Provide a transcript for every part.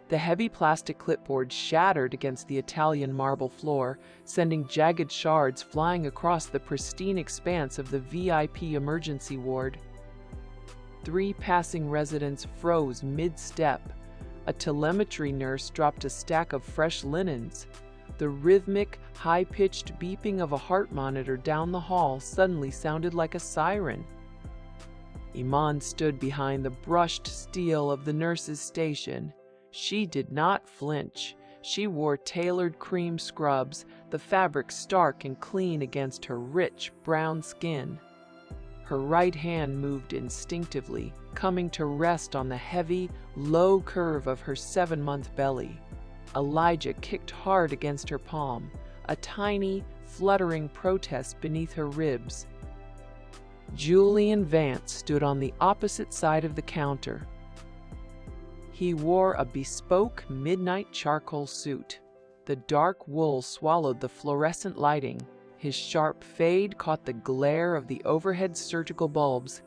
The heavy plastic clipboard shattered against the Italian marble floor, sending jagged shards flying across the pristine expanse of the VIP emergency ward. 3 passing residents froze mid-step. A telemetry nurse dropped a stack of fresh linens. The rhythmic, high-pitched beeping of a heart monitor down the hall suddenly sounded like a siren. Iman stood behind the brushed steel of the nurse's station. She did not flinch. She wore tailored cream scrubs, the fabric stark and clean against her rich, brown skin. Her right hand moved instinctively, coming to rest on the heavy, low curve of her 7-month belly. Elijah kicked hard against her palm, a tiny, fluttering protest beneath her ribs. Julian Vance stood on the opposite side of the counter. He wore a bespoke midnight charcoal suit. The dark wool swallowed the fluorescent lighting. His sharp fade caught the glare of the overhead surgical bulbs.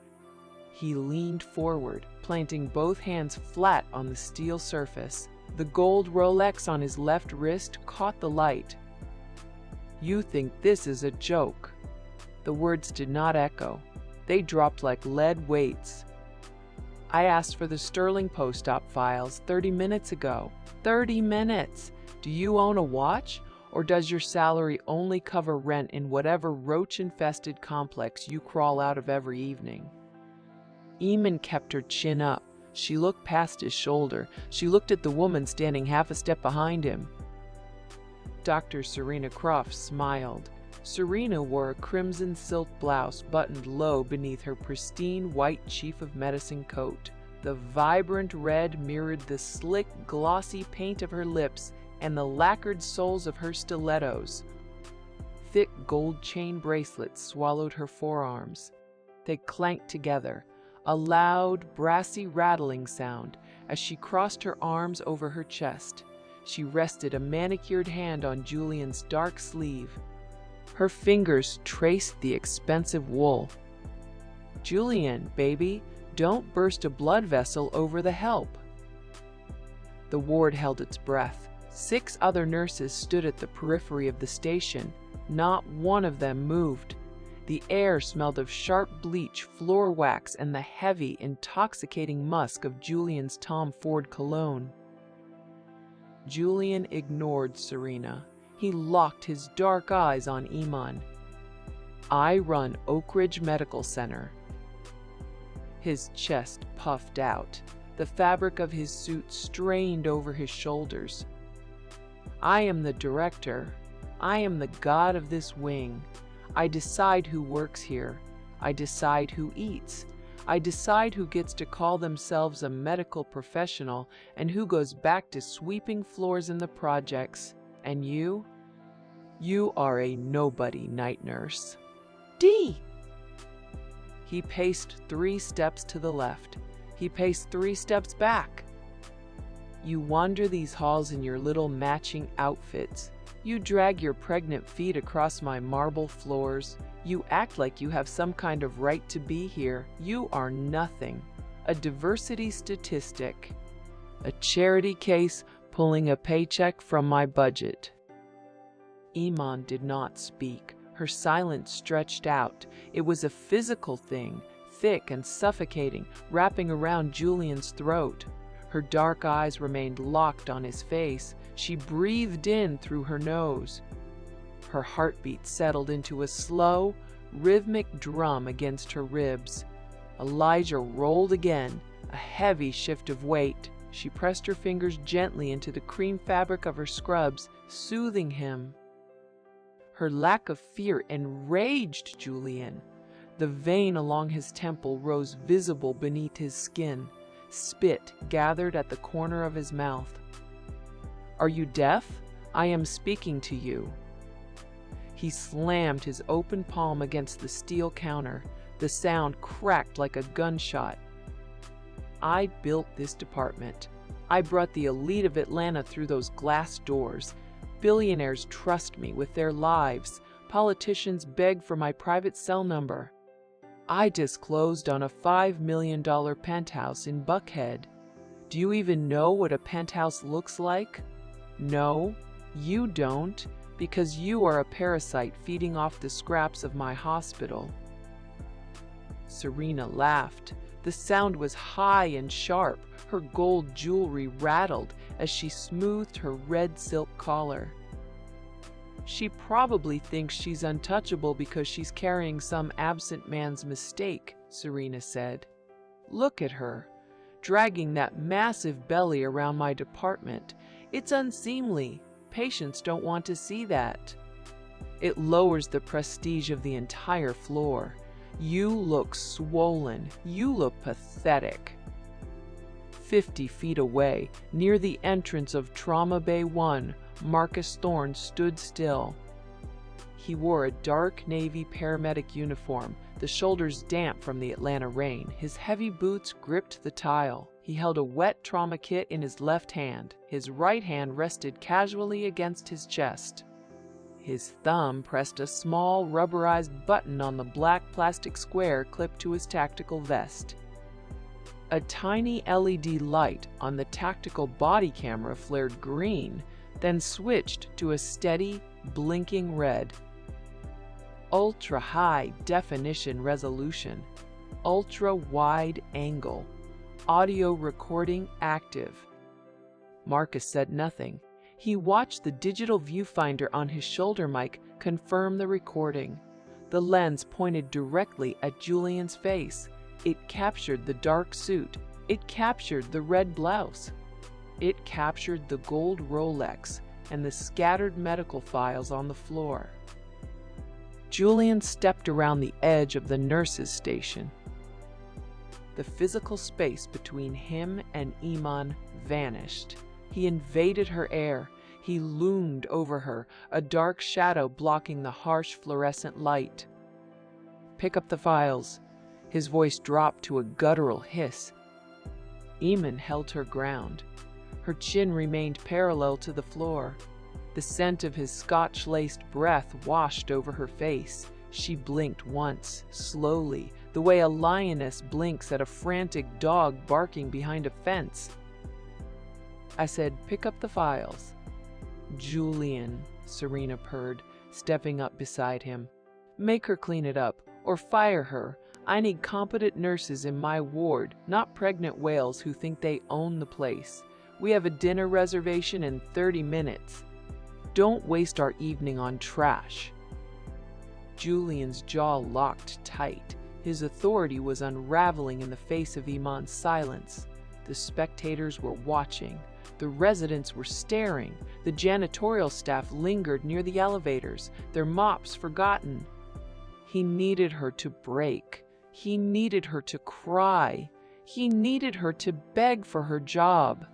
He leaned forward, planting both hands flat on the steel surface. The gold Rolex on his left wrist caught the light. "You think this is a joke?" The words did not echo. They dropped like lead weights. "I asked for the Sterling post-op files 30 minutes ago. 30 minutes! Do you own a watch? Or does your salary only cover rent in whatever roach-infested complex you crawl out of every evening?" Eamon kept her chin up. She looked past his shoulder. She looked at the woman standing half a step behind him. Dr. Serena Croft smiled. Serena wore a crimson silk blouse buttoned low beneath her pristine white chief of medicine coat. The vibrant red mirrored the slick, glossy paint of her lips and the lacquered soles of her stilettos. Thick gold chain bracelets swallowed her forearms. They clanked together, a loud, brassy rattling sound, as she crossed her arms over her chest. She rested a manicured hand on Julian's dark sleeve. Her fingers traced the expensive wool. "Julian, baby, don't burst a blood vessel over the help." The ward held its breath. 6 other nurses stood at the periphery of the station. Not one of them moved. The air smelled of sharp bleach, floor wax, and the heavy, intoxicating musk of Julian's Tom Ford cologne. Julian ignored Serena. He locked his dark eyes on Iman. "I run Oak Ridge Medical Center." His chest puffed out. The fabric of his suit strained over his shoulders. "I am the director. I am the god of this wing. I decide who works here. I decide who eats. I decide who gets to call themselves a medical professional and who goes back to sweeping floors in the projects. And you? You are a nobody night nurse." "D!" He paced 3 steps to the left. He paced 3 steps back. "You wander these halls in your little matching outfits. You drag your pregnant feet across my marble floors. You act like you have some kind of right to be here. You are nothing. A diversity statistic. A charity case pulling a paycheck from my budget." Iman did not speak. Her silence stretched out. It was a physical thing, thick and suffocating, wrapping around Julian's throat. Her dark eyes remained locked on his face. She breathed in through her nose. Her heartbeat settled into a slow, rhythmic drum against her ribs. Elijah rolled again, a heavy shift of weight. She pressed her fingers gently into the cream fabric of her scrubs, soothing him. Her lack of fear enraged Julian. The vein along his temple rose visible beneath his skin. Spit gathered at the corner of his mouth. "Are you deaf? I am speaking to you." He slammed his open palm against the steel counter. The sound cracked like a gunshot. "I built this department. I brought the elite of Atlanta through those glass doors. Billionaires trust me with their lives. Politicians beg for my private cell number. I disclosed on a $5 million penthouse in Buckhead. Do you even know what a penthouse looks like? No, you don't, because you are a parasite feeding off the scraps of my hospital. Serena laughed. The sound was high and sharp. Her gold jewelry rattled as she smoothed her red silk collar. She probably thinks she's untouchable because she's carrying some absent man's mistake, Serena said. Look at her, dragging that massive belly around my department. It's unseemly. Patients don't want to see that. It lowers the prestige of the entire floor. You look swollen. You look pathetic. 50 feet away, near the entrance of Trauma Bay 1, Marcus Thorne stood still. He wore a dark navy paramedic uniform, the shoulders damp from the Atlanta rain. His heavy boots gripped the tile. He held a wet trauma kit in his left hand. His right hand rested casually against his chest. His thumb pressed a small rubberized button on the black plastic square clipped to his tactical vest. A tiny LED light on the tactical body camera flared green, then switched to a steady, blinking red. Ultra-high definition resolution, ultra-wide angle, audio recording active. Marcus said nothing. He watched the digital viewfinder on his shoulder mic confirm the recording. The lens pointed directly at Julian's face. It captured the dark suit. It captured the red blouse. It captured the gold Rolex and the scattered medical files on the floor. Julian stepped around the edge of the nurse's station. The physical space between him and Iman vanished. He invaded her air. He loomed over her, a dark shadow blocking the harsh fluorescent light. "Pick up the files." His voice dropped to a guttural hiss. Iman held her ground. Her chin remained parallel to the floor. The scent of his scotch-laced breath washed over her face. She blinked once, slowly, the way a lioness blinks at a frantic dog barking behind a fence. I said, "Pick up the files." "Julian," Serena purred, stepping up beside him. "Make her clean it up, or fire her. I need competent nurses in my ward, not pregnant whales who think they own the place. We have a dinner reservation in 30 minutes. Don't waste our evening on trash." Julian's jaw locked tight. His authority was unraveling in the face of Iman's silence. The spectators were watching. The residents were staring. The janitorial staff lingered near the elevators, their mops forgotten. He needed her to break. He needed her to cry. He needed her to beg for her job.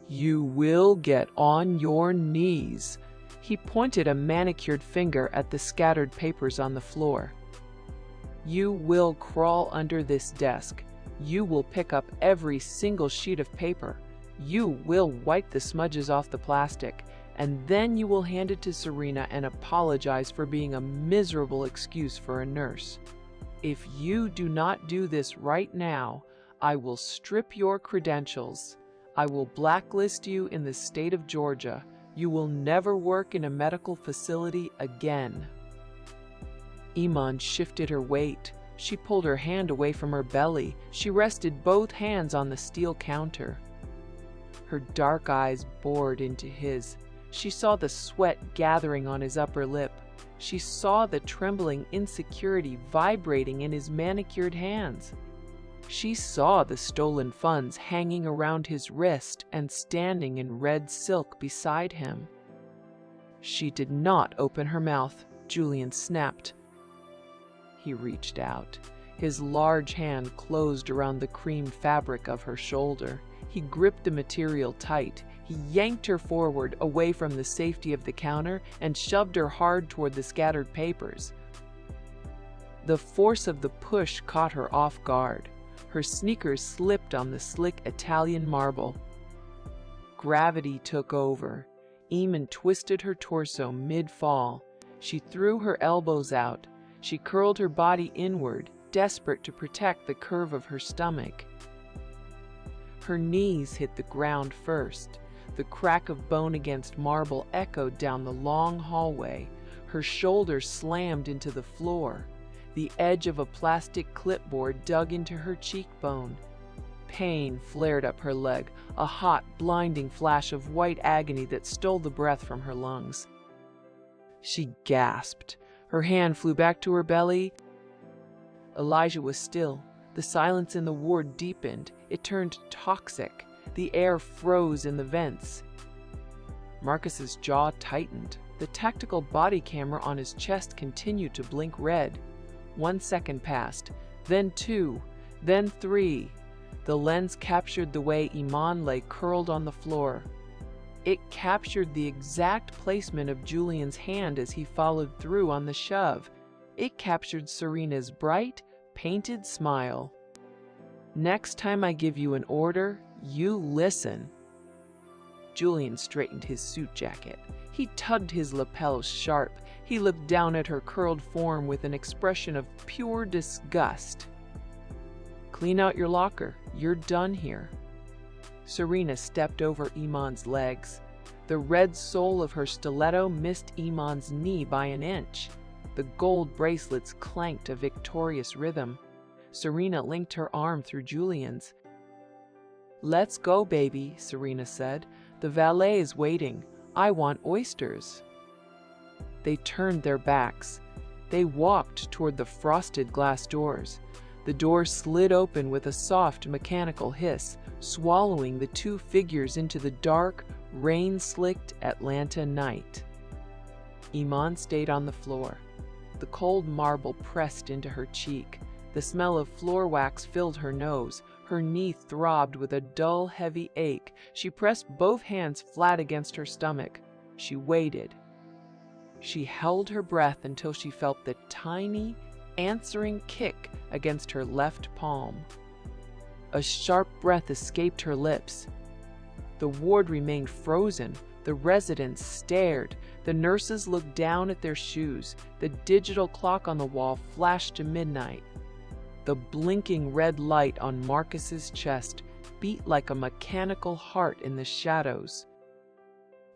"You will get on your knees." He pointed a manicured finger at the scattered papers on the floor. "You will crawl under this desk. You will pick up every single sheet of paper. You will wipe the smudges off the plastic, and then you will hand it to Serena and apologize for being a miserable excuse for a nurse. If you do not do this right now, I will strip your credentials. I will blacklist you in the state of Georgia. You will never work in a medical facility again." Iman shifted her weight. She pulled her hand away from her belly. She rested both hands on the steel counter. Her dark eyes bored into his. She saw the sweat gathering on his upper lip. She saw the trembling insecurity vibrating in his manicured hands. She saw the stolen funds hanging around his wrist and standing in red silk beside him. She did not open her mouth. Julian snapped. He reached out. His large hand closed around the cream fabric of her shoulder. He gripped the material tight. He yanked her forward, away from the safety of the counter, and shoved her hard toward the scattered papers. The force of the push caught her off guard. Her sneakers slipped on the slick Italian marble. Gravity took over. Iman twisted her torso mid-fall. She threw her elbows out. She curled her body inward, desperate to protect the curve of her stomach. Her knees hit the ground first. The crack of bone against marble echoed down the long hallway. Her shoulder slammed into the floor. The edge of a plastic clipboard dug into her cheekbone. Pain flared up her leg, a hot, blinding flash of white agony that stole the breath from her lungs. She gasped. Her hand flew back to her belly. Elijah was still. The silence in the ward deepened. It turned toxic. The air froze in the vents. Marcus's jaw tightened. The tactical body camera on his chest continued to blink red. 1 second passed, then 2, then 3. The lens captured the way Iman lay curled on the floor. It captured the exact placement of Julian's hand as he followed through on the shove. It captured Serena's bright, painted smile. "Next time I give you an order, you listen." Julian straightened his suit jacket. He tugged his lapels sharp. He looked down at her curled form with an expression of pure disgust. "Clean out your locker. You're done here." Serena stepped over Iman's legs. The red sole of her stiletto missed Iman's knee by an inch. The gold bracelets clanked a victorious rhythm. Serena linked her arm through Julian's. "Let's go, baby," Serena said. "The valet is waiting. I want oysters." They turned their backs. They walked toward the frosted glass doors. The door slid open with a soft mechanical hiss, swallowing the two figures into the dark, rain-slicked Atlanta night. Iman stayed on the floor. The cold marble pressed into her cheek. The smell of floor wax filled her nose. Her knee throbbed with a dull, heavy ache. She pressed both hands flat against her stomach. She waited. She held her breath until she felt the tiny, answering kick against her left palm. A sharp breath escaped her lips. The ward remained frozen. The residents stared. The nurses looked down at their shoes. The digital clock on the wall flashed to midnight. The blinking red light on Marcus's chest beat like a mechanical heart in the shadows.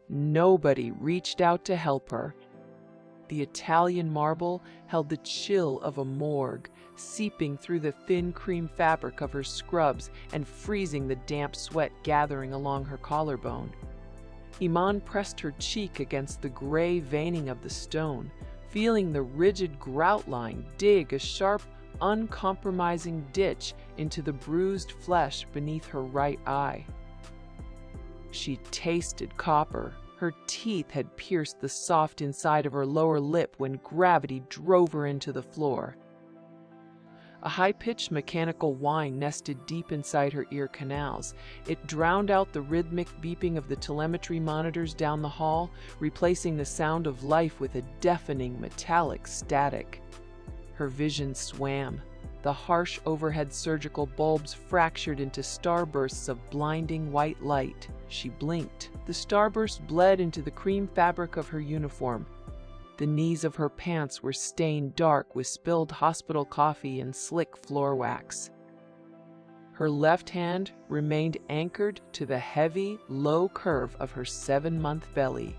Nobody reached out to help her. The Italian marble held the chill of a morgue, seeping through the thin cream fabric of her scrubs and freezing the damp sweat gathering along her collarbone. Iman pressed her cheek against the gray veining of the stone, feeling the rigid grout line dig a sharp, uncompromising ditch into the bruised flesh beneath her right eye. She tasted copper. Her teeth had pierced the soft inside of her lower lip when gravity drove her into the floor. A high-pitched mechanical whine nested deep inside her ear canals. It drowned out the rhythmic beeping of the telemetry monitors down the hall, replacing the sound of life with a deafening metallic static. Her vision swam. The harsh overhead surgical bulbs fractured into starbursts of blinding white light. She blinked. The starburst bled into the cream fabric of her uniform. The knees of her pants were stained dark with spilled hospital coffee and slick floor wax. Her left hand remained anchored to the heavy, low curve of her 7-month belly.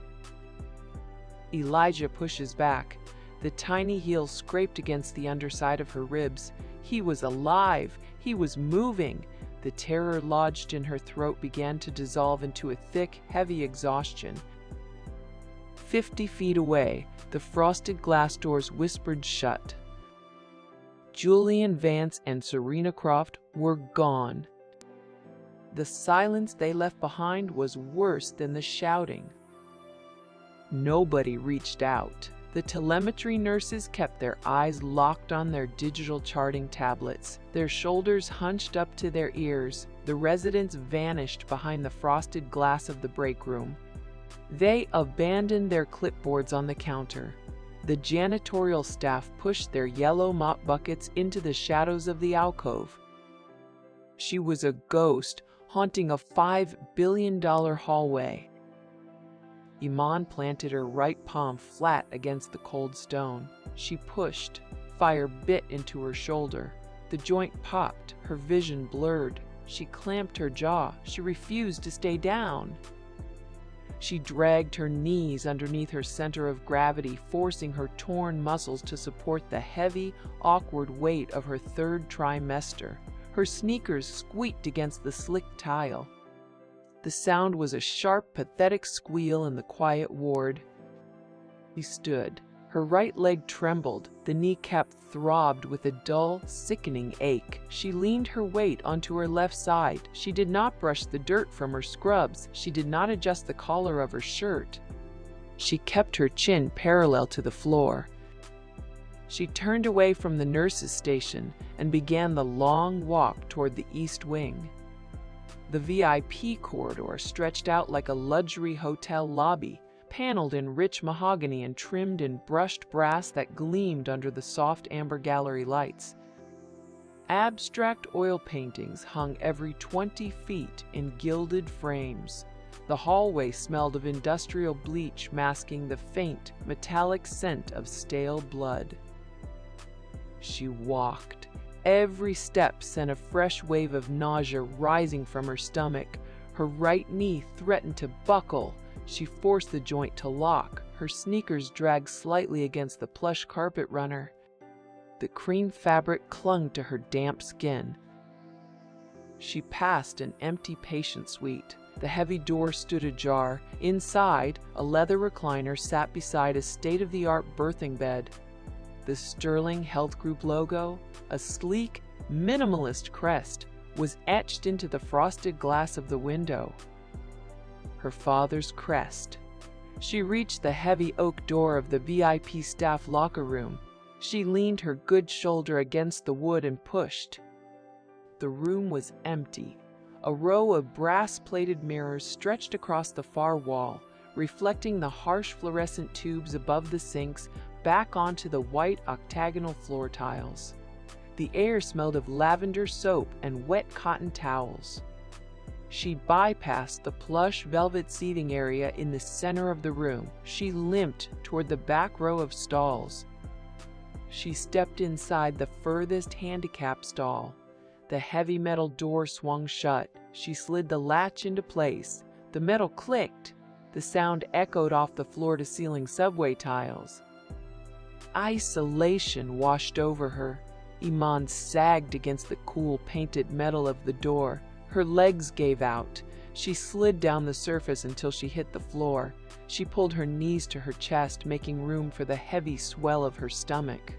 Elijah pushes back. The tiny heel scraped against the underside of her ribs. He was alive. He was moving. The terror lodged in her throat began to dissolve into a thick, heavy exhaustion. 50 feet away, the frosted glass doors whispered shut. Julian Vance and Serena Croft were gone. The silence they left behind was worse than the shouting. Nobody reached out. The telemetry nurses kept their eyes locked on their digital charting tablets, their shoulders hunched up to their ears. The residents vanished behind the frosted glass of the break room. They abandoned their clipboards on the counter. The janitorial staff pushed their yellow mop buckets into the shadows of the alcove. She was a ghost haunting a $5 billion hallway. Iman planted her right palm flat against the cold stone. She pushed. Fire bit into her shoulder. The joint popped, her vision blurred. She clamped her jaw. She refused to stay down. She dragged her knees underneath her center of gravity, forcing her torn muscles to support the heavy, awkward weight of her third trimester. Her sneakers squeaked against the slick tile. The sound was a sharp, pathetic squeal in the quiet ward. She stood. Her right leg trembled. The kneecap throbbed with a dull, sickening ache. She leaned her weight onto her left side. She did not brush the dirt from her scrubs. She did not adjust the collar of her shirt. She kept her chin parallel to the floor. She turned away from the nurse's station and began the long walk toward the east wing. The VIP corridor stretched out like a luxury hotel lobby, paneled in rich mahogany and trimmed in brushed brass that gleamed under the soft amber gallery lights. Abstract oil paintings hung every 20 feet in gilded frames. The hallway smelled of industrial bleach, masking the faint, metallic scent of stale blood. She walked. Every step sent a fresh wave of nausea rising from her stomach. Her right knee threatened to buckle. She forced the joint to lock. Her sneakers dragged slightly against the plush carpet runner. The cream fabric clung to her damp skin. She passed an empty patient suite. The heavy door stood ajar. Inside, a leather recliner sat beside a state-of-the-art birthing bed. The Sterling Health Group logo, a sleek, minimalist crest, was etched into the frosted glass of the window. Her father's crest. She reached the heavy oak door of the VIP staff locker room. She leaned her good shoulder against the wood and pushed. The room was empty. A row of brass-plated mirrors stretched across the far wall, reflecting the harsh fluorescent tubes above the sinks back onto the white octagonal floor tiles. The air smelled of lavender soap and wet cotton towels. She bypassed the plush velvet seating area in the center of the room. She limped toward the back row of stalls. She stepped inside the furthest handicap stall. The heavy metal door swung shut. She slid the latch into place. The metal clicked. The sound echoed off the floor-to-ceiling subway tiles. Isolation washed over her. Iman sagged against the cool painted metal of the door. Her legs gave out. She slid down the surface until she hit the floor. She pulled her knees to her chest, making room for the heavy swell of her stomach.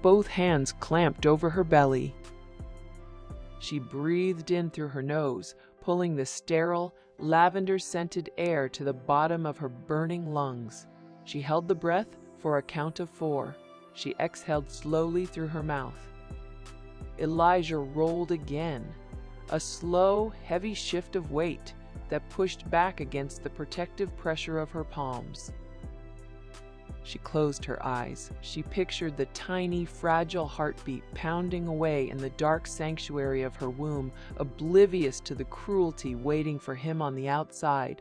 Both hands clamped over her belly. She breathed in through her nose, pulling the sterile, lavender-scented air to the bottom of her burning lungs. She held the breath for a count of 4. She exhaled slowly through her mouth. Elijah rolled again, a slow, heavy shift of weight that pushed back against the protective pressure of her palms. She closed her eyes. She pictured the tiny, fragile heartbeat pounding away in the dark sanctuary of her womb, oblivious to the cruelty waiting for him on the outside.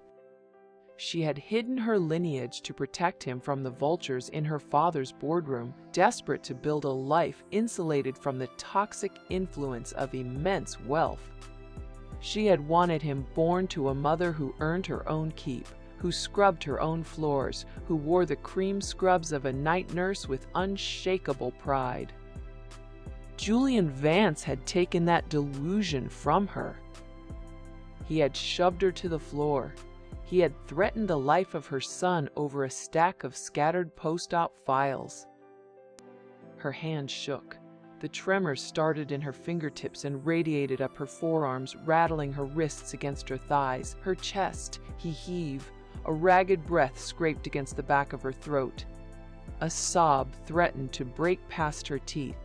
She had hidden her lineage to protect him from the vultures in her father's boardroom, desperate to build a life insulated from the toxic influence of immense wealth. She had wanted him born to a mother who earned her own keep, who scrubbed her own floors, who wore the cream scrubs of a night nurse with unshakable pride. Julian Vance had taken that delusion from her. He had shoved her to the floor. He had threatened the life of her son over a stack of scattered post-op files. Her hand shook. The tremors started in her fingertips and radiated up her forearms, rattling her wrists against her thighs. Her chest, he heaved. A ragged breath scraped against the back of her throat. A sob threatened to break past her teeth.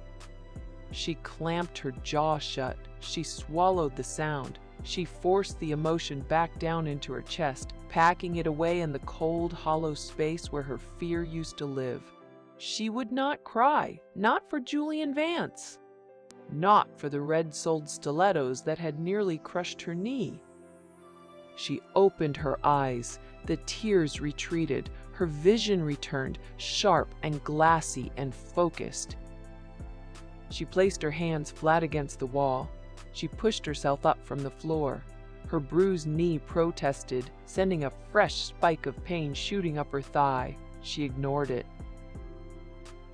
She clamped her jaw shut. She swallowed the sound. She forced the emotion back down into her chest, packing it away in the cold, hollow space where her fear used to live. She would not cry, not for Julian Vance, not for the red-soled stilettos that had nearly crushed her knee. She opened her eyes. The tears retreated. Her vision returned, sharp and glassy and focused. She placed her hands flat against the wall. She pushed herself up from the floor. Her bruised knee protested, sending a fresh spike of pain shooting up her thigh. She ignored it.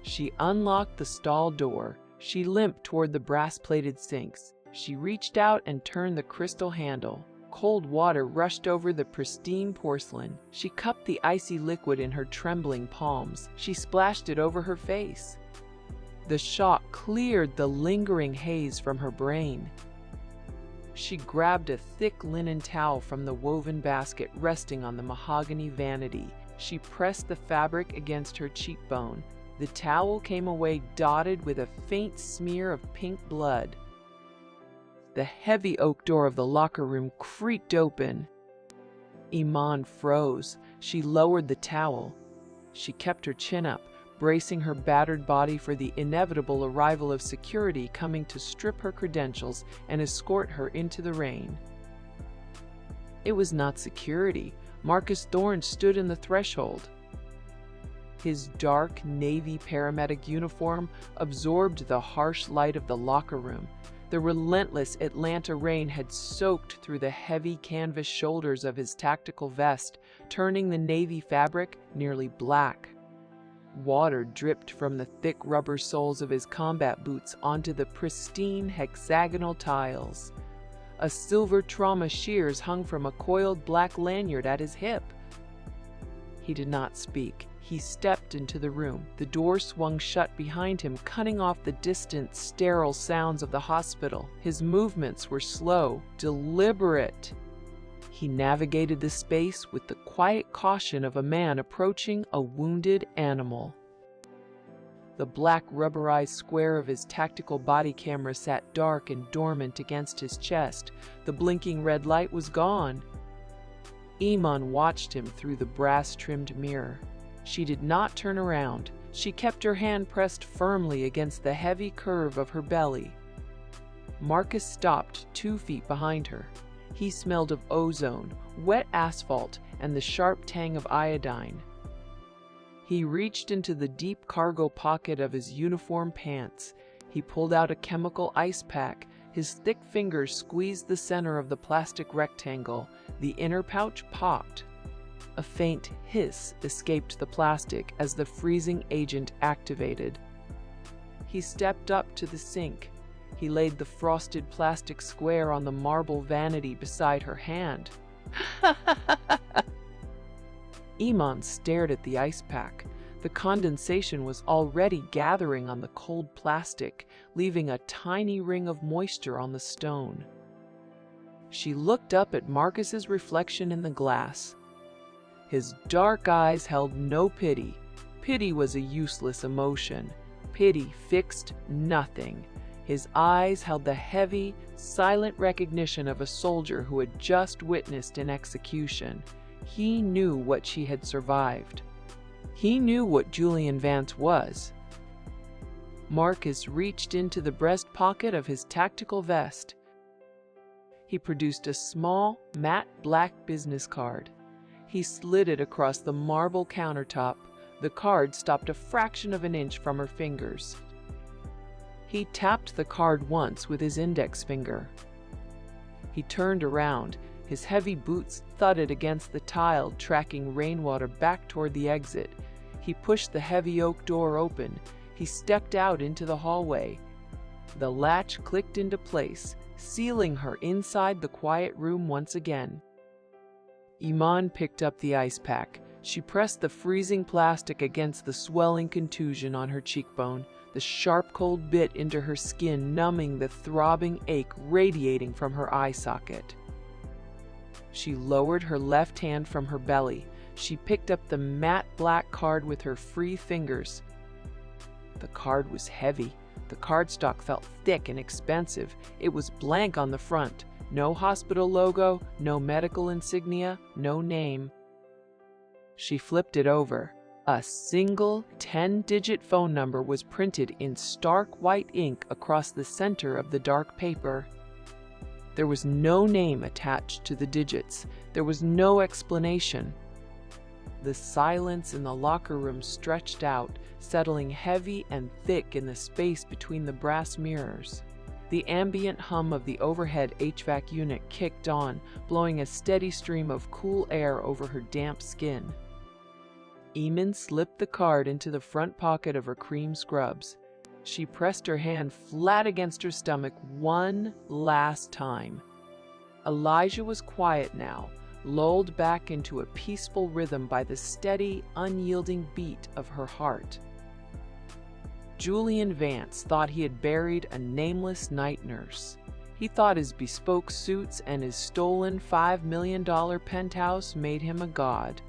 She unlocked the stall door. She limped toward the brass-plated sinks. She reached out and turned the crystal handle. Cold water rushed over the pristine porcelain. She cupped the icy liquid in her trembling palms. She splashed it over her face. The shock cleared the lingering haze from her brain. She grabbed a thick linen towel from the woven basket resting on the mahogany vanity. She pressed the fabric against her cheekbone. The towel came away dotted with a faint smear of pink blood. The heavy oak door of the locker room creaked open. Iman froze. She lowered the towel. She kept her chin up, bracing her battered body for the inevitable arrival of security coming to strip her credentials and escort her into the rain. It was not security. Marcus Thorne stood in the threshold. His dark navy paramedic uniform absorbed the harsh light of the locker room. The relentless Atlanta rain had soaked through the heavy canvas shoulders of his tactical vest, turning the navy fabric nearly black. Water dripped from the thick rubber soles of his combat boots onto the pristine hexagonal tiles. A silver trauma shears hung from a coiled black lanyard at his hip. He did not speak. He stepped into the room. The door swung shut behind him, cutting off the distant, sterile sounds of the hospital. His movements were slow, deliberate. He navigated the space with the quiet caution of a man approaching a wounded animal. The black rubberized square of his tactical body camera sat dark and dormant against his chest. The blinking red light was gone. Iman watched him through the brass-trimmed mirror. She did not turn around. She kept her hand pressed firmly against the heavy curve of her belly. Marcus stopped 2 feet behind her. He smelled of ozone, wet asphalt, and the sharp tang of iodine. He reached into the deep cargo pocket of his uniform pants. He pulled out a chemical ice pack. His thick fingers squeezed the center of the plastic rectangle. The inner pouch popped. A faint hiss escaped the plastic as the freezing agent activated. He stepped up to the sink. He laid the frosted plastic square on the marble vanity beside her hand. Iman stared at the ice pack. The condensation was already gathering on the cold plastic, leaving a tiny ring of moisture on the stone. She looked up at Marcus's reflection in the glass. His dark eyes held no pity. Pity was a useless emotion. Pity fixed nothing. His eyes held the heavy, silent recognition of a soldier who had just witnessed an execution. He knew what she had survived. He knew what Julian Vance was. Marcus reached into the breast pocket of his tactical vest. He produced a small, matte black business card. He slid it across the marble countertop. The card stopped a fraction of an inch from her fingers. He tapped the card once with his index finger. He turned around. His heavy boots thudded against the tile, tracking rainwater back toward the exit. He pushed the heavy oak door open. He stepped out into the hallway. The latch clicked into place, sealing her inside the quiet room once again. Iman picked up the ice pack. She pressed the freezing plastic against the swelling contusion on her cheekbone, the sharp cold bit into her skin, numbing the throbbing ache radiating from her eye socket. She lowered her left hand from her belly. She picked up the matte black card with her free fingers. The card was heavy. The cardstock felt thick and expensive. It was blank on the front. No hospital logo, no medical insignia, no name. She flipped it over. A single 10-digit phone number was printed in stark white ink across the center of the dark paper. There was no name attached to the digits. There was no explanation. The silence in the locker room stretched out, settling heavy and thick in the space between the brass mirrors. The ambient hum of the overhead HVAC unit kicked on, blowing a steady stream of cool air over her damp skin. Eamon slipped the card into the front pocket of her cream scrubs. She pressed her hand flat against her stomach one last time. Elijah was quiet now, lulled back into a peaceful rhythm by the steady, unyielding beat of her heart. Julian Vance thought he had buried a nameless night nurse. He thought his bespoke suits and his stolen $5 million penthouse made him a god.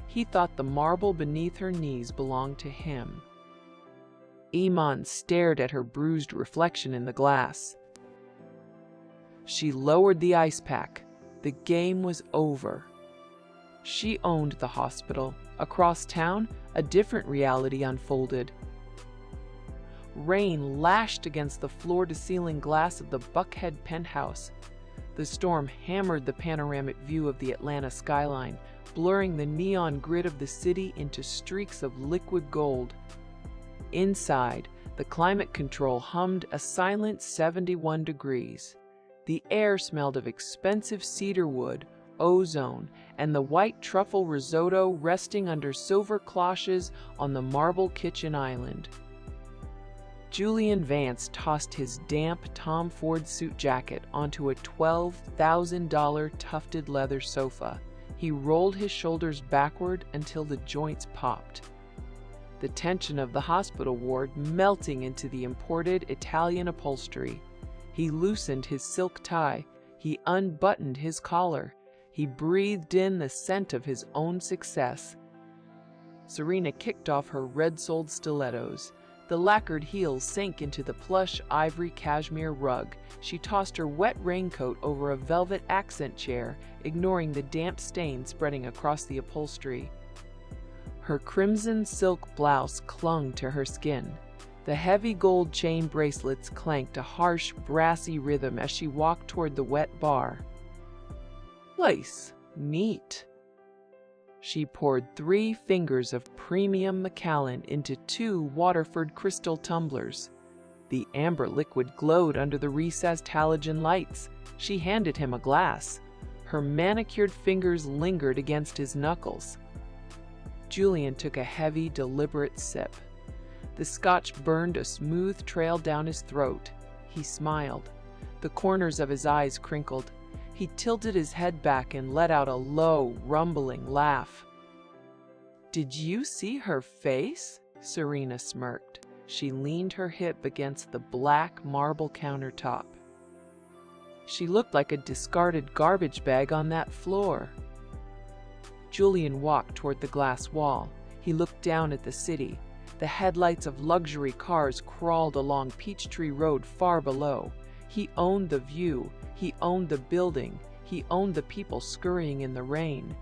He thought the marble beneath her knees belonged to him. Iman stared at her bruised reflection in the glass. She lowered the ice pack. The game was over. She owned the hospital. Across town, a different reality unfolded. Rain lashed against the floor-to-ceiling glass of the Buckhead penthouse. The storm hammered the panoramic view of the Atlanta skyline, blurring the neon grid of the city into streaks of liquid gold. Inside, the climate control hummed a silent 71 degrees. The air smelled of expensive cedar wood, ozone, and the white truffle risotto resting under silver cloches on the marble kitchen island. Julian Vance tossed his damp Tom Ford suit jacket onto a $12,000 tufted leather sofa. He rolled his shoulders backward until the joints popped. The tension of the hospital ward melting into the imported Italian upholstery. He loosened his silk tie. He unbuttoned his collar. He breathed in the scent of his own success. Serena kicked off her red-soled stilettos. The lacquered heels sank into the plush ivory cashmere rug. She tossed her wet raincoat over a velvet accent chair, ignoring the damp stain spreading across the upholstery. Her crimson silk blouse clung to her skin. The heavy gold chain bracelets clanked a harsh, brassy rhythm as she walked toward the wet bar. Place. Neat. She poured 3 fingers of premium Macallan into 2 Waterford crystal tumblers. The amber liquid glowed under the recessed halogen lights. She handed him a glass. Her manicured fingers lingered against his knuckles. Julian took a heavy, deliberate sip. The scotch burned a smooth trail down his throat. He smiled. The corners of his eyes crinkled. He tilted his head back and let out a low, rumbling laugh. "Did you see her face?" Serena smirked. She leaned her hip against the black marble countertop. She looked like a discarded garbage bag on that floor. Julian walked toward the glass wall. He looked down at the city. The headlights of luxury cars crawled along Peachtree Road far below. He owned the view. He owned the building. He owned the people scurrying in the rain.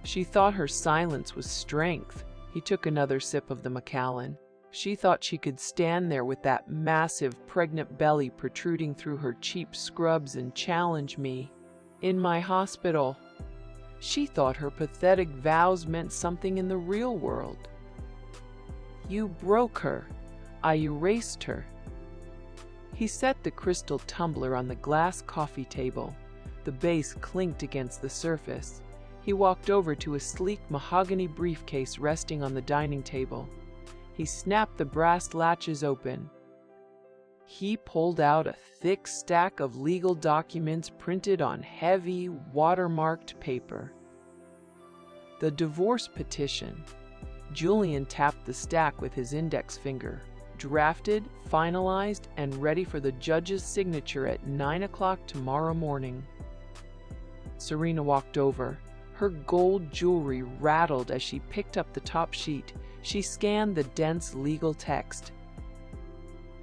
She thought her silence was strength. He took another sip of the Macallan. She thought she could stand there with that massive, pregnant belly protruding through her cheap scrubs and challenge me. In my hospital. She thought her pathetic vows meant something in the real world. You broke her. I erased her. He set the crystal tumbler on the glass coffee table. The base clinked against the surface. He walked over to a sleek mahogany briefcase resting on the dining table. He snapped the brass latches open. He pulled out a thick stack of legal documents printed on heavy, watermarked paper. The divorce petition. Julian tapped the stack with his index finger. Drafted, finalized, and ready for the judge's signature at 9 o'clock tomorrow morning. Serena walked over. Her gold jewelry rattled as she picked up the top sheet. She scanned the dense legal text.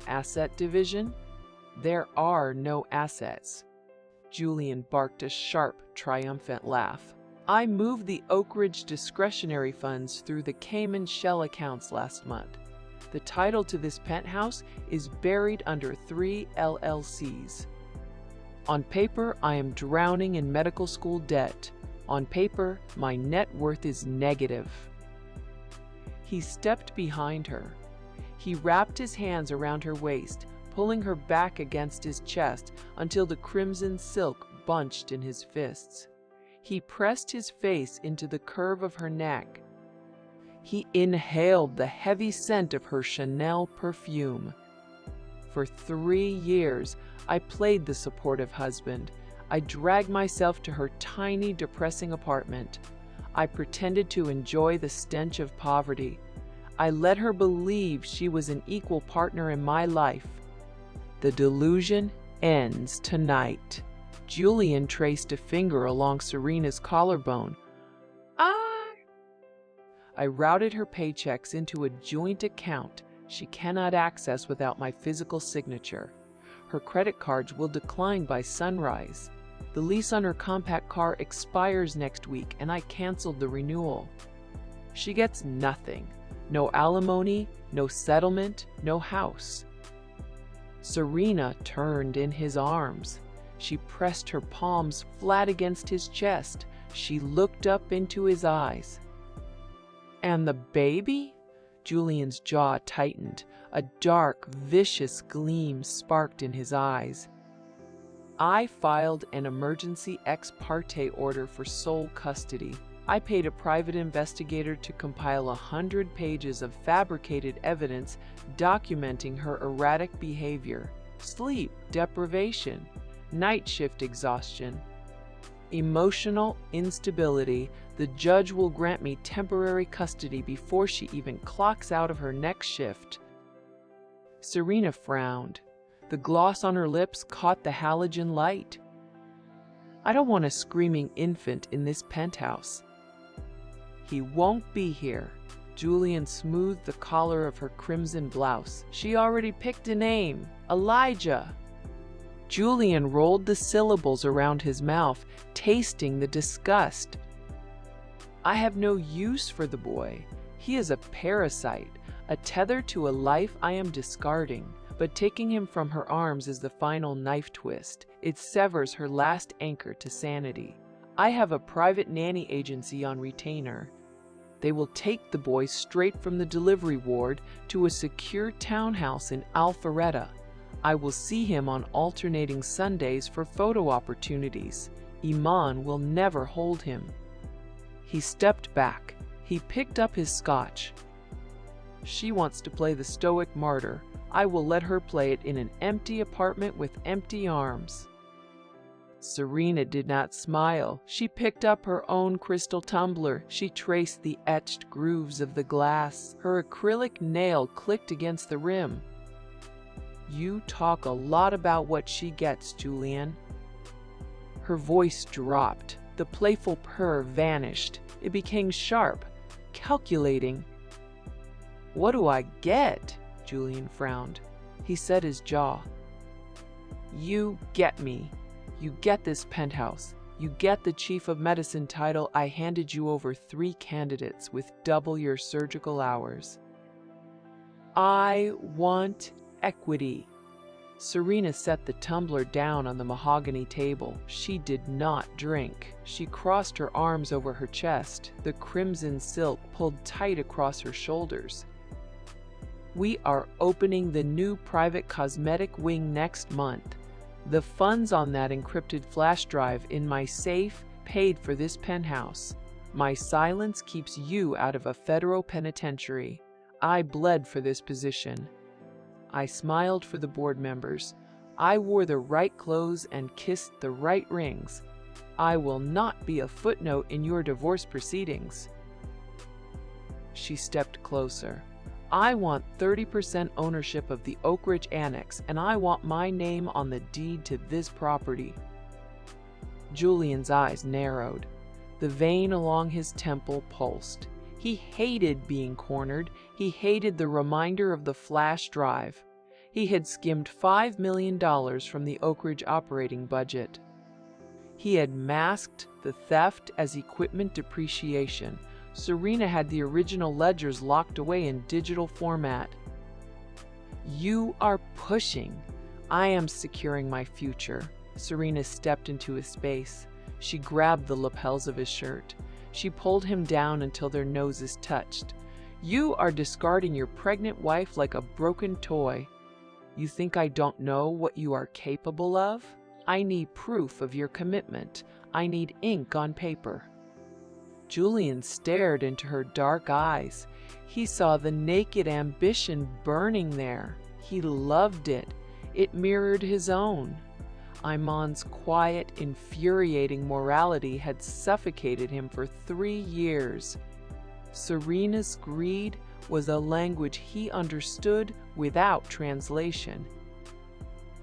Asset division? There are no assets. Julian barked a sharp, triumphant laugh. I moved the Oak Ridge discretionary funds through the Cayman shell accounts last month. The title to this penthouse is buried under 3 LLCs. On paper, I am drowning in medical school debt. On paper, my net worth is negative. He stepped behind her. He wrapped his hands around her waist, pulling her back against his chest until the crimson silk bunched in his fists. He pressed his face into the curve of her neck. He inhaled the heavy scent of her Chanel perfume. For 3 years, I played the supportive husband. I dragged myself to her tiny, depressing apartment. I pretended to enjoy the stench of poverty. I let her believe she was an equal partner in my life. The delusion ends tonight. Julian traced a finger along Serena's collarbone. I routed her paychecks into a joint account she cannot access without my physical signature. Her credit cards will decline by sunrise. The lease on her compact car expires next week, and I canceled the renewal. She gets nothing. No alimony, no settlement, no house. Serena turned in his arms. She pressed her palms flat against his chest. She looked up into his eyes. And the baby? Julian's jaw tightened. A dark, vicious gleam sparked in his eyes. I filed an emergency ex parte order for sole custody. I paid a private investigator to compile 100 pages of fabricated evidence documenting her erratic behavior, sleep deprivation, night shift exhaustion, emotional instability. The judge will grant me temporary custody before she even clocks out of her next shift. Serena frowned. The gloss on her lips caught the halogen light. I don't want a screaming infant in this penthouse. He won't be here. Julian smoothed the collar of her crimson blouse. She already picked a name. Elijah. Julian rolled the syllables around his mouth, tasting the disgust. I have no use for the boy. He is a parasite, a tether to a life I am discarding. But taking him from her arms is the final knife twist. It severs her last anchor to sanity. I have a private nanny agency on retainer. They will take the boy straight from the delivery ward to a secure townhouse in Alpharetta. I will see him on alternating Sundays for photo opportunities. Iman will never hold him. He stepped back. He picked up his scotch. She wants to play the stoic martyr. I will let her play it in an empty apartment with empty arms. Serena did not smile. She picked up her own crystal tumbler. She traced the etched grooves of the glass. Her acrylic nail clicked against the rim. You talk a lot about what she gets, Julian. Her voice dropped. The playful purr vanished. It became sharp, calculating. What do I get? Julian frowned. He set his jaw. You get me. You get this penthouse. You get the chief of medicine title. I handed you over 3 candidates with double your surgical hours. I want equity. Serena set the tumbler down on the mahogany table. She did not drink. She crossed her arms over her chest. The crimson silk pulled tight across her shoulders. We are opening the new private cosmetic wing next month. The funds on that encrypted flash drive in my safe paid for this penthouse. My silence keeps you out of a federal penitentiary. I bled for this position. I smiled for the board members. I wore the right clothes and kissed the right rings. I will not be a footnote in your divorce proceedings. She stepped closer. I want 30% ownership of the Oak Ridge Annex, and I want my name on the deed to this property. Julian's eyes narrowed. The vein along his temple pulsed. He hated being cornered. He hated the reminder of the flash drive. He had skimmed $5 million from the Oak Ridge operating budget. He had masked the theft as equipment depreciation. Serena had the original ledgers locked away in digital format. You are pushing. I am securing my future. Serena stepped into his space. She grabbed the lapels of his shirt. She pulled him down until their noses touched. You are discarding your pregnant wife like a broken toy. You think I don't know what you are capable of? I need proof of your commitment. I need ink on paper." Julian stared into her dark eyes. He saw the naked ambition burning there. He loved it. It mirrored his own. Iman's quiet, infuriating morality had suffocated him for 3 years. Serena's greed was a language he understood without translation.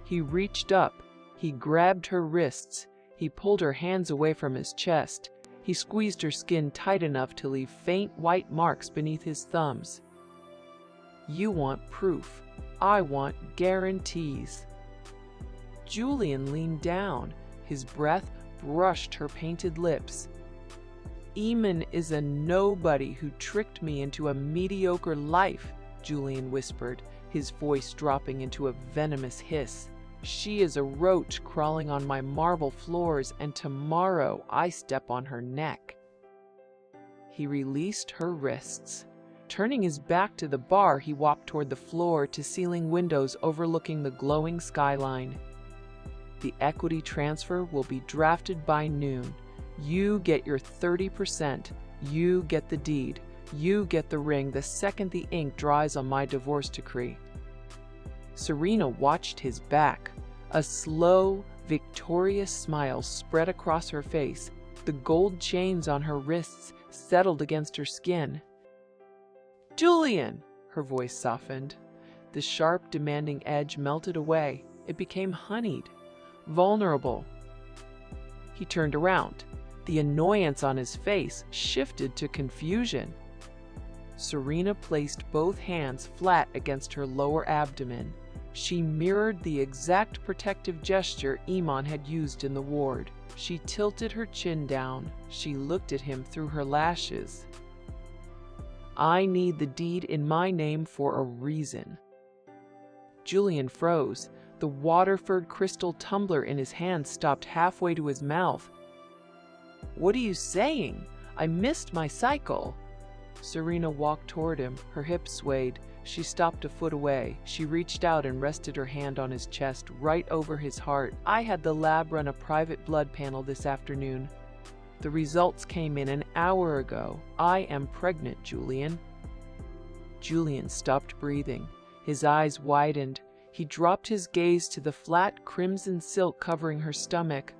He reached up. He grabbed her wrists. He pulled her hands away from his chest. He squeezed her skin tight enough to leave faint white marks beneath his thumbs. "You want proof. I want guarantees." Julian leaned down. His breath brushed her painted lips. "Eamon is a nobody who tricked me into a mediocre life," Julian whispered, his voice dropping into a venomous hiss. "She is a roach crawling on my marble floors, and tomorrow I step on her neck." He released her wrists. Turning his back to the bar, he walked toward the floor-to-ceiling windows overlooking the glowing skyline. "The equity transfer will be drafted by noon. You get your 30%. You get the deed. You get the ring the second the ink dries on my divorce decree." Serena watched his back. A slow, victorious smile spread across her face. The gold chains on her wrists settled against her skin. "Julian!" Her voice softened. The sharp, demanding edge melted away. It became honeyed, vulnerable. He turned around. The annoyance on his face shifted to confusion. Serena placed both hands flat against her lower abdomen. She mirrored the exact protective gesture Eamon had used in the ward. She tilted her chin down. She looked at him through her lashes. "I need the deed in my name for a reason." Julian froze. The Waterford crystal tumbler in his hand stopped halfway to his mouth. "What are you saying? I missed my cycle." Serena walked toward him. Her hips swayed. She stopped a foot away. She reached out and rested her hand on his chest, right over his heart. "I had the lab run a private blood panel this afternoon. The results came in an hour ago. I am pregnant, Julian." Julian stopped breathing. His eyes widened. He dropped his gaze to the flat crimson silk covering her stomach.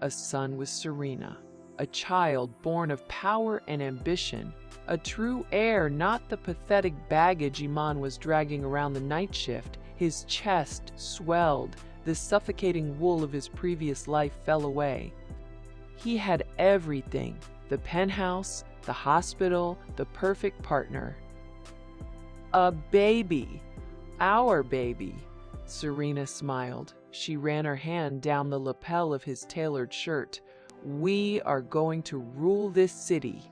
A son with Serena. A child born of power and ambition. A true heir, not the pathetic baggage Iman was dragging around the night shift. His chest swelled. The suffocating wool of his previous life fell away. He had everything: the penthouse, the hospital, the perfect partner. "A baby! Our baby!" Serena smiled. She ran her hand down the lapel of his tailored shirt. "We are going to rule this city."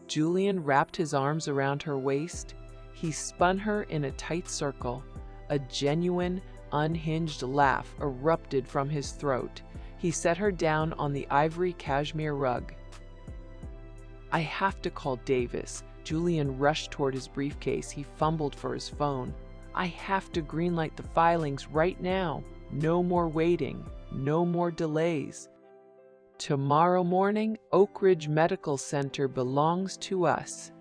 Julian wrapped his arms around her waist. He spun her in a tight circle. A genuine, unhinged laugh erupted from his throat. He set her down on the ivory cashmere rug. "I have to call Davis." Julian rushed toward his briefcase. He fumbled for his phone. "I have to greenlight the filings right now. No more waiting. No more delays. Tomorrow morning, Oak Ridge Medical Center belongs to us."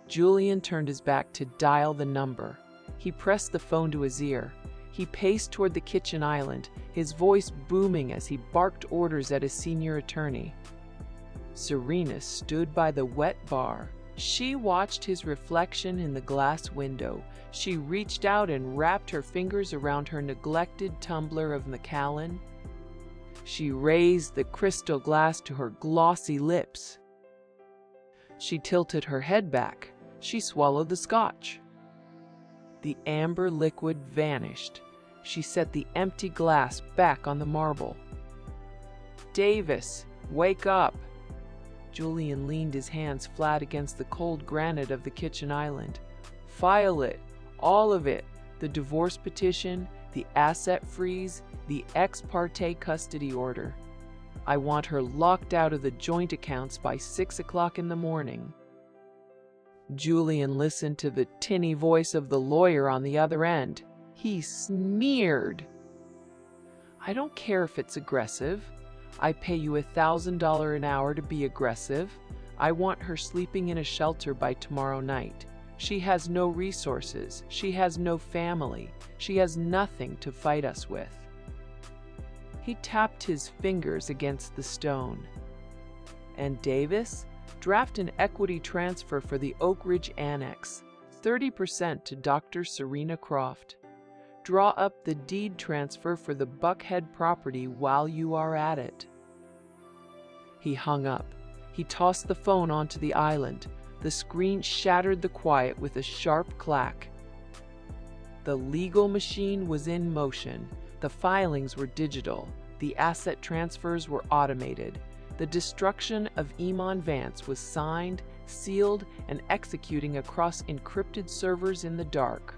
Julian turned his back to dial the number. He pressed the phone to his ear. He paced toward the kitchen island, his voice booming as he barked orders at his senior attorney. Serena stood by the wet bar. She watched his reflection in the glass window. She reached out and wrapped her fingers around her neglected tumbler of Macallan. She raised the crystal glass to her glossy lips. She tilted her head back. She swallowed the scotch. The amber liquid vanished. She set the empty glass back on the marble. "Davis, wake up!" Julian leaned his hands flat against the cold granite of the kitchen island. "File it, all of it, the divorce petition, the asset freeze, the ex parte custody order. I want her locked out of the joint accounts by 6 o'clock in the morning." Julian listened to the tinny voice of the lawyer on the other end. He sneered. "I don't care if it's aggressive. I pay you $1,000 an hour to be aggressive. I want her sleeping in a shelter by tomorrow night. She has no resources. She has no family. She has nothing to fight us with." He tapped his fingers against the stone. "And Davis, draft an equity transfer for the Oak Ridge Annex, 30% to Dr. Serena Croft. Draw up the deed transfer for the Buckhead property while you are at it." He hung up. He tossed the phone onto the island. The screen shattered the quiet with a sharp clack. The legal machine was in motion. The filings were digital. The asset transfers were automated. The destruction of Iman Vance was signed, sealed, and executing across encrypted servers in the dark.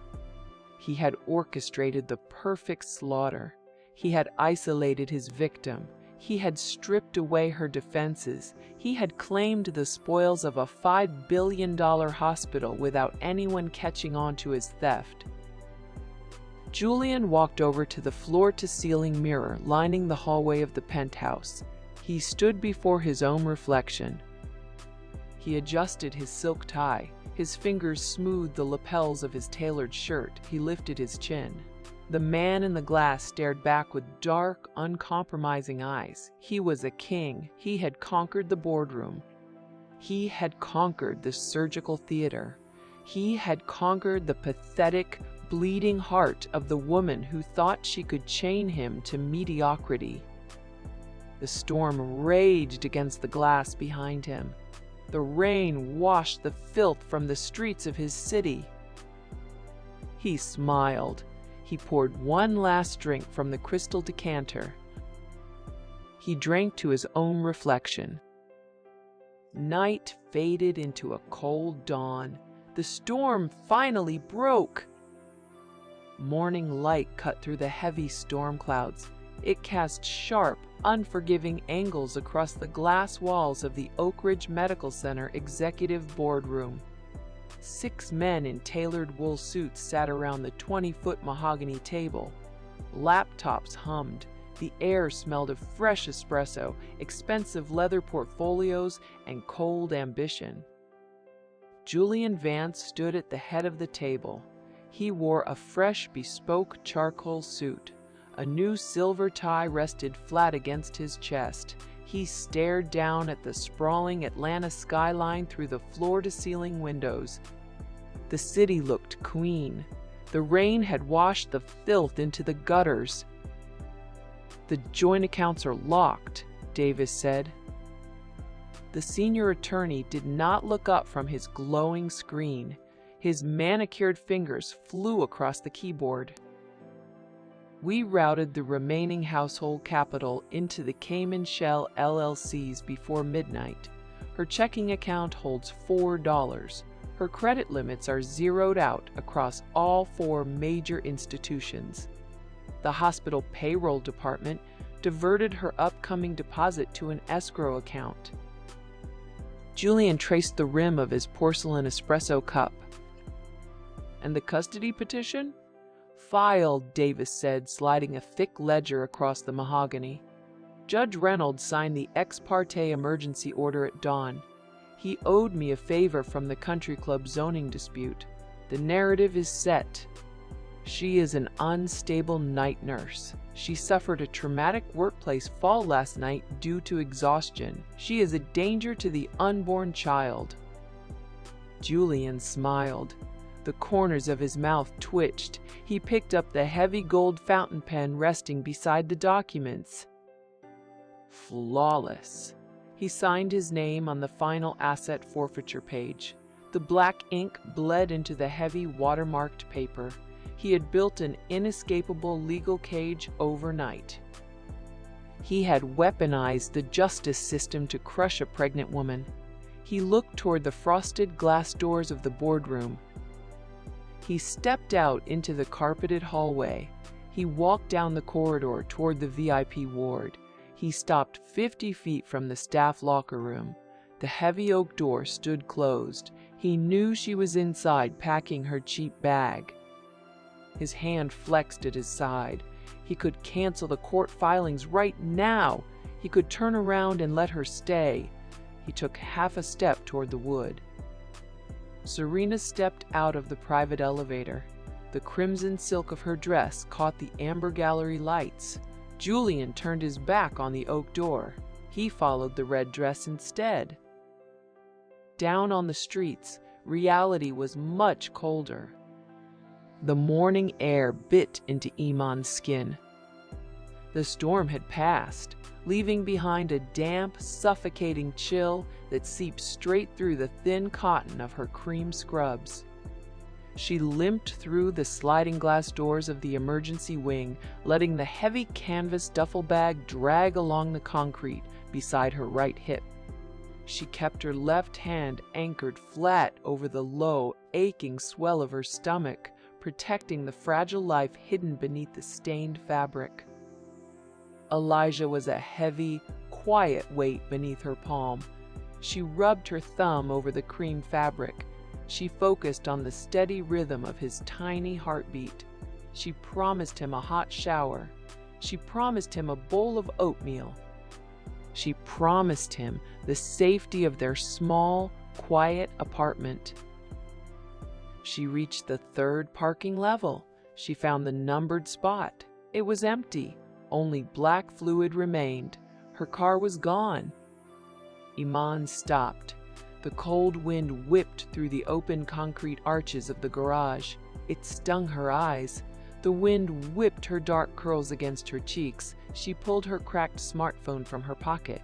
He had orchestrated the perfect slaughter. He had isolated his victim. He had stripped away her defenses. He had claimed the spoils of a $5 billion hospital without anyone catching on to his theft. Julian walked over to the floor-to-ceiling mirror lining the hallway of the penthouse. He stood before his own reflection. He adjusted his silk tie. His fingers smoothed the lapels of his tailored shirt. He lifted his chin. The man in the glass stared back with dark, uncompromising eyes. He was a king. He had conquered the boardroom. He had conquered the surgical theater. He had conquered the pathetic, bleeding heart of the woman who thought she could chain him to mediocrity. The storm raged against the glass behind him. The rain washed the filth from the streets of his city. He smiled. He poured one last drink from the crystal decanter. He drank to his own reflection. Night faded into a cold dawn. The storm finally broke. Morning light cut through the heavy storm clouds. It cast sharp, unforgiving angles across the glass walls of the Oak Ridge Medical Center executive boardroom. 6 men in tailored wool suits sat around the 20-foot mahogany table. Laptops hummed. The air smelled of fresh espresso, expensive leather portfolios, and cold ambition. Julian Vance stood at the head of the table. He wore a fresh, bespoke charcoal suit. A new silver tie rested flat against his chest. He stared down at the sprawling Atlanta skyline through the floor-to-ceiling windows. The city looked clean. The rain had washed the filth into the gutters. "The joint accounts are locked," Davis said. The senior attorney did not look up from his glowing screen. His manicured fingers flew across the keyboard. "We routed the remaining household capital into the Cayman Shell LLCs before midnight. Her checking account holds $4. Her credit limits are zeroed out across all 4 major institutions. The hospital payroll department diverted her upcoming deposit to an escrow account." Julian traced the rim of his porcelain espresso cup. "And the custody petition?" "Filed," Davis said, sliding a thick ledger across the mahogany. "Judge Reynolds signed the ex parte emergency order at dawn. He owed me a favor from the country club zoning dispute. The narrative is set. She is an unstable night nurse. She suffered a traumatic workplace fall last night due to exhaustion. She is a danger to the unborn child." Julian smiled. The corners of his mouth twitched. He picked up the heavy gold fountain pen resting beside the documents. Flawless. He signed his name on the final asset forfeiture page. The black ink bled into the heavy watermarked paper. He had built an inescapable legal cage overnight. He had weaponized the justice system to crush a pregnant woman. He looked toward the frosted glass doors of the boardroom. He stepped out into the carpeted hallway. He walked down the corridor toward the VIP ward. He stopped 50 feet from the staff locker room. The heavy oak door stood closed. He knew she was inside packing her cheap bag. His hand flexed at his side. He could cancel the court filings right now. He could turn around and let her stay. He took half a step toward the wood. Serena stepped out of the private elevator. The crimson silk of her dress caught the amber gallery lights. Julian turned his back on the oak door. He followed the red dress instead. Down on the streets, reality was much colder. The morning air bit into Iman's skin. The storm had passed, leaving behind a damp, suffocating chill that seeped straight through the thin cotton of her cream scrubs. She limped through the sliding glass doors of the emergency wing, letting the heavy canvas duffel bag drag along the concrete beside her right hip. She kept her left hand anchored flat over the low, aching swell of her stomach, protecting the fragile life hidden beneath the stained fabric. Elijah was a heavy, quiet weight beneath her palm. She rubbed her thumb over the cream fabric. She focused on the steady rhythm of his tiny heartbeat. She promised him a hot shower. She promised him a bowl of oatmeal. She promised him the safety of their small, quiet apartment. She reached the third parking level. She found the numbered spot. It was empty. Only black fluid remained. Her car was gone. Iman stopped. The cold wind whipped through the open concrete arches of the garage. It stung her eyes. The wind whipped her dark curls against her cheeks. She pulled her cracked smartphone from her pocket.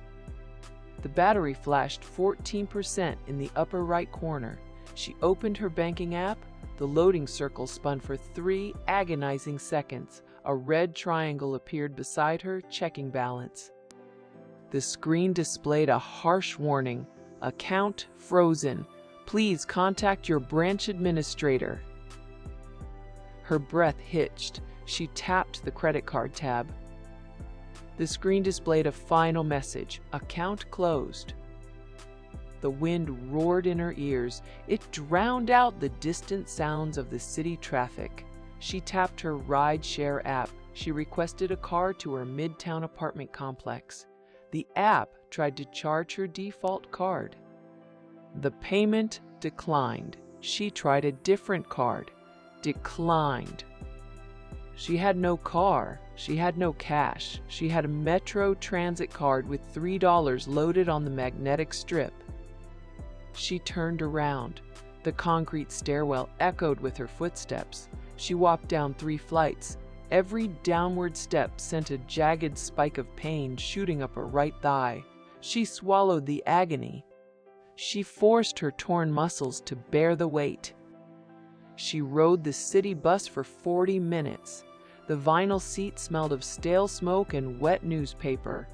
The battery flashed 14% in the upper right corner. She opened her banking app. The loading circle spun for 3 agonizing seconds. A red triangle appeared beside her, checking balance. The screen displayed a harsh warning. Account frozen. Please contact your branch administrator. Her breath hitched. She tapped the credit card tab. The screen displayed a final message. Account closed. The wind roared in her ears. It drowned out the distant sounds of the city traffic. She tapped her ride-share app. She requested a car to her midtown apartment complex. The app tried to charge her default card. The payment declined. She tried a different card. Declined. She had no car. She had no cash. She had a Metro Transit card with $3 loaded on the magnetic strip. She turned around. The concrete stairwell echoed with her footsteps. She walked down 3 flights. Every downward step sent a jagged spike of pain shooting up her right thigh. She swallowed the agony. She forced her torn muscles to bear the weight. She rode the city bus for 40 minutes. The vinyl seat smelled of stale smoke and wet newspaper.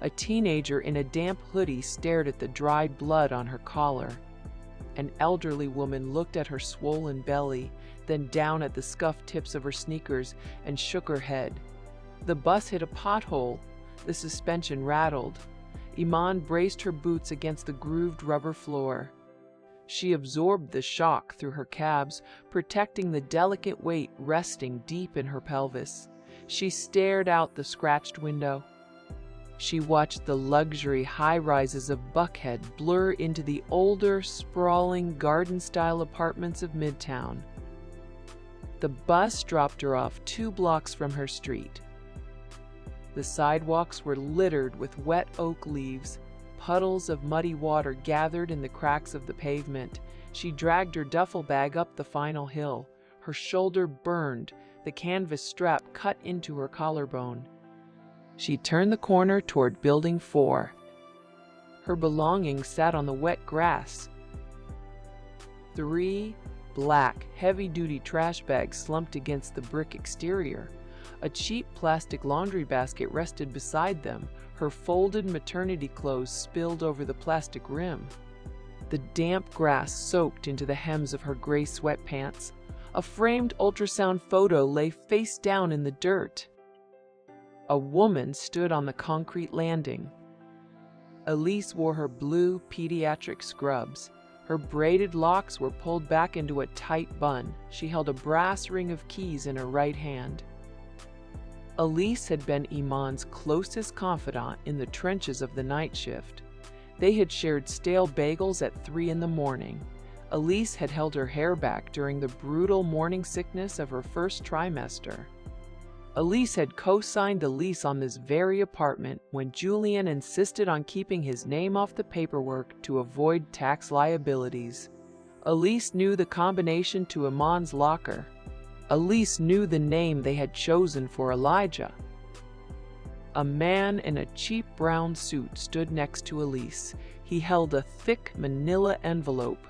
A teenager in a damp hoodie stared at the dried blood on her collar. An elderly woman looked at her swollen belly, then down at the scuffed tips of her sneakers and shook her head. The bus hit a pothole. The suspension rattled. Iman braced her boots against the grooved rubber floor. She absorbed the shock through her calves, protecting the delicate weight resting deep in her pelvis. She stared out the scratched window. She watched the luxury high-rises of Buckhead blur into the older, sprawling, garden-style apartments of Midtown. The bus dropped her off 2 blocks from her street. The sidewalks were littered with wet oak leaves. Puddles of muddy water gathered in the cracks of the pavement. She dragged her duffel bag up the final hill. Her shoulder burned, the canvas strap cut into her collarbone. She turned the corner toward Building 4. Her belongings sat on the wet grass. 3 black, heavy-duty trash bags slumped against the brick exterior. A cheap plastic laundry basket rested beside them. Her folded maternity clothes spilled over the plastic rim. The damp grass soaked into the hems of her gray sweatpants. A framed ultrasound photo lay face down in the dirt. A woman stood on the concrete landing. Elise wore her blue pediatric scrubs. Her braided locks were pulled back into a tight bun. She held a brass ring of keys in her right hand. Elise had been Iman's closest confidant in the trenches of the night shift. They had shared stale bagels at 3 in the morning. Elise had held her hair back during the brutal morning sickness of her first trimester. Elise had co-signed the lease on this very apartment when Julian insisted on keeping his name off the paperwork to avoid tax liabilities. Elise knew the combination to Iman's locker. Elise knew the name they had chosen for Elijah. A man in a cheap brown suit stood next to Elise. He held a thick manila envelope.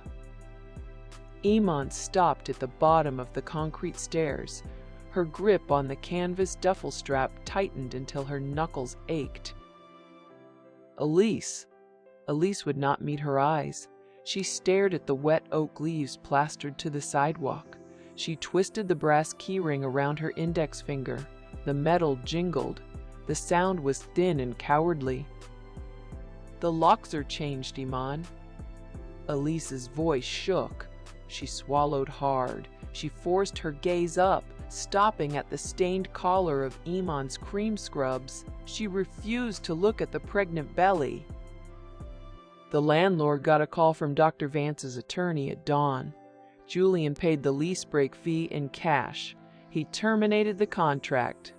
Iman stopped at the bottom of the concrete stairs. Her grip on the canvas duffel strap tightened until her knuckles ached. Elise would not meet her eyes. She stared at the wet oak leaves plastered to the sidewalk. She twisted the brass keyring around her index finger. The metal jingled. The sound was thin and cowardly. "The locks are changed, Iman." Elise's voice shook. She swallowed hard. She forced her gaze up, stopping at the stained collar of Iman's cream scrubs. She refused to look at the pregnant belly. The landlord got a call from Dr. Vance's attorney at dawn. Julian paid the lease break fee in cash. He terminated the contract.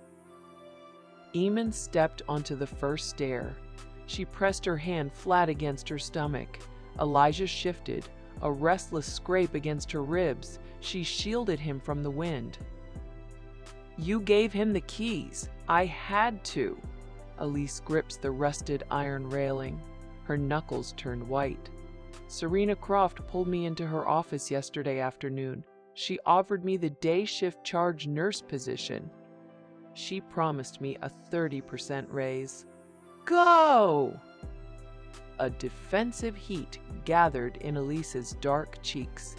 Iman stepped onto the first stair. She pressed her hand flat against her stomach. Elijah shifted, a restless scrape against her ribs. She shielded him from the wind. "You gave him the keys. I had to." Elise gripped the rusted iron railing. Her knuckles turned white. "Serena Croft pulled me into her office yesterday afternoon. She offered me the day shift charge nurse position. She promised me a 30% raise." "Go!" A defensive heat gathered in Elise's dark cheeks.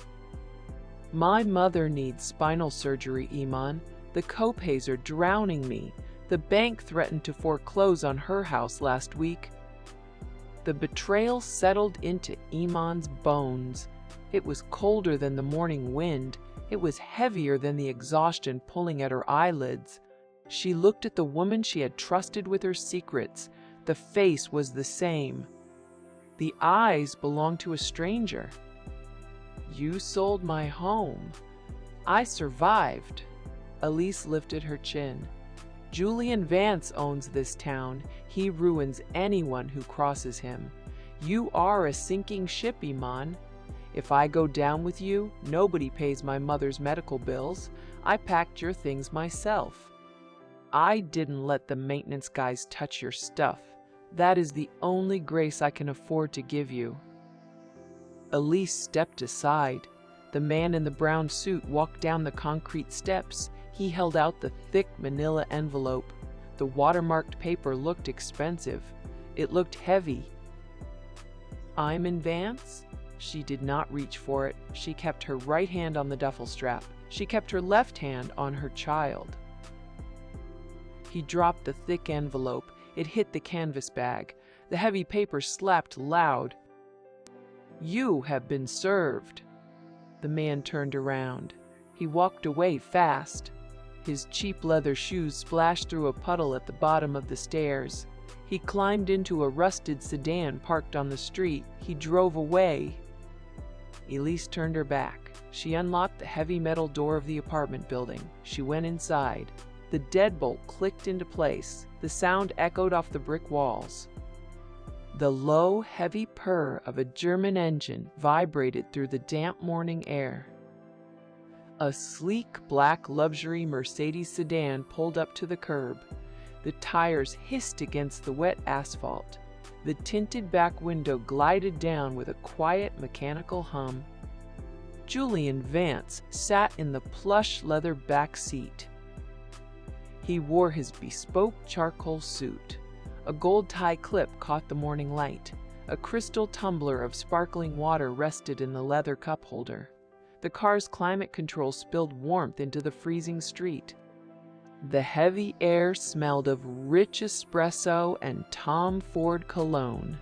"My mother needs spinal surgery, Iman. The copays are drowning me. The bank threatened to foreclose on her house last week." The betrayal settled into Iman's bones. It was colder than the morning wind. It was heavier than the exhaustion pulling at her eyelids. She looked at the woman she had trusted with her secrets. The face was the same. The eyes belonged to a stranger. "You sold my home. I survived." Elise lifted her chin. "Julian Vance owns this town. He ruins anyone who crosses him. You are a sinking ship, Iman. If I go down with you, nobody pays my mother's medical bills. I packed your things myself. I didn't let the maintenance guys touch your stuff. That is the only grace I can afford to give you." Elise stepped aside. The man in the brown suit walked down the concrete steps. He held out the thick manila envelope. The watermarked paper looked expensive. It looked heavy. "I'm in Vance?" She did not reach for it. She kept her right hand on the duffel strap. She kept her left hand on her child. He dropped the thick envelope. It hit the canvas bag. The heavy paper slapped loud. "You have been served." The man turned around. He walked away fast. His cheap leather shoes splashed through a puddle at the bottom of the stairs. He climbed into a rusted sedan parked on the street. He drove away. Elise turned her back. She unlocked the heavy metal door of the apartment building. She went inside. The deadbolt clicked into place. The sound echoed off the brick walls. The low, heavy purr of a German engine vibrated through the damp morning air. A sleek black luxury Mercedes sedan pulled up to the curb. The tires hissed against the wet asphalt. The tinted back window glided down with a quiet mechanical hum. Julian Vance sat in the plush leather back seat. He wore his bespoke charcoal suit. A gold tie clip caught the morning light. A crystal tumbler of sparkling water rested in the leather cup holder. The car's climate control spilled warmth into the freezing street. The heavy air smelled of rich espresso and Tom Ford cologne.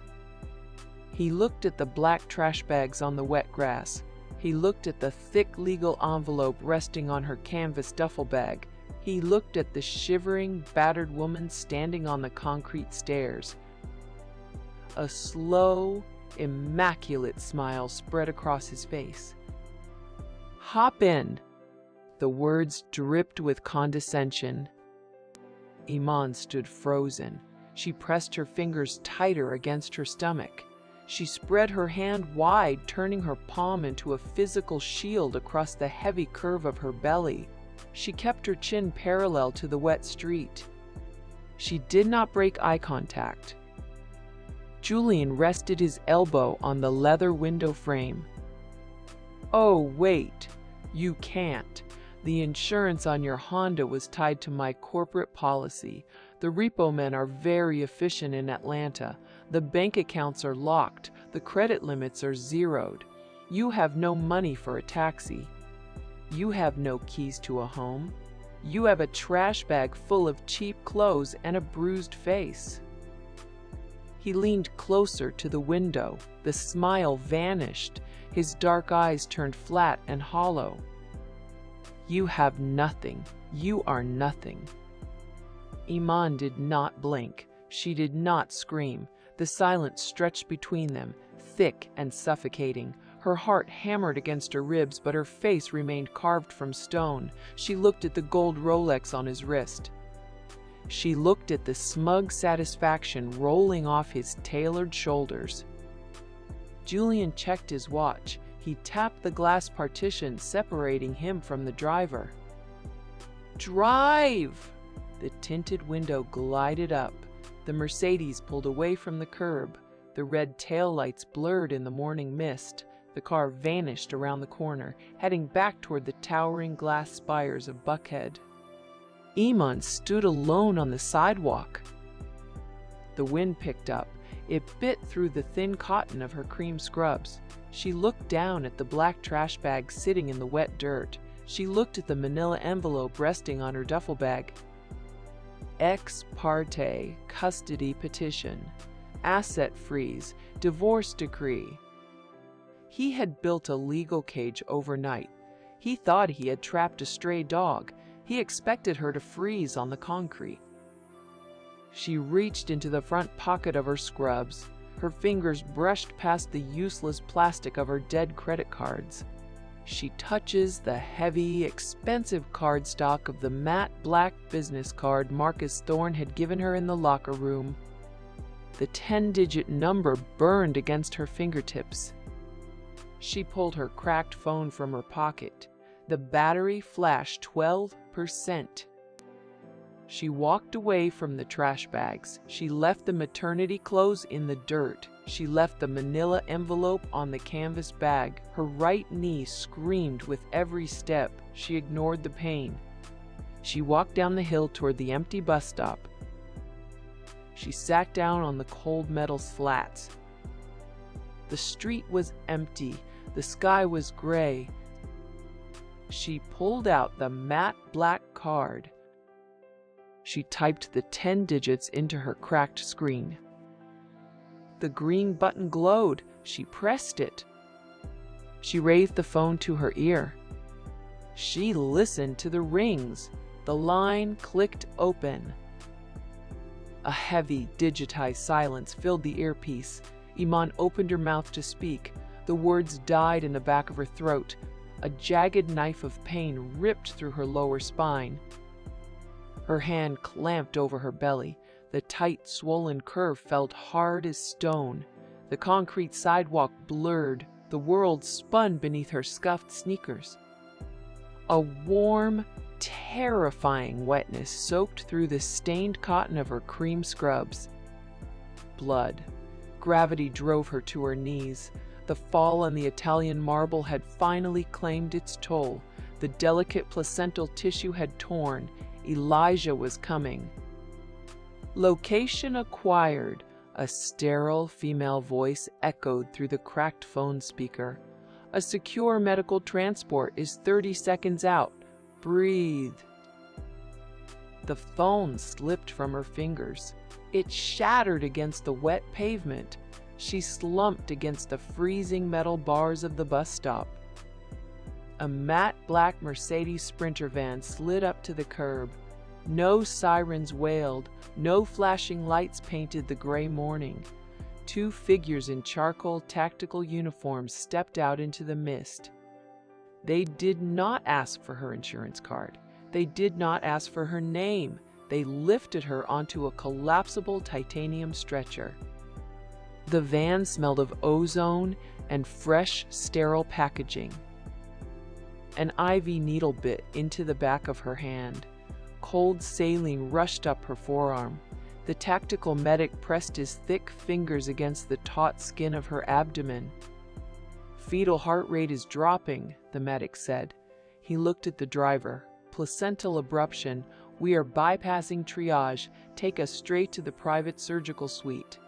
He looked at the black trash bags on the wet grass. He looked at the thick legal envelope resting on her canvas duffel bag. He looked at the shivering, battered woman standing on the concrete stairs. A slow, immaculate smile spread across his face. "Hop in." The words dripped with condescension. Iman stood frozen. She pressed her fingers tighter against her stomach. She spread her hand wide, turning her palm into a physical shield across the heavy curve of her belly. She kept her chin parallel to the wet street. She did not break eye contact. Julian rested his elbow on the leather window frame. "Oh, wait. You can't. The insurance on your Honda was tied to my corporate policy. The repo men are very efficient in Atlanta. The bank accounts are locked. The credit limits are zeroed. You have no money for a taxi. You have no keys to a home. You have a trash bag full of cheap clothes and a bruised face." He leaned closer to the window. The smile vanished. His dark eyes turned flat and hollow. "You have nothing. You are nothing." Iman did not blink. She did not scream. The silence stretched between them, thick and suffocating. Her heart hammered against her ribs, but her face remained carved from stone. She looked at the gold Rolex on his wrist. She looked at the smug satisfaction rolling off his tailored shoulders. Julian checked his watch. He tapped the glass partition separating him from the driver. "Drive!" The tinted window glided up. The Mercedes pulled away from the curb. The red taillights blurred in the morning mist. The car vanished around the corner, heading back toward the towering glass spires of Buckhead. Iman stood alone on the sidewalk. The wind picked up. It bit through the thin cotton of her cream scrubs. She looked down at the black trash bag sitting in the wet dirt. She looked at the manila envelope resting on her duffel bag. Ex parte custody petition, asset freeze, divorce decree. He had built a legal cage overnight. He thought he had trapped a stray dog. He expected her to freeze on the concrete. She reached into the front pocket of her scrubs. Her fingers brushed past the useless plastic of her dead credit cards. She touches the heavy, expensive cardstock of the matte black business card Marcus Thorne had given her in the locker room. The 10-digit number burned against her fingertips. She pulled her cracked phone from her pocket. The battery flashed 12%. She walked away from the trash bags. She left the maternity clothes in the dirt. She left the manila envelope on the canvas bag. Her right knee screamed with every step. She ignored the pain. She walked down the hill toward the empty bus stop. She sat down on the cold metal slats. The street was empty. The sky was gray. She pulled out the matte black card. She typed the 10 digits into her cracked screen. The green button glowed. She pressed it. She raised the phone to her ear. She listened to the rings. The line clicked open. A heavy, digitized silence filled the earpiece. Iman opened her mouth to speak. The words died in the back of her throat. A jagged knife of pain ripped through her lower spine. Her hand clamped over her belly. The tight, swollen curve felt hard as stone. The concrete sidewalk blurred. The world spun beneath her scuffed sneakers. A warm, terrifying wetness soaked through the stained cotton of her cream scrubs. Blood. Gravity drove her to her knees. The fall on the Italian marble had finally claimed its toll. The delicate placental tissue had torn. Elijah was coming. Location acquired. A sterile female voice echoed through the cracked phone speaker. A secure medical transport is 30 seconds out. Breathe. The phone slipped from her fingers. It shattered against the wet pavement. She slumped against the freezing metal bars of the bus stop. A matte black Mercedes Sprinter van slid up to the curb. No sirens wailed, no flashing lights painted the gray morning. Two figures in charcoal tactical uniforms stepped out into the mist. They did not ask for her insurance card. They did not ask for her name. They lifted her onto a collapsible titanium stretcher. The van smelled of ozone and fresh, sterile packaging. An IV needle bit into the back of her hand. Cold saline rushed up her forearm. The tactical medic pressed his thick fingers against the taut skin of her abdomen. "Fetal heart rate is dropping," the medic said. He looked at the driver. "Placental abruption. We are bypassing triage. Take us straight to the private surgical suite."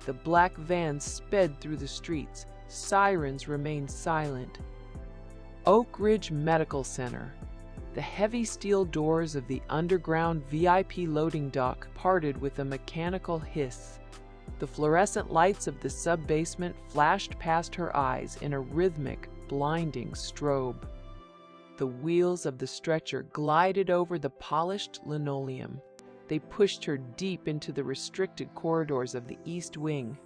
The black van sped through the streets. Sirens remained silent. Oak Ridge Medical Center. The heavy steel doors of the underground VIP loading dock parted with a mechanical hiss. The fluorescent lights of the sub-basement flashed past her eyes in a rhythmic, blinding strobe. The wheels of the stretcher glided over the polished linoleum. They pushed her deep into the restricted corridors of the East Wing.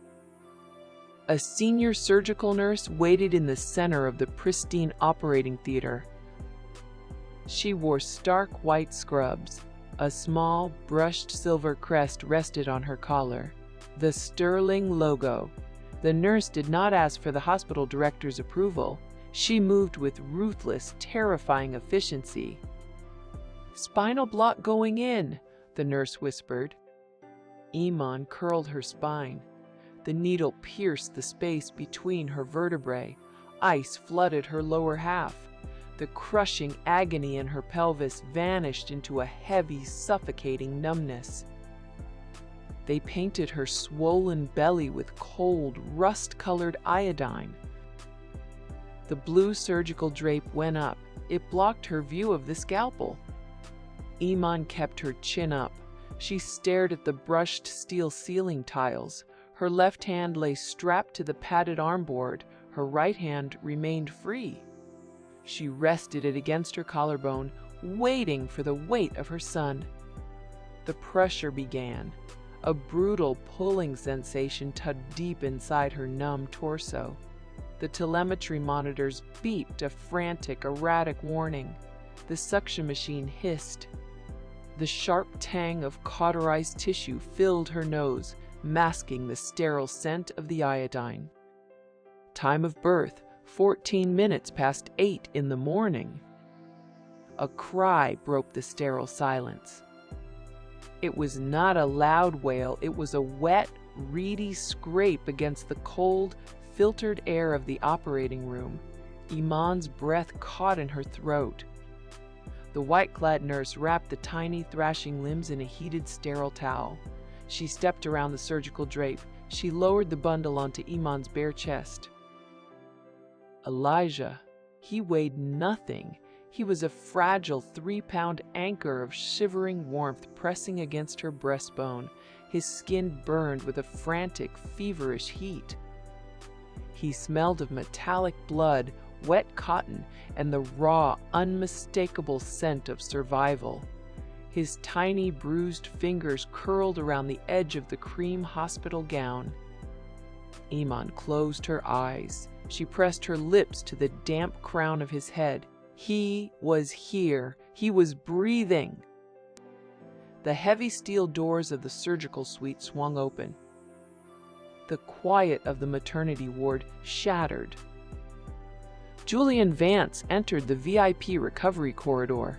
A senior surgical nurse waited in the center of the pristine operating theater. She wore stark white scrubs. A small, brushed silver crest rested on her collar. The Sterling logo. The nurse did not ask for the hospital director's approval. She moved with ruthless, terrifying efficiency. "Spinal block going in," the nurse whispered. Iman curled her spine. The needle pierced the space between her vertebrae. Ice flooded her lower half. The crushing agony in her pelvis vanished into a heavy, suffocating numbness. They painted her swollen belly with cold, rust-colored iodine. The blue surgical drape went up. It blocked her view of the scalpel. Iman kept her chin up. She stared at the brushed steel ceiling tiles. Her left hand lay strapped to the padded armboard. Her right hand remained free. She rested it against her collarbone, waiting for the weight of her son. The pressure began. A brutal pulling sensation tugged deep inside her numb torso. The telemetry monitors beeped a frantic, erratic warning. The suction machine hissed. The sharp tang of cauterized tissue filled her nose, masking the sterile scent of the iodine. Time of birth, 14 minutes past 8 in the morning. A cry broke the sterile silence. It was not a loud wail, it was a wet, reedy scrape against the cold, filtered air of the operating room. Iman's breath caught in her throat. The white-clad nurse wrapped the tiny, thrashing limbs in a heated, sterile towel. She stepped around the surgical drape. She lowered the bundle onto Iman's bare chest. Elijah. He weighed nothing. He was a fragile 3-pound anchor of shivering warmth pressing against her breastbone. His skin burned with a frantic, feverish heat. He smelled of metallic blood, wet cotton, and the raw, unmistakable scent of survival. His tiny, bruised fingers curled around the edge of the cream hospital gown. Iman closed her eyes. She pressed her lips to the damp crown of his head. He was here. He was breathing. The heavy steel doors of the surgical suite swung open. The quiet of the maternity ward shattered. Julian Vance entered the VIP recovery corridor.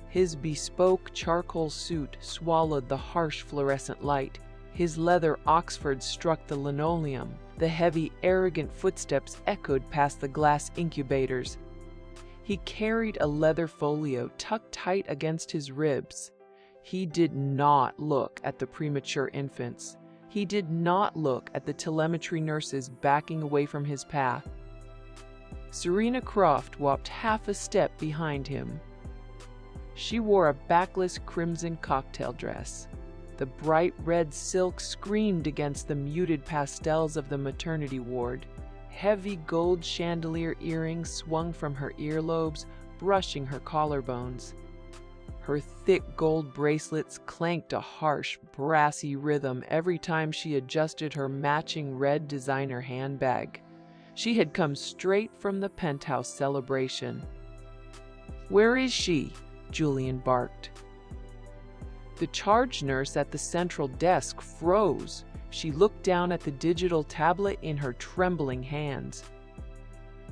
His bespoke charcoal suit swallowed the harsh fluorescent light. His leather Oxford struck the linoleum. The heavy, arrogant footsteps echoed past the glass incubators. He carried a leather folio tucked tight against his ribs. He did not look at the premature infants. He did not look at the telemetry nurses backing away from his path. Serena Croft walked half a step behind him. She wore a backless crimson cocktail dress. The bright red silk screamed against the muted pastels of the maternity ward. Heavy gold chandelier earrings swung from her earlobes, brushing her collarbones. Her thick gold bracelets clanked a harsh, brassy rhythm every time she adjusted her matching red designer handbag. She had come straight from the penthouse celebration. "Where is she?" Julian barked. The charge nurse at the central desk froze. She looked down at the digital tablet in her trembling hands.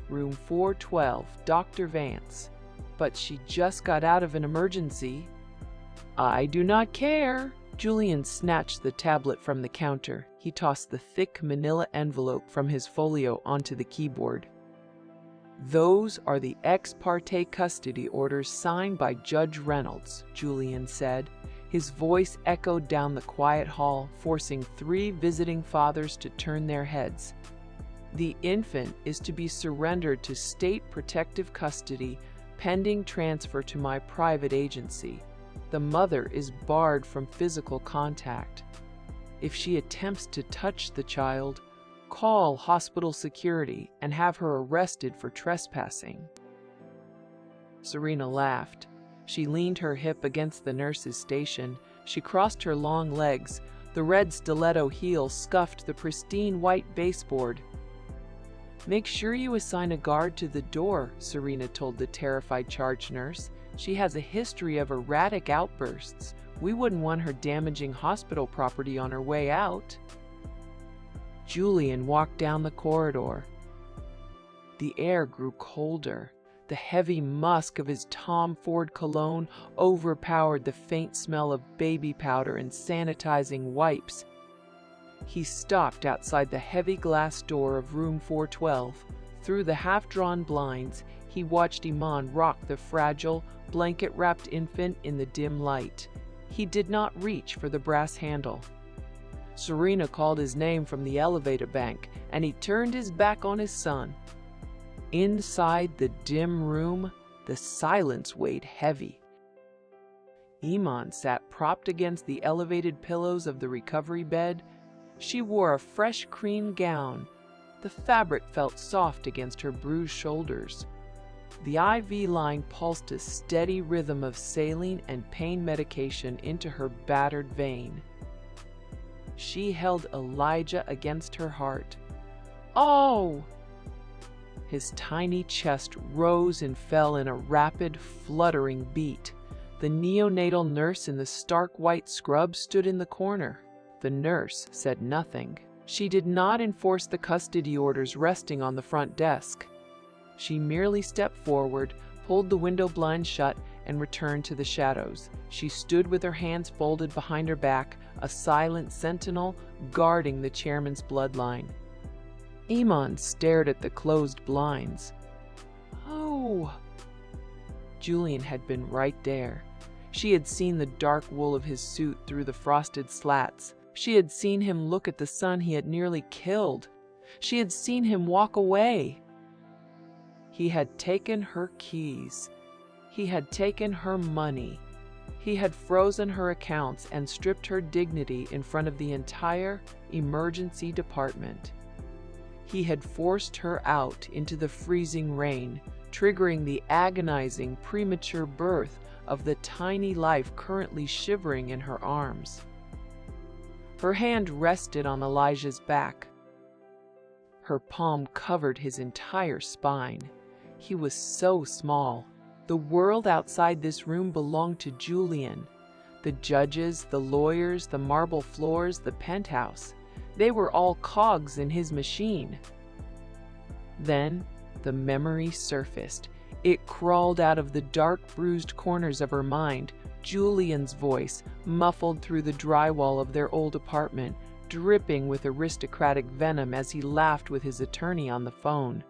"Room 412, Dr. Vance. But she just got out of an emergency." "I do not care." Julian snatched the tablet from the counter. He tossed the thick manila envelope from his folio onto the keyboard. "Those are the ex parte custody orders signed by Judge Reynolds," Julian said. His voice echoed down the quiet hall, forcing 3 visiting fathers to turn their heads. "The infant is to be surrendered to state protective custody pending transfer to my private agency. The mother is barred from physical contact. If she attempts to touch the child, call hospital security and have her arrested for trespassing." Serena laughed. She leaned her hip against the nurse's station. She crossed her long legs. The red stiletto heel scuffed the pristine white baseboard. "Make sure you assign a guard to the door," Serena told the terrified charge nurse. "She has a history of erratic outbursts. We wouldn't want her damaging hospital property on her way out." Julian walked down the corridor. The air grew colder. The heavy musk of his Tom Ford cologne overpowered the faint smell of baby powder and sanitizing wipes. He stopped outside the heavy glass door of room 412. Through the half-drawn blinds, he watched Iman rock the fragile, blanket-wrapped infant in the dim light. He did not reach for the brass handle. Serena called his name from the elevator bank, and he turned his back on his son. Inside the dim room, the silence weighed heavy. Iman sat propped against the elevated pillows of the recovery bed. She wore a fresh cream gown. The fabric felt soft against her bruised shoulders. The IV line pulsed a steady rhythm of saline and pain medication into her battered vein. She held Elijah against her heart. "Oh!" His tiny chest rose and fell in a rapid, fluttering beat. The neonatal nurse in the stark white scrub stood in the corner. The nurse said nothing. She did not enforce the custody orders resting on the front desk. She merely stepped forward, pulled the window blind shut, and returned to the shadows. She stood with her hands folded behind her back, a silent sentinel guarding the chairman's bloodline. Iman stared at the closed blinds. "Oh!" Julian had been right there. She had seen the dark wool of his suit through the frosted slats. She had seen him look at the son he had nearly killed. She had seen him walk away. He had taken her keys. He had taken her money. He had frozen her accounts and stripped her dignity in front of the entire emergency department. He had forced her out into the freezing rain, triggering the agonizing premature birth of the tiny life currently shivering in her arms. Her hand rested on Elijah's back. Her palm covered his entire spine. He was so small. The world outside this room belonged to Julian. The judges, the lawyers, the marble floors, the penthouse. They were all cogs in his machine. Then the memory surfaced. It crawled out of the dark, bruised corners of her mind. Julian's voice, muffled through the drywall of their old apartment, dripping with aristocratic venom as he laughed with his attorney on the phone.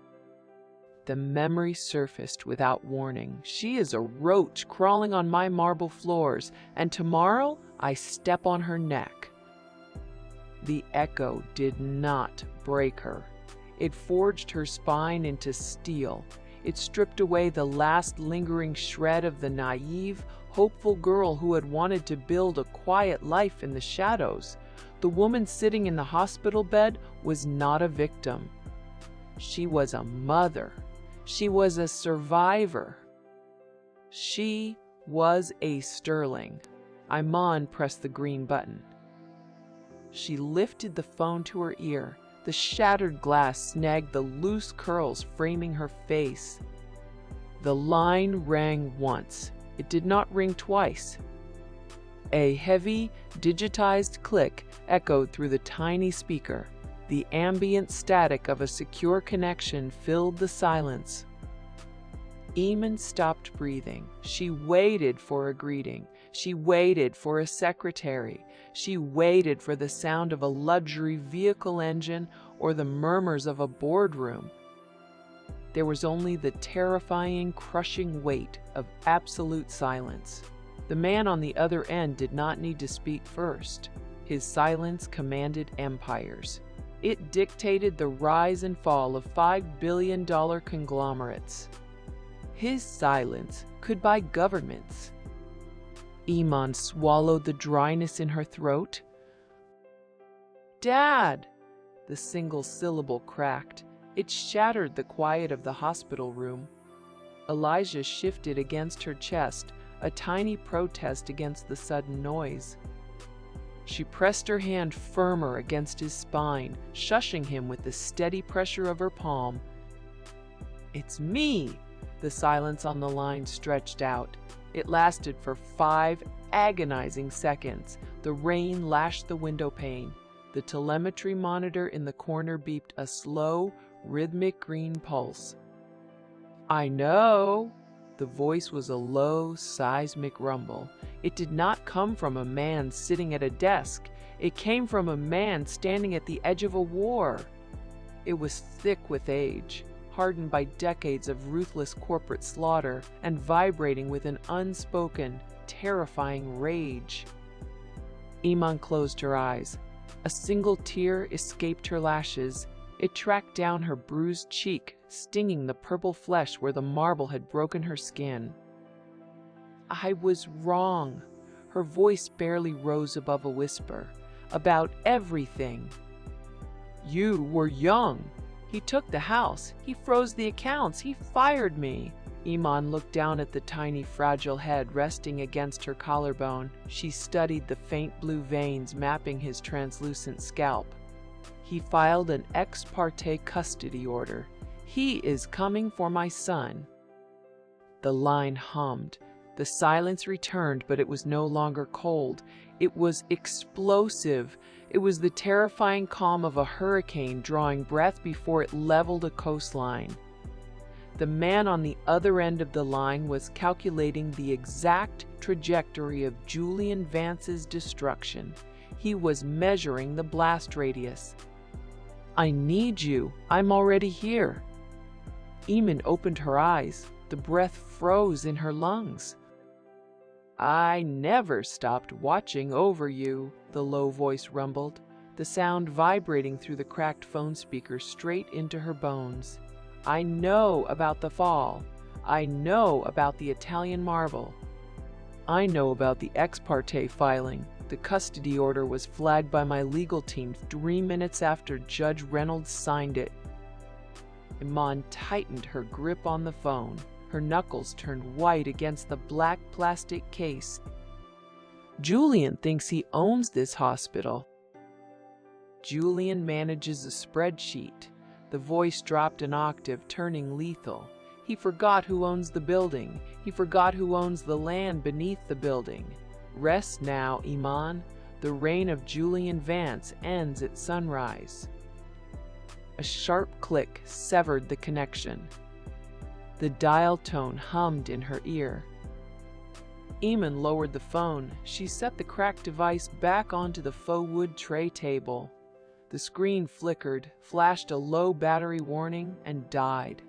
The memory surfaced without warning. "She is a roach crawling on my marble floors, and tomorrow I step on her neck." The echo did not break her. It forged her spine into steel. It stripped away the last lingering shred of the naive, hopeful girl who had wanted to build a quiet life in the shadows. The woman sitting in the hospital bed was not a victim. She was a mother. She was a survivor. She was a Sterling. Iman pressed the green button. She lifted the phone to her ear. The shattered glass snagged the loose curls framing her face. The line rang once. It did not ring twice. A heavy, digitized click echoed through the tiny speaker. The ambient static of a secure connection filled the silence. Eamon stopped breathing. She waited for a greeting. She waited for a secretary. She waited for the sound of a luxury vehicle engine or the murmurs of a boardroom. There was only the terrifying, crushing weight of absolute silence. The man on the other end did not need to speak first. His silence commanded empires. It dictated the rise and fall of $5 billion conglomerates. His silence could buy governments. Iman swallowed the dryness in her throat. "Dad!" The single syllable cracked. It shattered the quiet of the hospital room. Elijah shifted against her chest, a tiny protest against the sudden noise. She pressed her hand firmer against his spine, shushing him with the steady pressure of her palm. "It's me!" The silence on the line stretched out. It lasted for 5 agonizing seconds. The rain lashed the window pane. The telemetry monitor in the corner beeped a slow, rhythmic green pulse. "I know." The voice was a low, seismic rumble. It did not come from a man sitting at a desk. It came from a man standing at the edge of a war. It was thick with age, hardened by decades of ruthless corporate slaughter, and vibrating with an unspoken, terrifying rage. Iman closed her eyes. A single tear escaped her lashes. It tracked down her bruised cheek, stinging the purple flesh where the marble had broken her skin. "I was wrong." Her voice barely rose above a whisper. "About everything. You were young. He took the house. He froze the accounts. He fired me." Iman looked down at the tiny, fragile head resting against her collarbone. She studied the faint blue veins mapping his translucent scalp. "He filed an ex parte custody order. He is coming for my son." The line hummed. The silence returned, but it was no longer cold. It was explosive. It was the terrifying calm of a hurricane drawing breath before it leveled a coastline. The man on the other end of the line was calculating the exact trajectory of Julian Vance's destruction. He was measuring the blast radius. "I need you. I'm already here." Eamon opened her eyes. The breath froze in her lungs. "I never stopped watching over you," the low voice rumbled, the sound vibrating through the cracked phone speaker straight into her bones. "I know about the fall. I know about the Italian marble. I know about the ex parte filing. The custody order was flagged by my legal team 3 minutes after Judge Reynolds signed it." Iman tightened her grip on the phone. Her knuckles turned white against the black plastic case. "Julian thinks he owns this hospital." "Julian manages a spreadsheet." The voice dropped an octave, turning lethal. "He forgot who owns the building. He forgot who owns the land beneath the building. Rest now, Iman. The reign of Julian Vance ends at sunrise." A sharp click severed the connection. The dial tone hummed in her ear. Eamon lowered the phone. She set the cracked device back onto the faux wood tray table. The screen flickered, flashed a low battery warning, and died.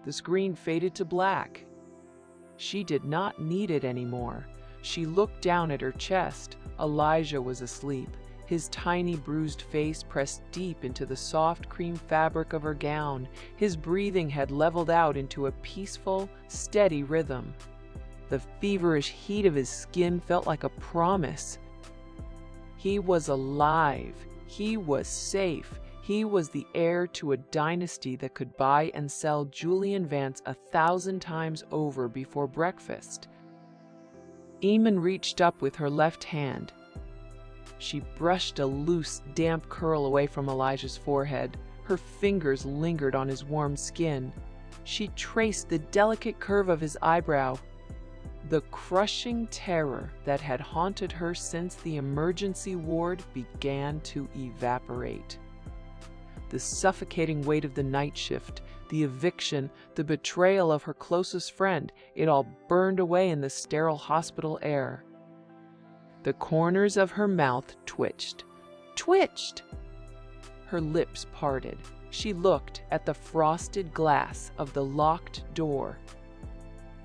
The screen faded to black. She did not need it anymore. She looked down at her chest. Elijah was asleep, his tiny bruised face pressed deep into the soft cream fabric of her gown. His breathing had leveled out into a peaceful, steady rhythm. The feverish heat of his skin felt like a promise. He was alive. He was safe. He was the heir to a dynasty that could buy and sell Julian Vance 1,000 times over before breakfast. Eamon reached up with her left hand. She brushed a loose, damp curl away from Elijah's forehead. Her fingers lingered on his warm skin. She traced the delicate curve of his eyebrow. The crushing terror that had haunted her since the emergency ward began to evaporate. The suffocating weight of the night shift, the eviction, the betrayal of her closest friend, it all burned away in the sterile hospital air. The corners of her mouth twitched. Her lips parted. She looked at the frosted glass of the locked door.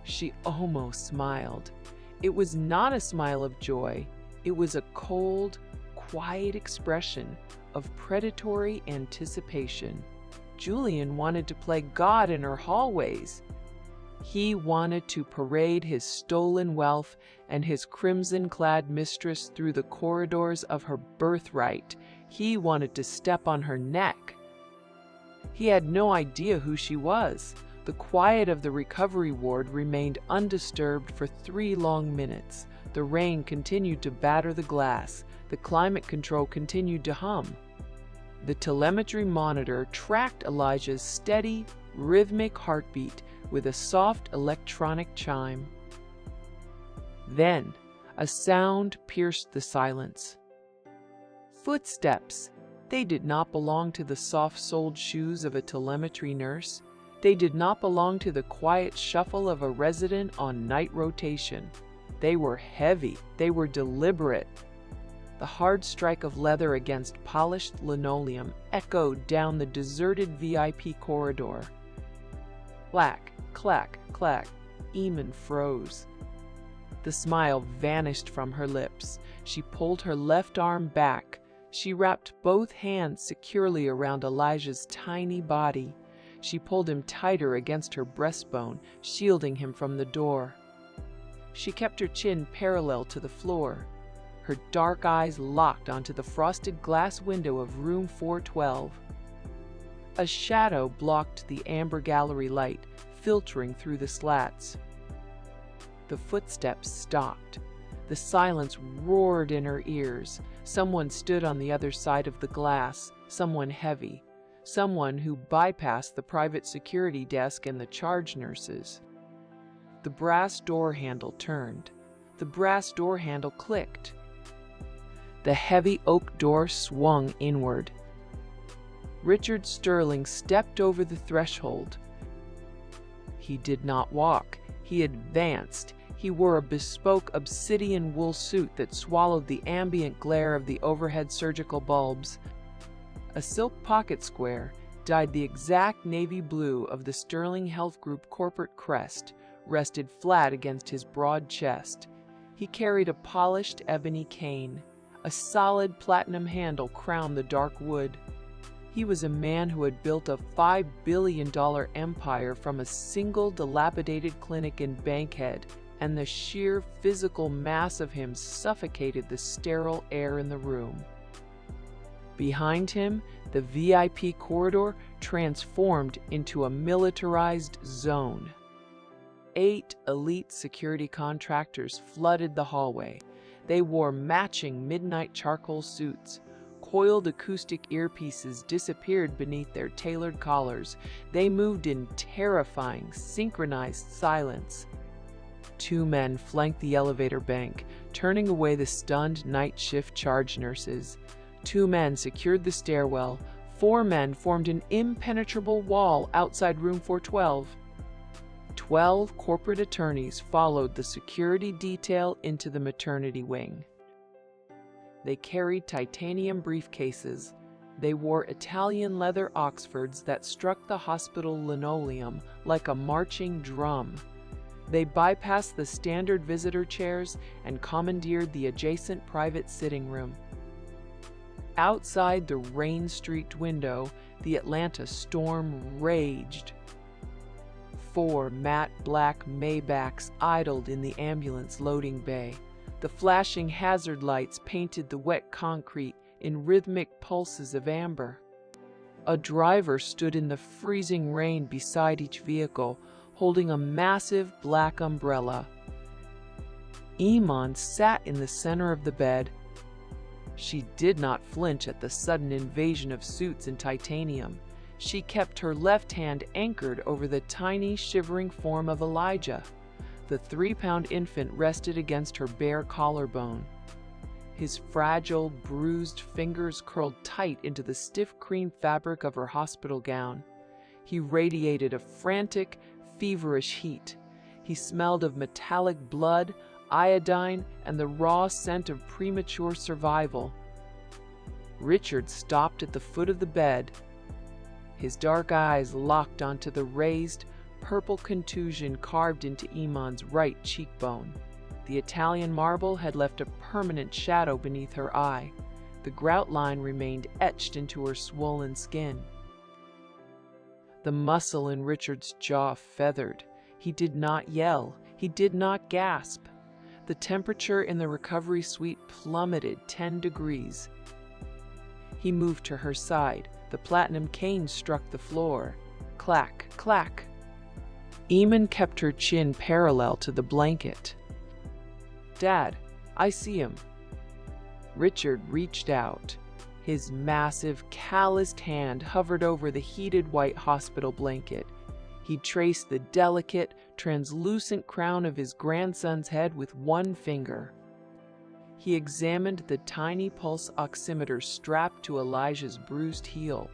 She almost smiled. It was not a smile of joy. It was a cold, quiet expression of predatory anticipation. Julian wanted to play God in her hallways. He wanted to parade his stolen wealth and his crimson-clad mistress through the corridors of her birthright. He wanted to step on her neck. He had no idea who she was. The quiet of the recovery ward remained undisturbed for 3 long minutes. The rain continued to batter the glass. The climate control continued to hum. The telemetry monitor tracked Elijah's steady, rhythmic heartbeat with a soft electronic chime. Then, a sound pierced the silence. Footsteps. They did not belong to the soft-soled shoes of a telemetry nurse. They did not belong to the quiet shuffle of a resident on night rotation. They were heavy. They were deliberate. The hard strike of leather against polished linoleum echoed down the deserted VIP corridor. Clack, clack, clack. Eamon froze. The smile vanished from her lips. She pulled her left arm back. She wrapped both hands securely around Elijah's tiny body. She pulled him tighter against her breastbone, shielding him from the door. She kept her chin parallel to the floor. Her dark eyes locked onto the frosted glass window of room 412. A shadow blocked the amber gallery light, filtering through the slats. The footsteps stopped. The silence roared in her ears. Someone stood on the other side of the glass, someone heavy, someone who bypassed the private security desk and the charge nurses. The brass door handle turned. The brass door handle clicked. The heavy oak door swung inward. Richard Sterling stepped over the threshold. He did not walk. He advanced. He wore a bespoke obsidian wool suit that swallowed the ambient glare of the overhead surgical bulbs. A silk pocket square, dyed the exact navy blue of the Sterling Health Group corporate crest, rested flat against his broad chest. He carried a polished ebony cane. A solid platinum handle crowned the dark wood. He was a man who had built a $5 billion empire from a single dilapidated clinic in Bankhead, and the sheer physical mass of him suffocated the sterile air in the room. Behind him, the VIP corridor transformed into a militarized zone. 8 elite security contractors flooded the hallway. They wore matching midnight charcoal suits. Coiled acoustic earpieces disappeared beneath their tailored collars. They moved in terrifying, synchronized silence. 2 men flanked the elevator bank, turning away the stunned night shift charge nurses. 2 men secured the stairwell. 4 men formed an impenetrable wall outside room 412. 12 corporate attorneys followed the security detail into the maternity wing. They carried titanium briefcases. They wore Italian leather Oxfords that struck the hospital linoleum like a marching drum. They bypassed the standard visitor chairs and commandeered the adjacent private sitting room. Outside the rain-streaked window, the Atlanta storm raged. 4 matte black Maybachs idled in the ambulance loading bay. The flashing hazard lights painted the wet concrete in rhythmic pulses of amber. A driver stood in the freezing rain beside each vehicle, holding a massive black umbrella. Iman sat in the center of the bed. She did not flinch at the sudden invasion of suits and titanium. She kept her left hand anchored over the tiny, shivering form of Elijah. The 3-pound infant rested against her bare collarbone. His fragile, bruised fingers curled tight into the stiff cream fabric of her hospital gown. He radiated a frantic, feverish heat. He smelled of metallic blood, iodine, and the raw scent of premature survival. Richard stopped at the foot of the bed. His dark eyes locked onto the raised, purple contusion carved into Iman's right cheekbone. The Italian marble had left a permanent shadow beneath her eye. The grout line remained etched into her swollen skin. The muscle in Richard's jaw feathered. He did not yell. He did not gasp. The temperature in the recovery suite plummeted 10 degrees. He moved to her side. The platinum cane struck the floor. Clack, clack. Iman kept her chin parallel to the blanket. "Dad, I see him." Richard reached out. His massive, calloused hand hovered over the heated white hospital blanket. He traced the delicate, translucent crown of his grandson's head with one finger. He examined the tiny pulse oximeter strapped to Elijah's bruised heel.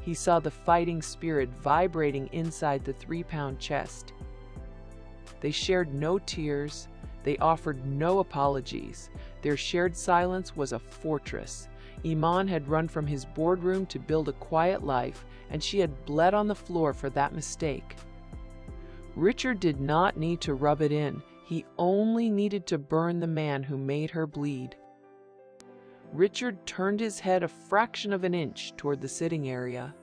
He saw the fighting spirit vibrating inside the 3-pound chest. They shared no tears. They offered no apologies. Their shared silence was a fortress. Iman had run from his boardroom to build a quiet life, and she had bled on the floor for that mistake. Richard did not need to rub it in. He only needed to burn the man who made her bleed. Richard turned his head a fraction of an inch toward the sitting area.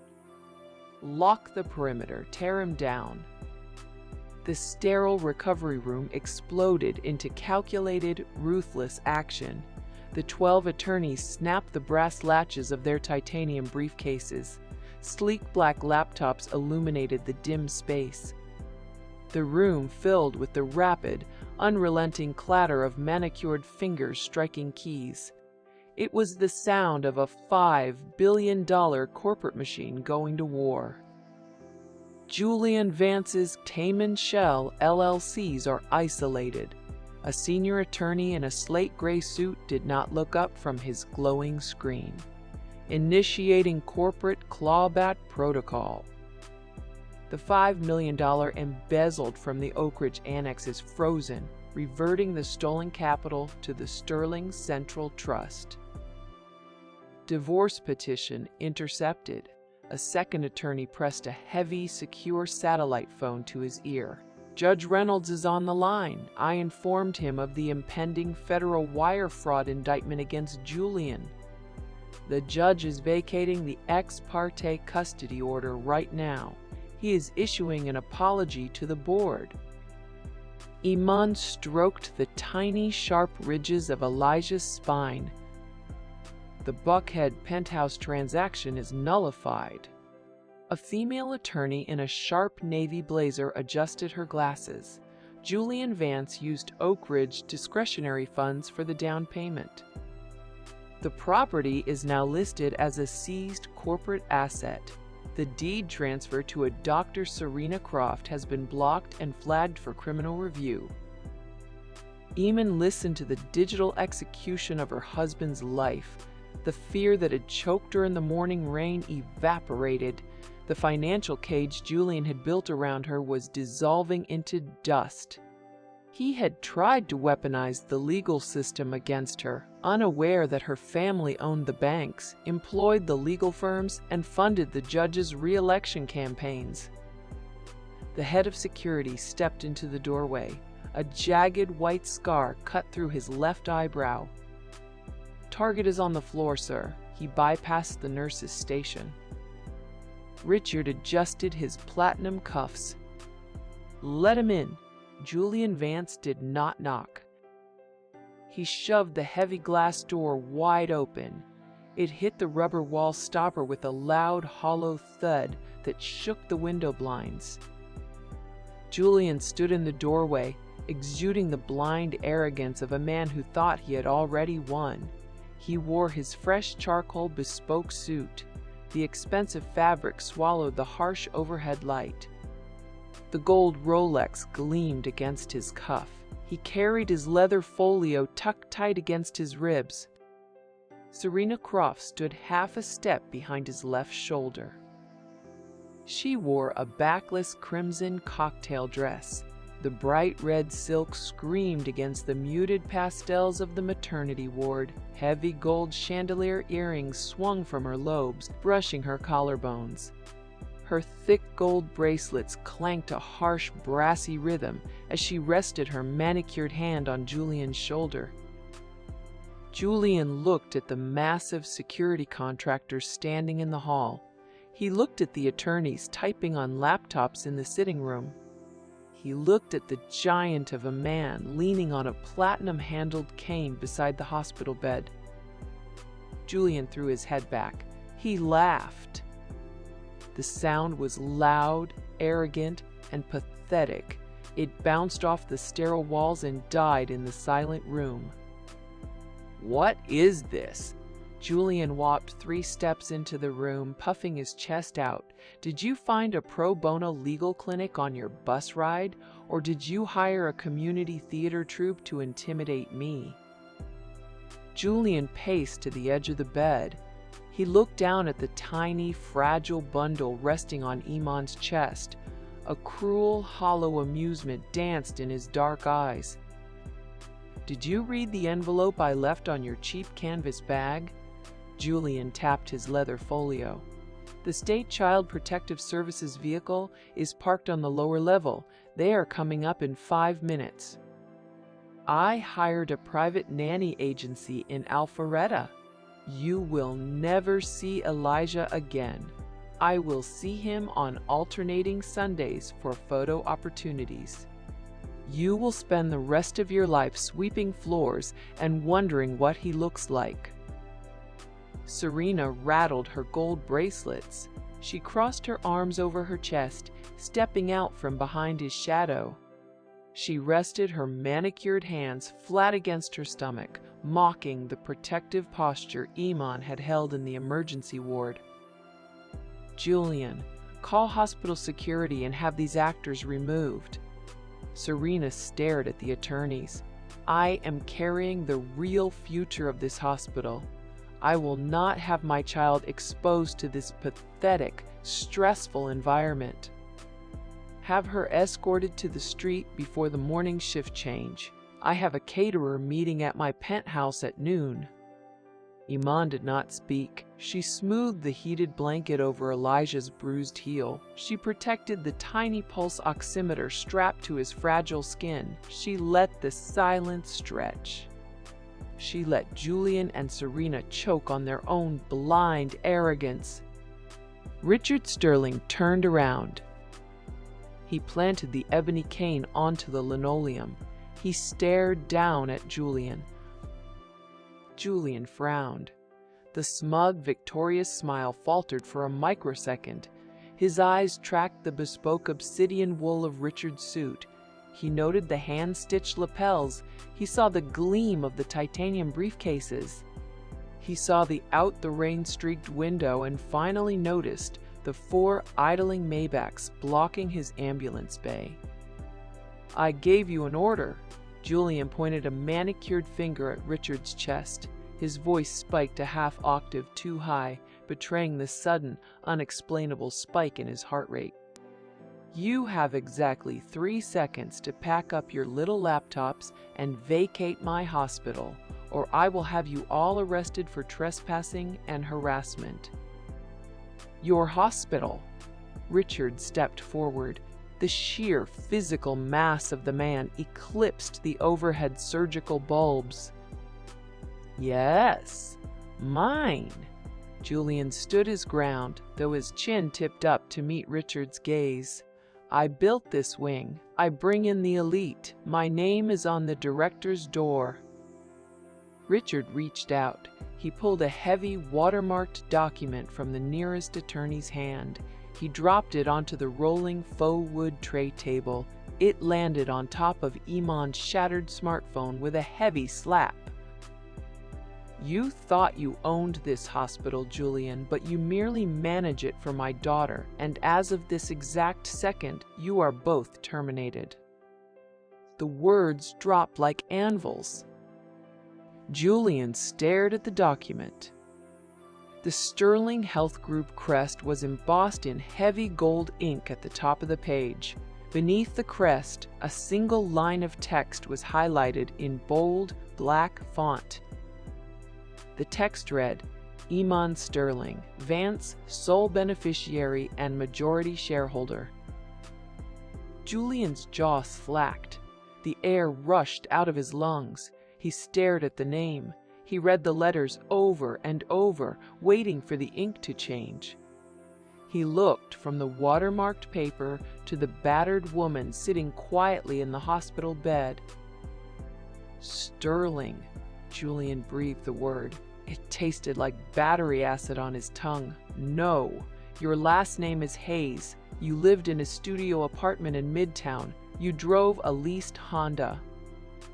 "Lock the perimeter. Tear him down." The sterile recovery room exploded into calculated, ruthless action. The 12 attorneys snapped the brass latches of their titanium briefcases. Sleek black laptops illuminated the dim space. The room filled with the rapid, unrelenting clatter of manicured fingers striking keys. It was the sound of a $5 billion corporate machine going to war. Julian Vance's Tame & Shell LLCs are isolated. A senior attorney in a slate gray suit did not look up from his glowing screen. Initiating corporate clawback protocol. The $5 million embezzled from the Oak Ridge Annex is frozen, reverting the stolen capital to the Sterling Central Trust. Divorce petition intercepted. A second attorney pressed a heavy, secure satellite phone to his ear. "Judge Reynolds is on the line. I informed him of the impending federal wire fraud indictment against Julian. The judge is vacating the ex parte custody order right now. He is issuing an apology to the board." Iman stroked the tiny, sharp ridges of Elijah's spine. "The Buckhead penthouse transaction is nullified." A female attorney in a sharp navy blazer adjusted her glasses. Julian Vance used Oak Ridge discretionary funds for the down payment. "The property is now listed as a seized corporate asset. The deed transfer to a Dr. Serena Croft has been blocked and flagged for criminal review." Iman listened to the digital execution of her husband's life. The fear that had choked her in the morning rain evaporated. The financial cage Julian had built around her was dissolving into dust. He had tried to weaponize the legal system against her, unaware that her family owned the banks, employed the legal firms, and funded the judge's re-election campaigns. The head of security stepped into the doorway. A jagged white scar cut through his left eyebrow. "Target is on the floor, sir." He bypassed the nurse's station. Richard adjusted his platinum cuffs. "Let him in." Julian Vance did not knock. He shoved the heavy glass door wide open. It hit the rubber wall stopper with a loud, hollow thud that shook the window blinds. Julian stood in the doorway, exuding the blind arrogance of a man who thought he had already won. He wore his fresh charcoal bespoke suit. The expensive fabric swallowed the harsh overhead light. The gold Rolex gleamed against his cuff. He carried his leather folio tucked tight against his ribs. Serena Croft stood half a step behind his left shoulder. She wore a backless crimson cocktail dress. The bright red silk screamed against the muted pastels of the maternity ward. Heavy gold chandelier earrings swung from her lobes, brushing her collarbones. Her thick gold bracelets clanked a harsh, brassy rhythm as she rested her manicured hand on Julian's shoulder. Julian looked at the massive security contractors standing in the hall. He looked at the attorneys typing on laptops in the sitting room. He looked at the giant of a man leaning on a platinum-handled cane beside the hospital bed. Julian threw his head back. He laughed. The sound was loud, arrogant, and pathetic. It bounced off the sterile walls and died in the silent room. "What is this?" Julian walked 3 steps into the room, puffing his chest out. "Did you find a pro bono legal clinic on your bus ride, or did you hire a community theater troupe to intimidate me?" Julian paced to the edge of the bed. He looked down at the tiny, fragile bundle resting on Iman's chest. A cruel, hollow amusement danced in his dark eyes. "Did you read the envelope I left on your cheap canvas bag?" Julian tapped his leather folio. "The State Child Protective Services vehicle is parked on the lower level. They are coming up in 5 minutes. I hired a private nanny agency in Alpharetta. You will never see Elijah again. I will see him on alternating Sundays for photo opportunities. You will spend the rest of your life sweeping floors and wondering what he looks like." Serena rattled her gold bracelets. She crossed her arms over her chest, stepping out from behind his shadow. She rested her manicured hands flat against her stomach, mocking the protective posture Iman had held in the emergency ward. "Julian, call hospital security and have these actors removed." Serena stared at the attorneys. "I am carrying the real future of this hospital. I will not have my child exposed to this pathetic, stressful environment. Have her escorted to the street before the morning shift change. I have a caterer meeting at my penthouse at noon." Iman did not speak. She smoothed the heated blanket over Elijah's bruised heel. She protected the tiny pulse oximeter strapped to his fragile skin. She let the silence stretch. She let Julian and Serena choke on their own blind arrogance. Richard Sterling turned around. He planted the ebony cane onto the linoleum. He stared down at Julian. Julian frowned. The smug, victorious smile faltered for a microsecond. His eyes tracked the bespoke obsidian wool of Richard's suit. He noted the hand-stitched lapels. He saw the gleam of the titanium briefcases. He saw the out-the-rain-streaked window and finally noticed the 4 idling Maybachs blocking his ambulance bay. "I gave you an order." Julian pointed a manicured finger at Richard's chest. His voice spiked a half-octave too high, betraying the sudden, unexplainable spike in his heart rate. "You have exactly 3 seconds to pack up your little laptops and vacate my hospital, or I will have you all arrested for trespassing and harassment." "Your hospital?" Richard stepped forward. The sheer physical mass of the man eclipsed the overhead surgical bulbs. "Yes, mine." Julian stood his ground, though his chin tipped up to meet Richard's gaze. I built this wing. I bring in the elite. My name is on the director's door." Richard reached out. He pulled a heavy, watermarked document from the nearest attorney's hand. He dropped it onto the rolling faux wood tray table. It landed on top of Iman's shattered smartphone with a heavy slap. "You thought you owned this hospital, Julian, but you merely manage it for my daughter, and as of this exact second, you are both terminated." The words dropped like anvils. Julian stared at the document. The Sterling Health Group crest was embossed in heavy gold ink at the top of the page. Beneath the crest, a single line of text was highlighted in bold, black font. The text read, "Iman Sterling, Vance, sole beneficiary and majority shareholder." Julian's jaw slacked. The air rushed out of his lungs. He stared at the name. He read the letters over and over, waiting for the ink to change. He looked from the watermarked paper to the battered woman sitting quietly in the hospital bed. "Sterling," Julian breathed the word. It tasted like battery acid on his tongue. "No, your last name is Hayes. You lived in a studio apartment in Midtown. You drove a leased Honda.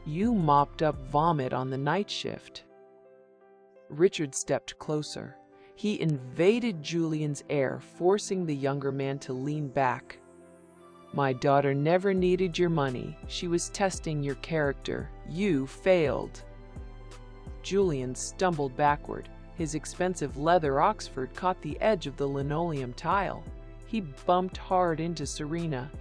You mopped up vomit on the night shift." Richard stepped closer. He invaded Julian's air, forcing the younger man to lean back. "My daughter never needed your money. She was testing your character. You failed." Julian stumbled backward. His expensive leather Oxford caught the edge of the linoleum tile. He bumped hard into Serena.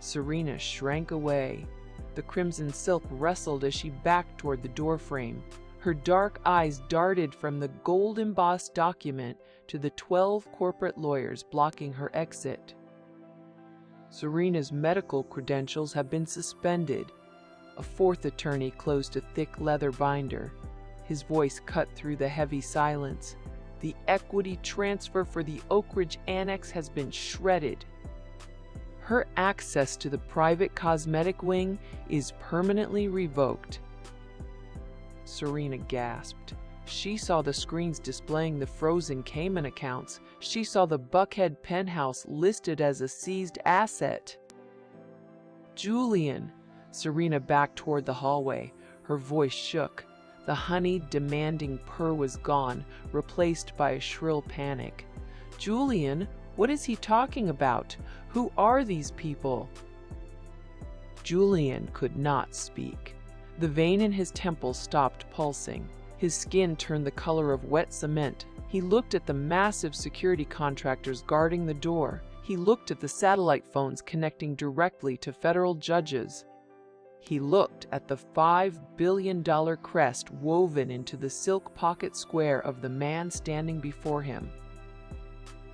Serena shrank away. The crimson silk rustled as she backed toward the doorframe. Her dark eyes darted from the gold-embossed document to the 12 corporate lawyers blocking her exit. "Serena's medical credentials have been suspended." A fourth attorney closed a thick leather binder. His voice cut through the heavy silence. "The equity transfer for the Oak Ridge Annex has been shredded. Her access to the private cosmetic wing is permanently revoked." Serena gasped. She saw the screens displaying the frozen Cayman accounts. She saw the Buckhead penthouse listed as a seized asset. "Julian!" Serena backed toward the hallway. Her voice shook. The honeyed, demanding purr was gone, replaced by a shrill panic. "Julian, what is he talking about? Who are these people?" Julian could not speak. The vein in his temple stopped pulsing. His skin turned the color of wet cement. He looked at the massive security contractors guarding the door. He looked at the satellite phones connecting directly to federal judges. He looked at the $5 billion crest woven into the silk pocket square of the man standing before him.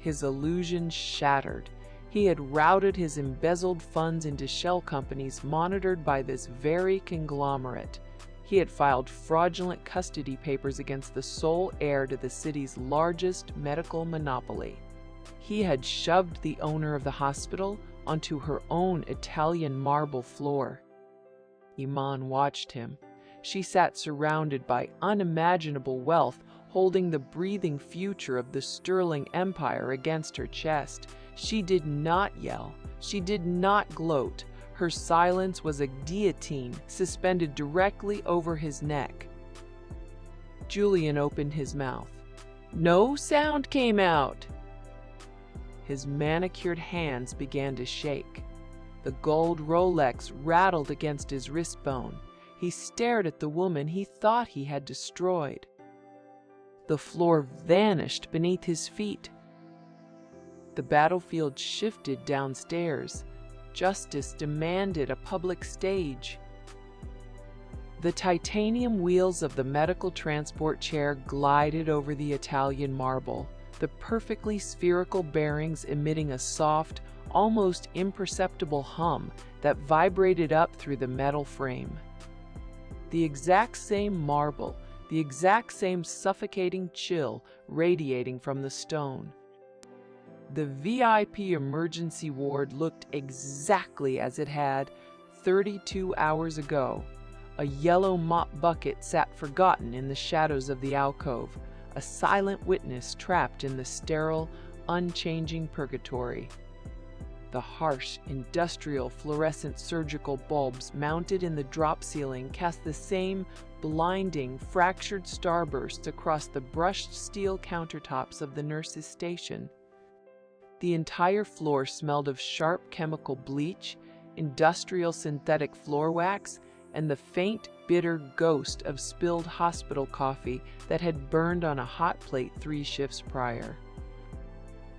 His illusion shattered. He had routed his embezzled funds into shell companies monitored by this very conglomerate. He had filed fraudulent custody papers against the sole heir to the city's largest medical monopoly. He had shoved the owner of the hospital onto her own Italian marble floor. Iman watched him. She sat surrounded by unimaginable wealth, holding the breathing future of the Sterling Empire against her chest. She did not yell. She did not gloat. Her silence was a guillotine suspended directly over his neck. Julian opened his mouth. No sound came out. His manicured hands began to shake. The gold Rolex rattled against his wrist bone. He stared at the woman he thought he had destroyed. The floor vanished beneath his feet. The battlefield shifted downstairs. Justice demanded a public stage. The titanium wheels of the medical transport chair glided over the Italian marble, the perfectly spherical bearings emitting a soft, almost imperceptible hum that vibrated up through the metal frame. The exact same marble, the exact same suffocating chill radiating from the stone. The VIP emergency ward looked exactly as it had 32 hours ago. A yellow mop bucket sat forgotten in the shadows of the alcove, a silent witness trapped in the sterile, unchanging purgatory. The harsh, industrial fluorescent surgical bulbs mounted in the drop ceiling cast the same blinding, fractured starbursts across the brushed steel countertops of the nurse's station. The entire floor smelled of sharp chemical bleach, industrial synthetic floor wax, and the faint, bitter ghost of spilled hospital coffee that had burned on a hot plate 3 shifts prior.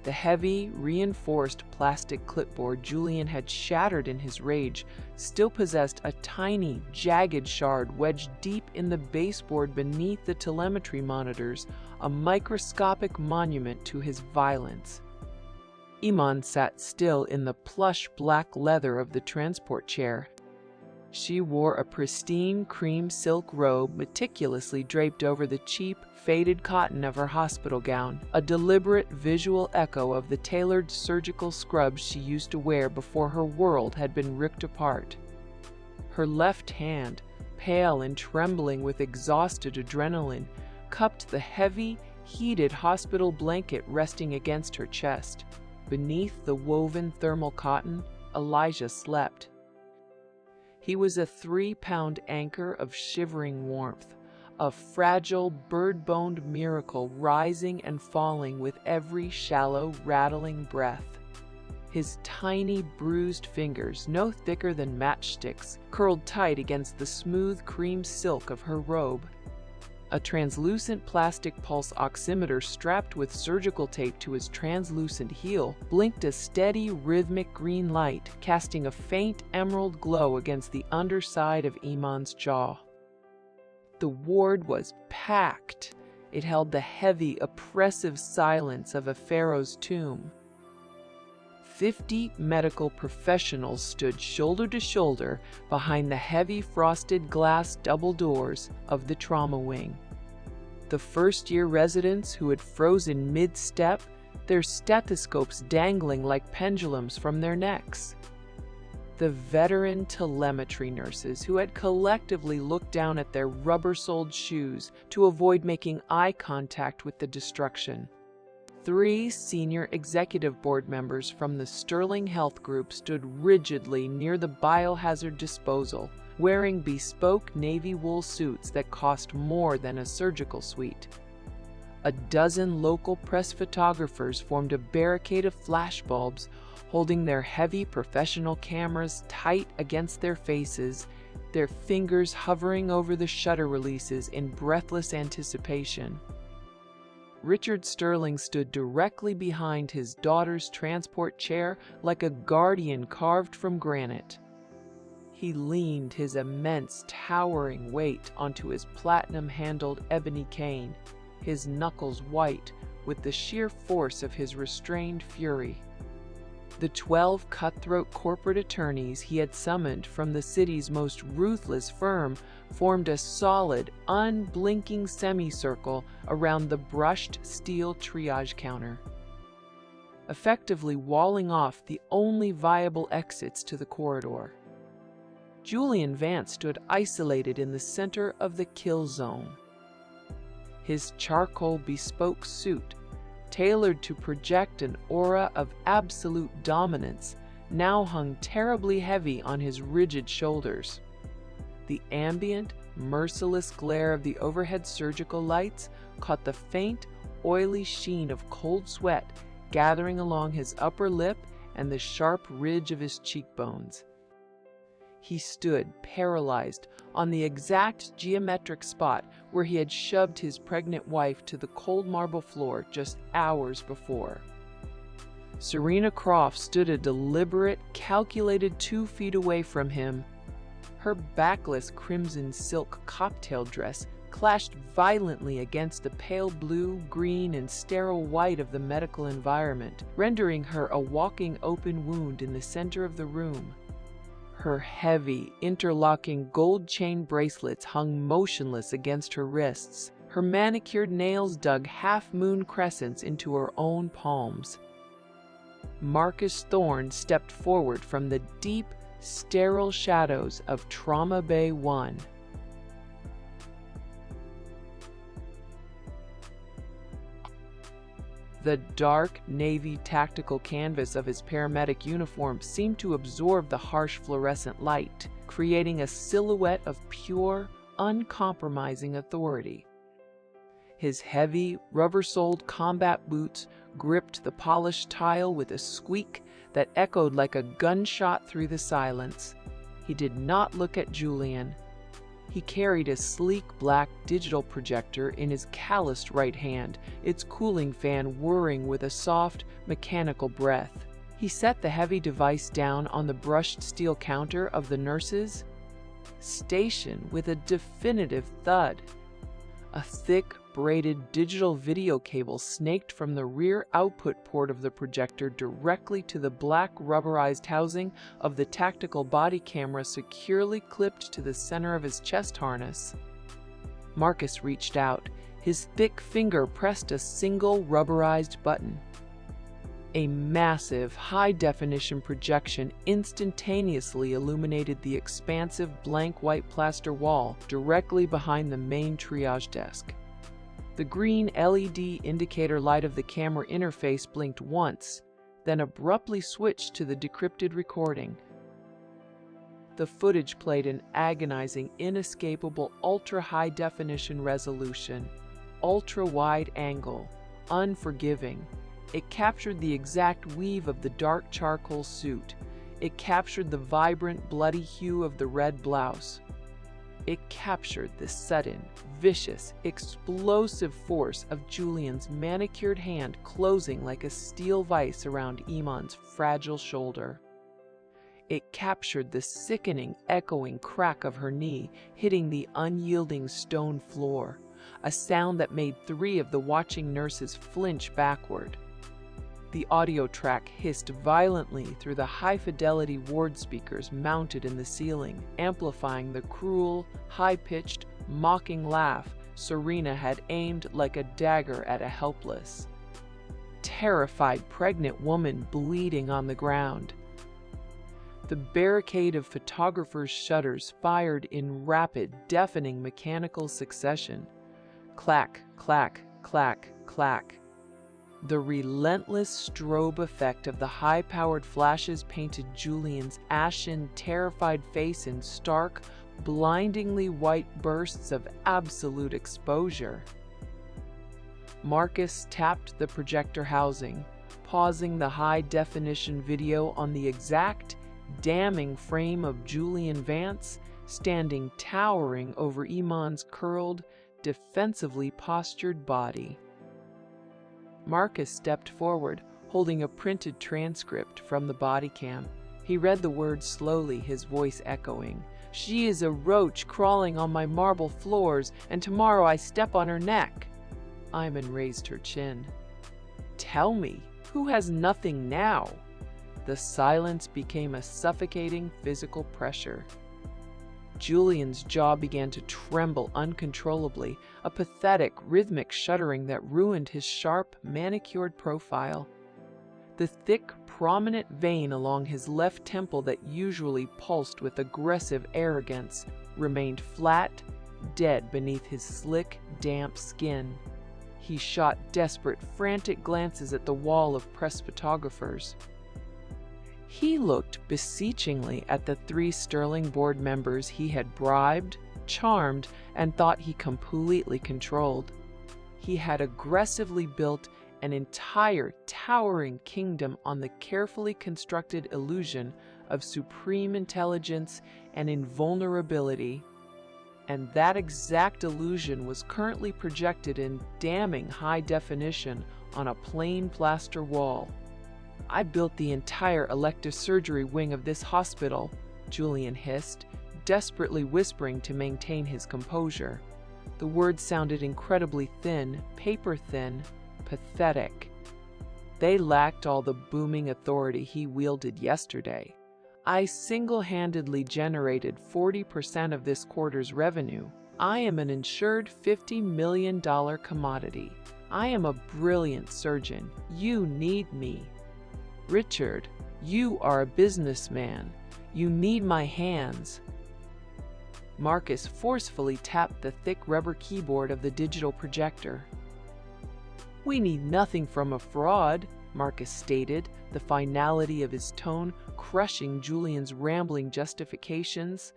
The heavy, reinforced plastic clipboard Julian had shattered in his rage still possessed a tiny, jagged shard wedged deep in the baseboard beneath the telemetry monitors, a microscopic monument to his violence. Iman sat still in the plush black leather of the transport chair. She wore a pristine cream silk robe meticulously draped over the cheap, faded cotton of her hospital gown, a deliberate visual echo of the tailored surgical scrubs she used to wear before her world had been ripped apart. Her left hand, pale and trembling with exhausted adrenaline, cupped the heavy, heated hospital blanket resting against her chest. Beneath the woven thermal cotton, Elijah slept. He was a 3-pound anchor of shivering warmth, a fragile, bird-boned miracle rising and falling with every shallow, rattling breath. His tiny, bruised fingers, no thicker than matchsticks, curled tight against the smooth cream silk of her robe. A translucent plastic pulse oximeter strapped with surgical tape to his translucent heel blinked a steady, rhythmic green light, casting a faint emerald glow against the underside of Iman's jaw. The ward was packed. It held the heavy, oppressive silence of a pharaoh's tomb. 50 medical professionals stood shoulder to shoulder behind the heavy frosted glass double doors of the trauma wing. The first-year residents who had frozen mid-step, their stethoscopes dangling like pendulums from their necks. The veteran telemetry nurses who had collectively looked down at their rubber-soled shoes to avoid making eye contact with the destruction. 3 senior executive board members from the Sterling Health Group stood rigidly near the biohazard disposal, wearing bespoke navy wool suits that cost more than a surgical suite. A dozen local press photographers formed a barricade of flashbulbs, holding their heavy professional cameras tight against their faces, their fingers hovering over the shutter releases in breathless anticipation. Richard Sterling stood directly behind his daughter's transport chair like a guardian carved from granite. He leaned his immense, towering weight onto his platinum-handled ebony cane, his knuckles white with the sheer force of his restrained fury. The 12 cutthroat corporate attorneys he had summoned from the city's most ruthless firm formed a solid, unblinking semicircle around the brushed steel triage counter, effectively walling off the only viable exits to the corridor. Julian Vance stood isolated in the center of the kill zone. His charcoal bespoke suit, tailored to project an aura of absolute dominance, now hung terribly heavy on his rigid shoulders. The ambient, merciless glare of the overhead surgical lights caught the faint, oily sheen of cold sweat gathering along his upper lip and the sharp ridge of his cheekbones. He stood, paralyzed, on the exact geometric spot where he had shoved his pregnant wife to the cold marble floor just hours before. Serena Croft stood a deliberate, calculated 2 feet away from him. Her backless crimson silk cocktail dress clashed violently against the pale blue, green, and sterile white of the medical environment, rendering her a walking open wound in the center of the room. Her heavy, interlocking gold chain bracelets hung motionless against her wrists. Her manicured nails dug half-moon crescents into her own palms. Marcus Thorne stepped forward from the deep, sterile shadows of Trauma Bay 1. The dark navy tactical canvas of his paramedic uniform seemed to absorb the harsh fluorescent light, creating a silhouette of pure, uncompromising authority. His heavy, rubber-soled combat boots gripped the polished tile with a squeak that echoed like a gunshot through the silence. He did not look at Julian. He carried a sleek black digital projector in his calloused right hand, its cooling fan whirring with a soft, mechanical breath. He set the heavy device down on the brushed steel counter of the nurse's station with a definitive thud. A thick, braided digital video cable snaked from the rear output port of the projector directly to the black rubberized housing of the tactical body camera securely clipped to the center of his chest harness. Marcus reached out. His thick finger pressed a single rubberized button. A massive, high-definition projection instantaneously illuminated the expansive blank white plaster wall directly behind the main triage desk. The green LED indicator light of the camera interface blinked once, then abruptly switched to the decrypted recording. The footage played an agonizing, inescapable ultra-high-definition resolution, ultra-wide angle, unforgiving. It captured the exact weave of the dark charcoal suit. It captured the vibrant, bloody hue of the red blouse. It captured the sudden, vicious, explosive force of Julian's manicured hand closing like a steel vise around Iman's fragile shoulder. It captured the sickening, echoing crack of her knee hitting the unyielding stone floor, a sound that made 3 of the watching nurses flinch backward. The audio track hissed violently through the high-fidelity ward speakers mounted in the ceiling, amplifying the cruel, high-pitched, mocking laugh Serena had aimed like a dagger at a helpless, terrified pregnant woman bleeding on the ground. The barricade of photographers' shutters fired in rapid, deafening mechanical succession. Clack, clack, clack, clack. The relentless strobe effect of the high-powered flashes painted Julian's ashen, terrified face in stark, blindingly white bursts of absolute exposure. Marcus tapped the projector housing, pausing the high-definition video on the exact, damning frame of Julian Vance, standing towering over Iman's curled, defensively postured body. Marcus stepped forward, holding a printed transcript from the body cam. He read the words slowly, his voice echoing. "She is a roach crawling on my marble floors, and tomorrow I step on her neck." Iman raised her chin. "Tell me, who has nothing now?" The silence became a suffocating physical pressure. Julian's jaw began to tremble uncontrollably, a pathetic, rhythmic shuddering that ruined his sharp, manicured profile. The thick, prominent vein along his left temple that usually pulsed with aggressive arrogance remained flat, dead beneath his slick, damp skin. He shot desperate, frantic glances at the wall of press photographers. He looked beseechingly at the 3 sterling board members he had bribed, charmed, and thought he completely controlled. He had aggressively built an entire towering kingdom on the carefully constructed illusion of supreme intelligence and invulnerability, and that exact illusion was currently projected in damning high definition on a plain plaster wall. "I built the entire elective surgery wing of this hospital," Julian hissed, desperately whispering to maintain his composure. The words sounded incredibly thin, paper-thin, pathetic. They lacked all the booming authority he wielded yesterday. "I single-handedly generated 40% of this quarter's revenue. I am an insured $50 million commodity. I am a brilliant surgeon. You need me." "Richard, you are a businessman. You need my hands." Marcus forcefully tapped the thick rubber keyboard of the digital projector. "We need nothing from a fraud," Marcus stated, the finality of his tone crushing Julian's rambling justifications.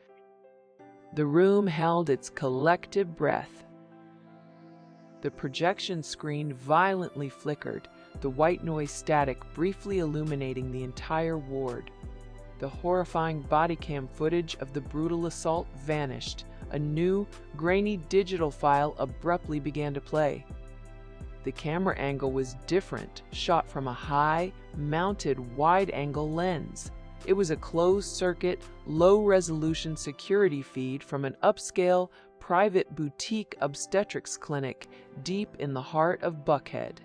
The room held its collective breath. The projection screen violently flickered, the white noise static briefly illuminating the entire ward. The horrifying body cam footage of the brutal assault vanished. A new, grainy digital file abruptly began to play. The camera angle was different, shot from a high-mounted wide-angle lens. It was a closed-circuit, low-resolution security feed from an upscale, private boutique obstetrics clinic deep in the heart of Buckhead.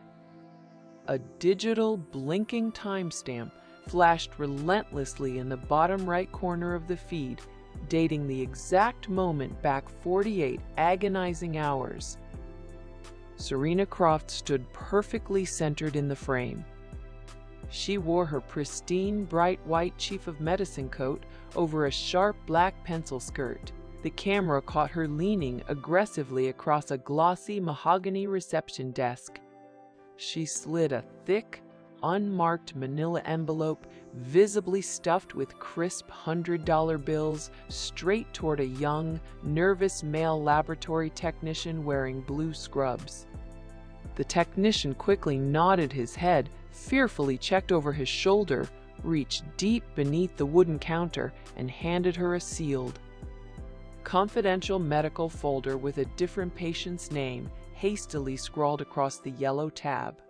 A digital, blinking timestamp flashed relentlessly in the bottom right corner of the feed, dating the exact moment back 48 agonizing hours. Serena Croft stood perfectly centered in the frame. She wore her pristine, bright white chief of medicine coat over a sharp black pencil skirt. The camera caught her leaning aggressively across a glossy mahogany reception desk. She slid a thick, unmarked manila envelope, visibly stuffed with crisp $100 bills, straight toward a young, nervous male laboratory technician wearing blue scrubs. The technician quickly nodded his head, fearfully checked over his shoulder, reached deep beneath the wooden counter, and handed her a sealed, confidential medical folder with a different patient's name hastily scrawled across the yellow tab.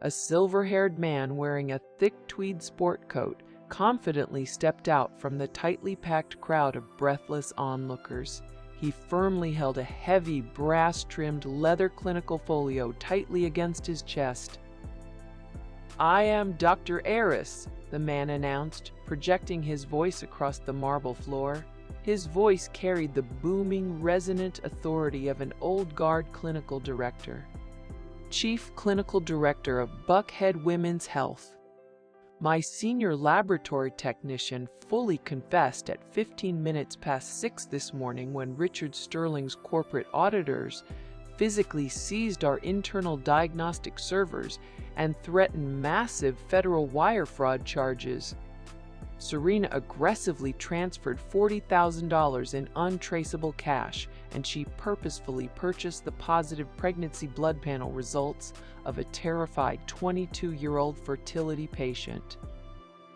A silver-haired man wearing a thick tweed sport coat confidently stepped out from the tightly packed crowd of breathless onlookers. He firmly held a heavy, brass-trimmed leather clinical folio tightly against his chest. "I am Dr. Heiress," the man announced, projecting his voice across the marble floor. His voice carried the booming, resonant authority of an old-guard clinical director. "Chief Clinical Director of Buckhead Women's Health. My senior laboratory technician fully confessed at 15 minutes past 6 this morning when Richard Sterling's corporate auditors physically seized our internal diagnostic servers and threatened massive federal wire fraud charges." Serena aggressively transferred $40,000 in untraceable cash, and she purposefully purchased the positive pregnancy blood panel results of a terrified 22-year-old fertility patient.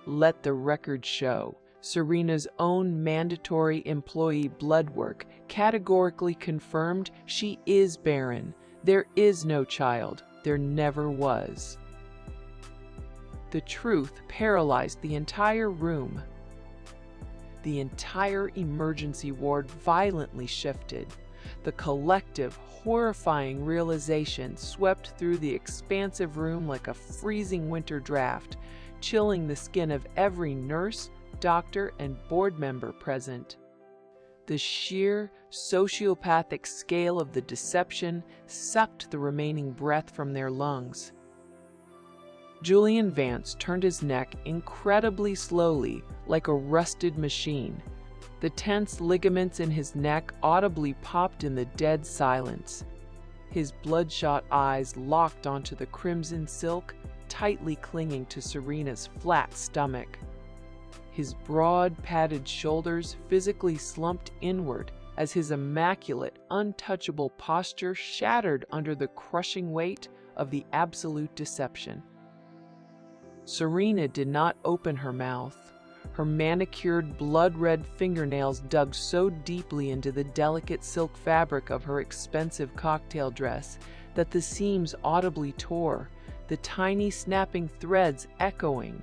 Let the record show, Serena's own mandatory employee blood work categorically confirmed she is barren. There is no child. There never was. The truth paralyzed the entire room. The entire emergency ward violently shifted. The collective, horrifying realization swept through the expansive room like a freezing winter draft, chilling the skin of every nurse, doctor, and board member present. The sheer, sociopathic scale of the deception sucked the remaining breath from their lungs. Julian Vance turned his neck incredibly slowly, like a rusted machine. The tense ligaments in his neck audibly popped in the dead silence. His bloodshot eyes locked onto the crimson silk, tightly clinging to Serena's flat stomach. His broad, padded shoulders physically slumped inward as his immaculate, untouchable posture shattered under the crushing weight of the absolute deception. Serena did not open her mouth. Her manicured, blood-red fingernails dug so deeply into the delicate silk fabric of her expensive cocktail dress that the seams audibly tore, the tiny snapping threads echoing.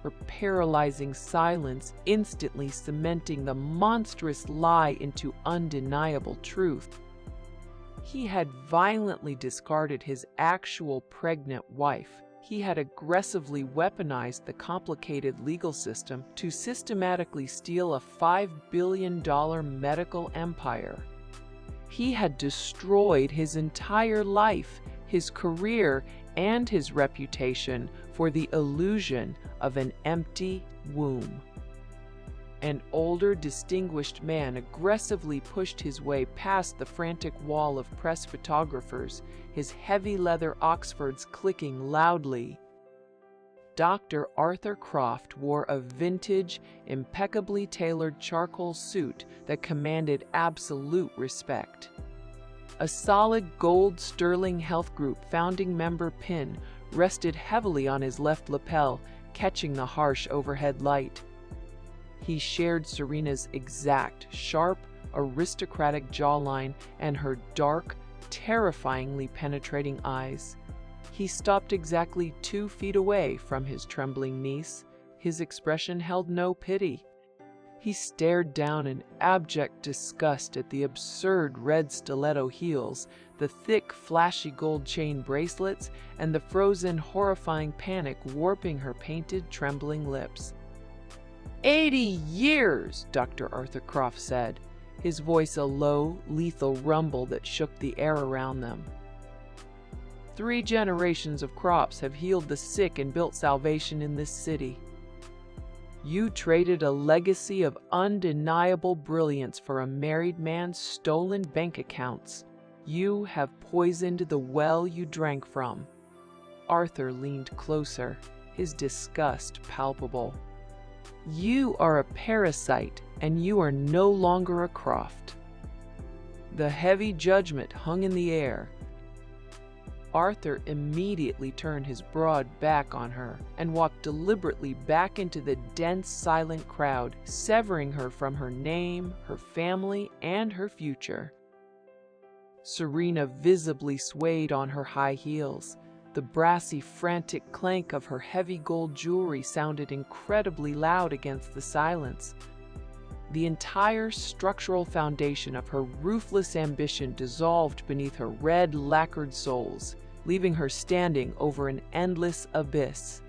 Her paralyzing silence instantly cementing the monstrous lie into undeniable truth. He had violently discarded his actual pregnant wife. He had aggressively weaponized the complicated legal system to systematically steal a $5 billion medical empire. He had destroyed his entire life, his career, and his reputation for the illusion of an empty womb. An older, distinguished man aggressively pushed his way past the frantic wall of press photographers, his heavy leather Oxfords clicking loudly. Dr. Arthur Croft wore a vintage, impeccably tailored charcoal suit that commanded absolute respect. A solid gold Sterling Health Group founding member pin rested heavily on his left lapel, catching the harsh overhead light. He shared Serena's exact, sharp, aristocratic jawline and her dark, terrifyingly penetrating eyes. He stopped exactly 2 feet away from his trembling niece. His expression held no pity. He stared down in abject disgust at the absurd red stiletto heels, the thick, flashy gold chain bracelets, and the frozen, horrifying panic warping her painted, trembling lips. 80 years, Dr. Arthur Croft said, his voice a low, lethal rumble that shook the air around them. 3 generations of Crofts have healed the sick and built salvation in this city. You traded a legacy of undeniable brilliance for a married man's stolen bank accounts. You have poisoned the well you drank from. Arthur leaned closer, his disgust palpable. You are a parasite, and you are no longer a Croft. The heavy judgment hung in the air. Arthur immediately turned his broad back on her and walked deliberately back into the dense, silent crowd, severing her from her name, her family, and her future. Serena visibly swayed on her high heels. The brassy, frantic clank of her heavy gold jewelry sounded incredibly loud against the silence. The entire structural foundation of her ruthless ambition dissolved beneath her red, lacquered soles, leaving her standing over an endless abyss.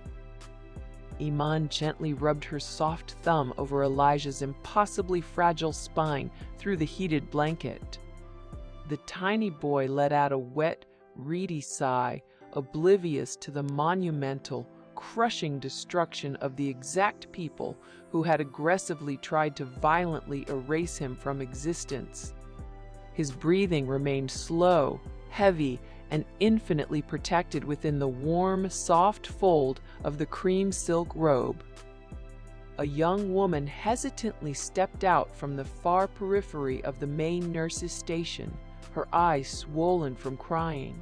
Iman gently rubbed her soft thumb over Elijah's impossibly fragile spine through the heated blanket. The tiny boy let out a wet, reedy sigh, oblivious to the monumental, crushing destruction of the exact people who had aggressively tried to violently erase him from existence. His breathing remained slow, heavy, and infinitely protected within the warm, soft fold of the cream silk robe. A young woman hesitantly stepped out from the far periphery of the main nurse's station, her eyes swollen from crying.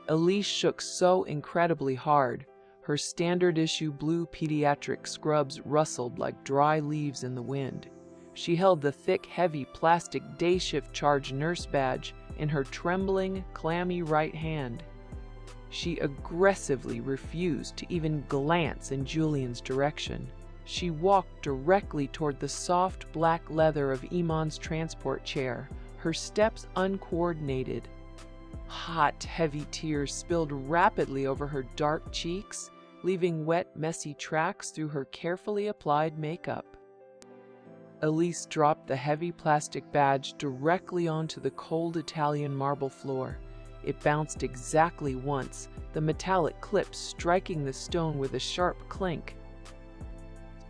Elise shook so incredibly hard, her standard-issue blue pediatric scrubs rustled like dry leaves in the wind. She held the thick, heavy plastic day-shift charge nurse badge in her trembling, clammy right hand. She aggressively refused to even glance in Julian's direction. She walked directly toward the soft black leather of Iman's transport chair, her steps uncoordinated. Hot, heavy tears spilled rapidly over her dark cheeks, leaving wet, messy tracks through her carefully applied makeup. Elise dropped the heavy plastic badge directly onto the cold Italian marble floor. It bounced exactly once, the metallic clip striking the stone with a sharp clink.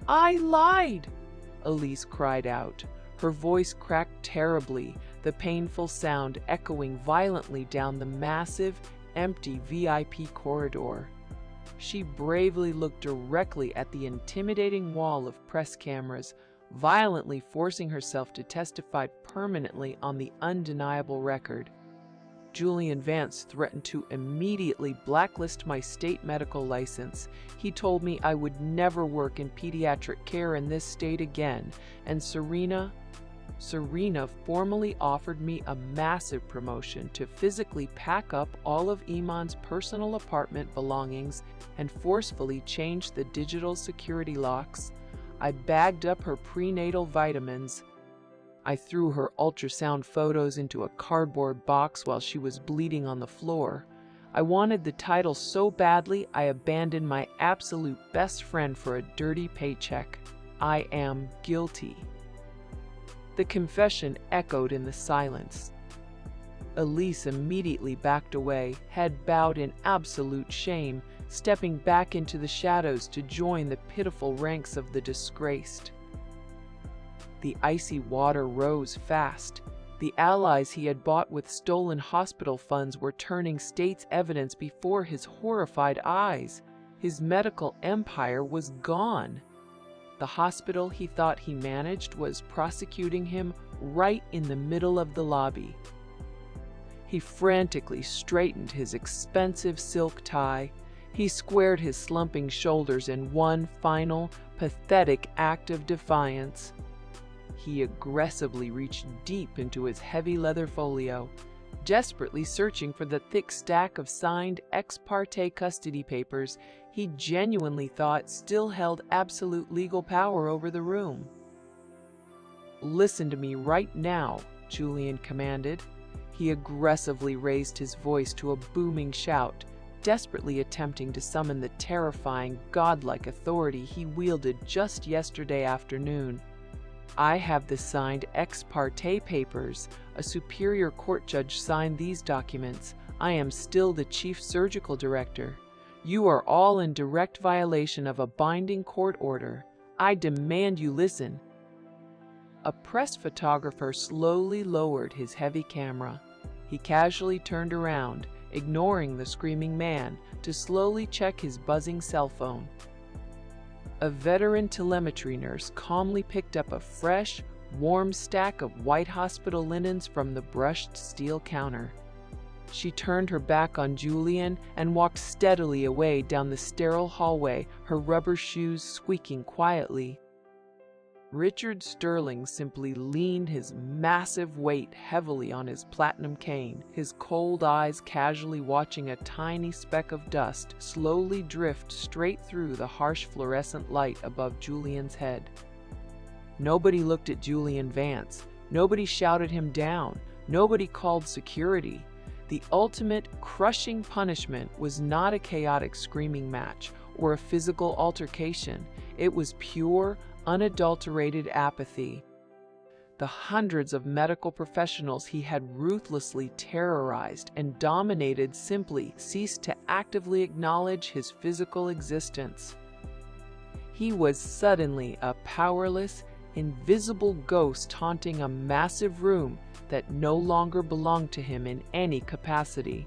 "I lied!" Elise cried out. Her voice cracked terribly, the painful sound echoing violently down the massive, empty VIP corridor. She bravely looked directly at the intimidating wall of press cameras, violently forcing herself to testify permanently on the undeniable record. Julian Vance threatened to immediately blacklist my state medical license. He told me I would never work in pediatric care in this state again, and Serena formally offered me a massive promotion to physically pack up all of Iman's personal apartment belongings and forcefully change the digital security locks. I bagged up her prenatal vitamins. I threw her ultrasound photos into a cardboard box while she was bleeding on the floor. I wanted the title so badly I abandoned my absolute best friend for a dirty paycheck. I am guilty. The confession echoed in the silence. Elise immediately backed away, head bowed in absolute shame, stepping back into the shadows to join the pitiful ranks of the disgraced. The icy water rose fast. The allies he had bought with stolen hospital funds were turning state's evidence before his horrified eyes. His medical empire was gone. The hospital he thought he managed was prosecuting him right in the middle of the lobby. He frantically straightened his expensive silk tie. He squared his slumping shoulders in one final, pathetic act of defiance. He aggressively reached deep into his heavy leather folio, desperately searching for the thick stack of signed ex parte custody papers he genuinely thought still held absolute legal power over the room. "Listen to me right now," Julian commanded. He aggressively raised his voice to a booming shout, desperately attempting to summon the terrifying, godlike authority he wielded just yesterday afternoon. "I have the signed ex parte papers. A superior court judge signed these documents. I am still the chief surgical director. You are all in direct violation of a binding court order. I demand you listen." A press photographer slowly lowered his heavy camera. He casually turned around, ignoring the screaming man, to slowly check his buzzing cell phone. A veteran telemetry nurse calmly picked up a fresh, warm stack of white hospital linens from the brushed steel counter. She turned her back on Julian and walked steadily away down the sterile hallway, her rubber shoes squeaking quietly. Richard Sterling simply leaned his massive weight heavily on his platinum cane, his cold eyes casually watching a tiny speck of dust slowly drift straight through the harsh fluorescent light above Julian's head. Nobody looked at Julian Vance. Nobody shouted him down. Nobody called security. The ultimate crushing punishment was not a chaotic screaming match or a physical altercation. It was pure, unadulterated apathy. The hundreds of medical professionals he had ruthlessly terrorized and dominated simply ceased to actively acknowledge his physical existence. He was suddenly a powerless, invisible ghost haunting a massive room that no longer belonged to him in any capacity.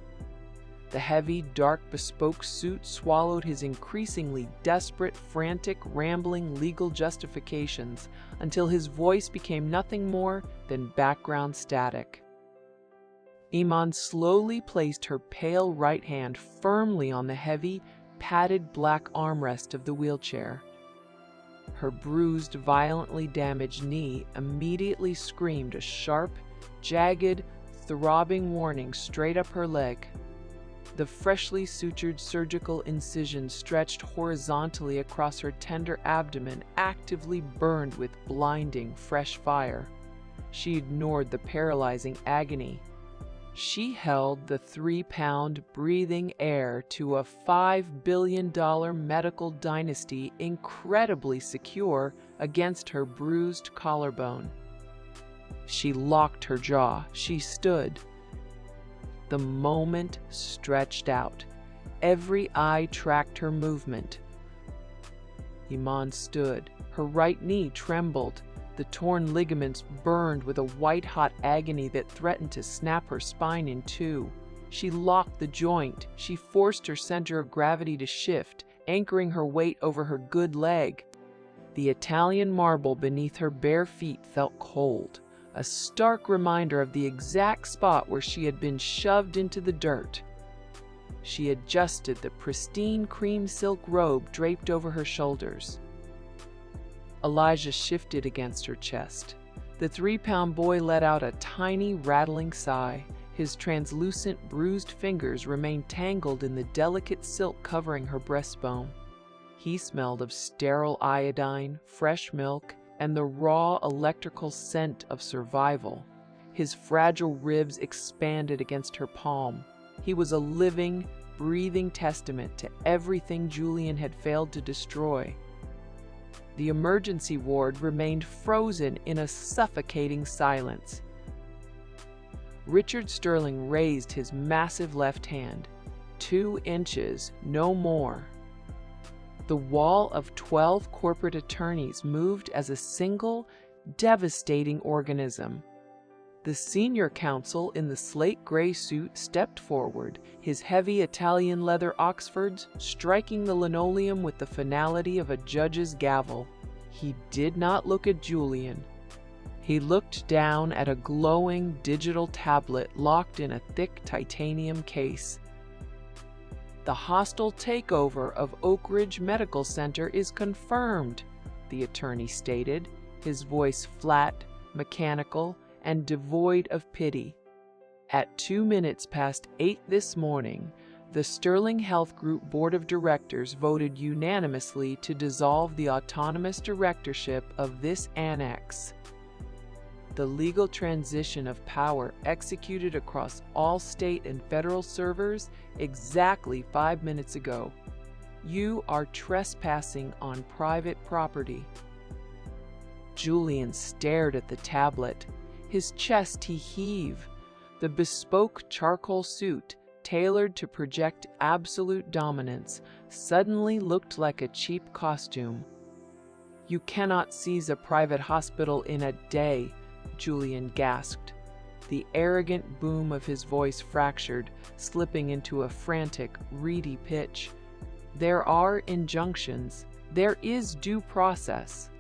The heavy, dark, bespoke suit swallowed his increasingly desperate, frantic, rambling legal justifications until his voice became nothing more than background static. Iman slowly placed her pale right hand firmly on the heavy, padded black armrest of the wheelchair. Her bruised, violently damaged knee immediately screamed a sharp, jagged, throbbing warning straight up her leg. The freshly sutured surgical incision stretched horizontally across her tender abdomen actively burned with blinding, fresh fire. She ignored the paralyzing agony. She held the 3-pound breathing heir to a $5 billion medical dynasty incredibly secure against her bruised collarbone. She locked her jaw. She stood. The moment stretched out. Every eye tracked her movement. Iman stood. Her right knee trembled. The torn ligaments burned with a white-hot agony that threatened to snap her spine in two. She locked the joint. She forced her center of gravity to shift, anchoring her weight over her good leg. The Italian marble beneath her bare feet felt cold, a stark reminder of the exact spot where she had been shoved into the dirt. She adjusted the pristine cream silk robe draped over her shoulders. Elijah shifted against her chest. The 3-pound boy let out a tiny, rattling sigh. His translucent, bruised fingers remained tangled in the delicate silk covering her breastbone. He smelled of sterile iodine, fresh milk, and the raw electrical scent of survival. His fragile ribs expanded against her palm. He was a living, breathing testament to everything Julian had failed to destroy. The emergency ward remained frozen in a suffocating silence. Richard Sterling raised his massive left hand. 2 inches, no more. The wall of 12 corporate attorneys moved as a single, devastating organism. The senior counsel in the slate gray suit stepped forward, his heavy Italian leather Oxfords striking the linoleum with the finality of a judge's gavel. He did not look at Julian. He looked down at a glowing digital tablet locked in a thick titanium case. The hostile takeover of Oak Ridge Medical Center is confirmed, the attorney stated, his voice flat, mechanical, and devoid of pity. At 8:02 this morning, the Sterling Health Group Board of Directors voted unanimously to dissolve the autonomous directorship of this annex. The legal transition of power executed across all state and federal servers exactly 5 minutes ago. You are trespassing on private property. Julian stared at the tablet. His chest heaved. The bespoke charcoal suit, tailored to project absolute dominance, suddenly looked like a cheap costume. "You cannot seize a private hospital in a day," Julian gasped. The arrogant boom of his voice fractured, slipping into a frantic, reedy pitch. "There are injunctions. There is due process."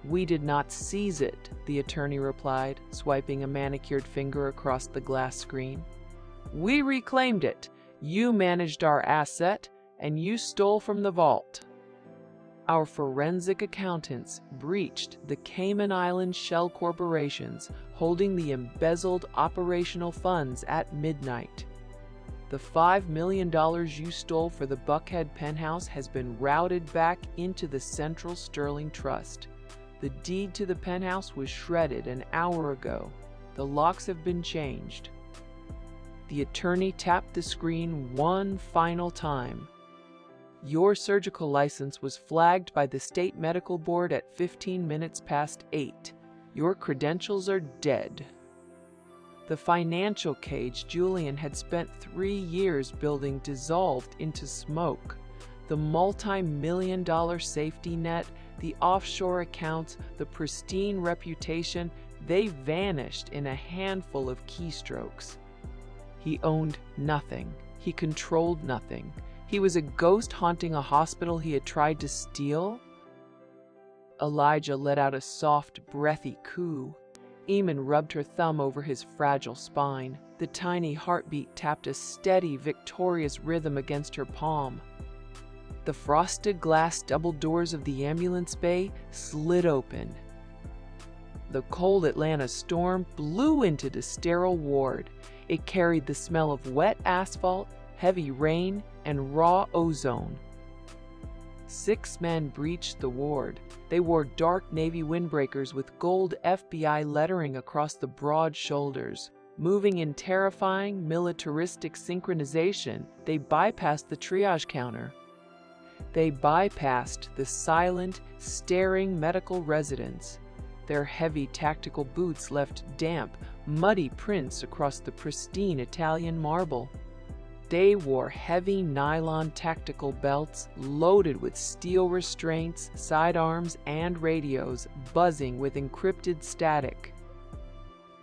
"We did not seize it," the attorney replied, swiping a manicured finger across the glass screen. "We reclaimed it. You managed our asset, and you stole from the vault. Our forensic accountants breached the Cayman Island shell corporations holding the embezzled operational funds at midnight. The $5 million you stole for the Buckhead penthouse has been routed back into the Central Sterling Trust. The deed to the penthouse was shredded an hour ago. The locks have been changed." The attorney tapped the screen one final time. "Your surgical license was flagged by the State Medical Board at 8:15. Your credentials are dead." The financial cage Julian had spent 3 years building dissolved into smoke. The multi-million-dollar safety net, the offshore accounts, the pristine reputation, they vanished in a handful of keystrokes. He owned nothing. He controlled nothing. He was a ghost haunting a hospital he had tried to steal. Elijah let out a soft, breathy coo. Eamon rubbed her thumb over his fragile spine. The tiny heartbeat tapped a steady, victorious rhythm against her palm. The frosted glass double doors of the ambulance bay slid open. The cold Atlanta storm blew into the sterile ward. It carried the smell of wet asphalt, heavy rain, and raw ozone. 6 men breached the ward. They wore dark navy windbreakers with gold FBI lettering across the broad shoulders. Moving in terrifying, militaristic synchronization, they bypassed the triage counter. They bypassed the silent, staring medical residents. Their heavy tactical boots left damp, muddy prints across the pristine Italian marble. They wore heavy nylon tactical belts loaded with steel restraints, sidearms, and radios buzzing with encrypted static.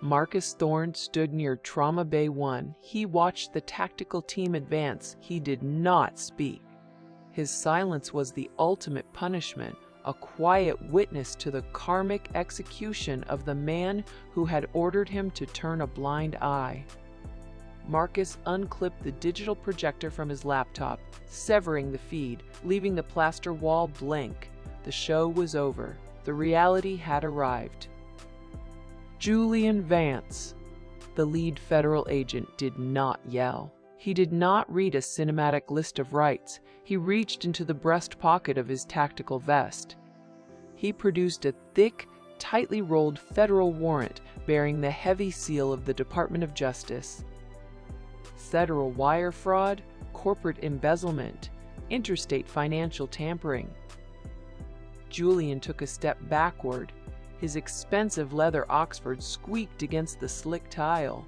Marcus Thorne stood near Trauma Bay 1. He watched the tactical team advance. He did not speak. His silence was the ultimate punishment, a quiet witness to the karmic execution of the man who had ordered him to turn a blind eye. Marcus unclipped the digital projector from his laptop, severing the feed, leaving the plaster wall blank. The show was over. The reality had arrived. "Julian Vance." The lead federal agent did not yell. He did not read a cinematic list of rights. He reached into the breast pocket of his tactical vest. He produced a thick, tightly rolled federal warrant bearing the heavy seal of the Department of Justice. Federal wire fraud, corporate embezzlement, interstate financial tampering. Julian took a step backward. His expensive leather Oxford squeaked against the slick tile.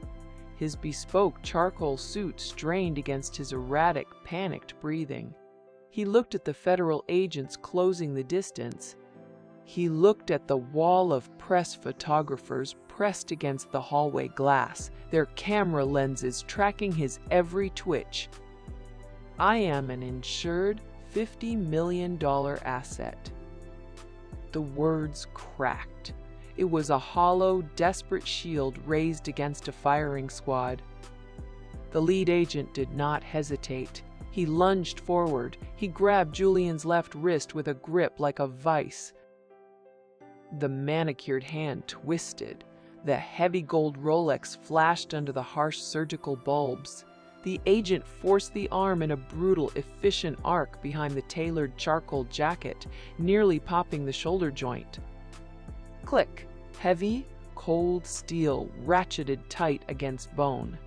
His bespoke charcoal suit strained against his erratic, panicked breathing. He looked at the federal agents closing the distance. He looked at the wall of press photographers pressed against the hallway glass, their camera lenses tracking his every twitch. "I am an insured $50 million asset." The words cracked. It was a hollow, desperate shield raised against a firing squad. The lead agent did not hesitate. He lunged forward. He grabbed Julian's left wrist with a grip like a vice. The manicured hand twisted. The heavy gold Rolex flashed under the harsh surgical bulbs. The agent forced the arm in a brutal, efficient arc behind the tailored charcoal jacket, nearly popping the shoulder joint. Click! Heavy, cold steel ratcheted tight against bone.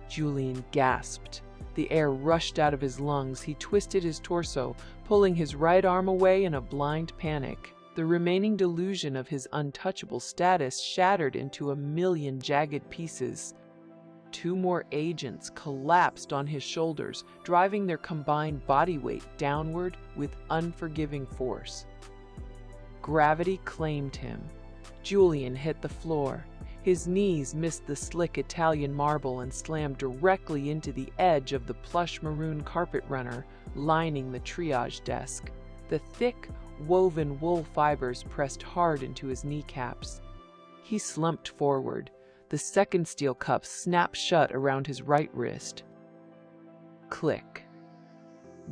Julian gasped. The air rushed out of his lungs. He twisted his torso, pulling his right arm away in a blind panic. The remaining delusion of his untouchable status shattered into a million jagged pieces. Two more agents collapsed on his shoulders, driving their combined body weight downward with unforgiving force. Gravity claimed him. Julian hit the floor. His knees missed the slick Italian marble and slammed directly into the edge of the plush maroon carpet runner lining the triage desk. The thick, woven wool fibers pressed hard into his kneecaps. He slumped forward. The second steel cuff snapped shut around his right wrist. Click.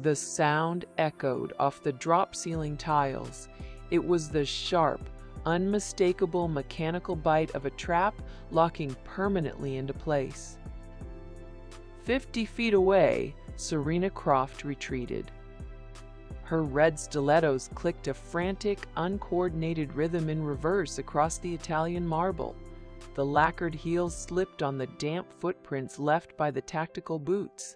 The sound echoed off the drop-ceiling tiles. It was the sharp, unmistakable mechanical bite of a trap locking permanently into place. 50 feet away, Serena Croft retreated. Her red stilettos clicked a frantic, uncoordinated rhythm in reverse across the Italian marble. The lacquered heels slipped on the damp footprints left by the tactical boots.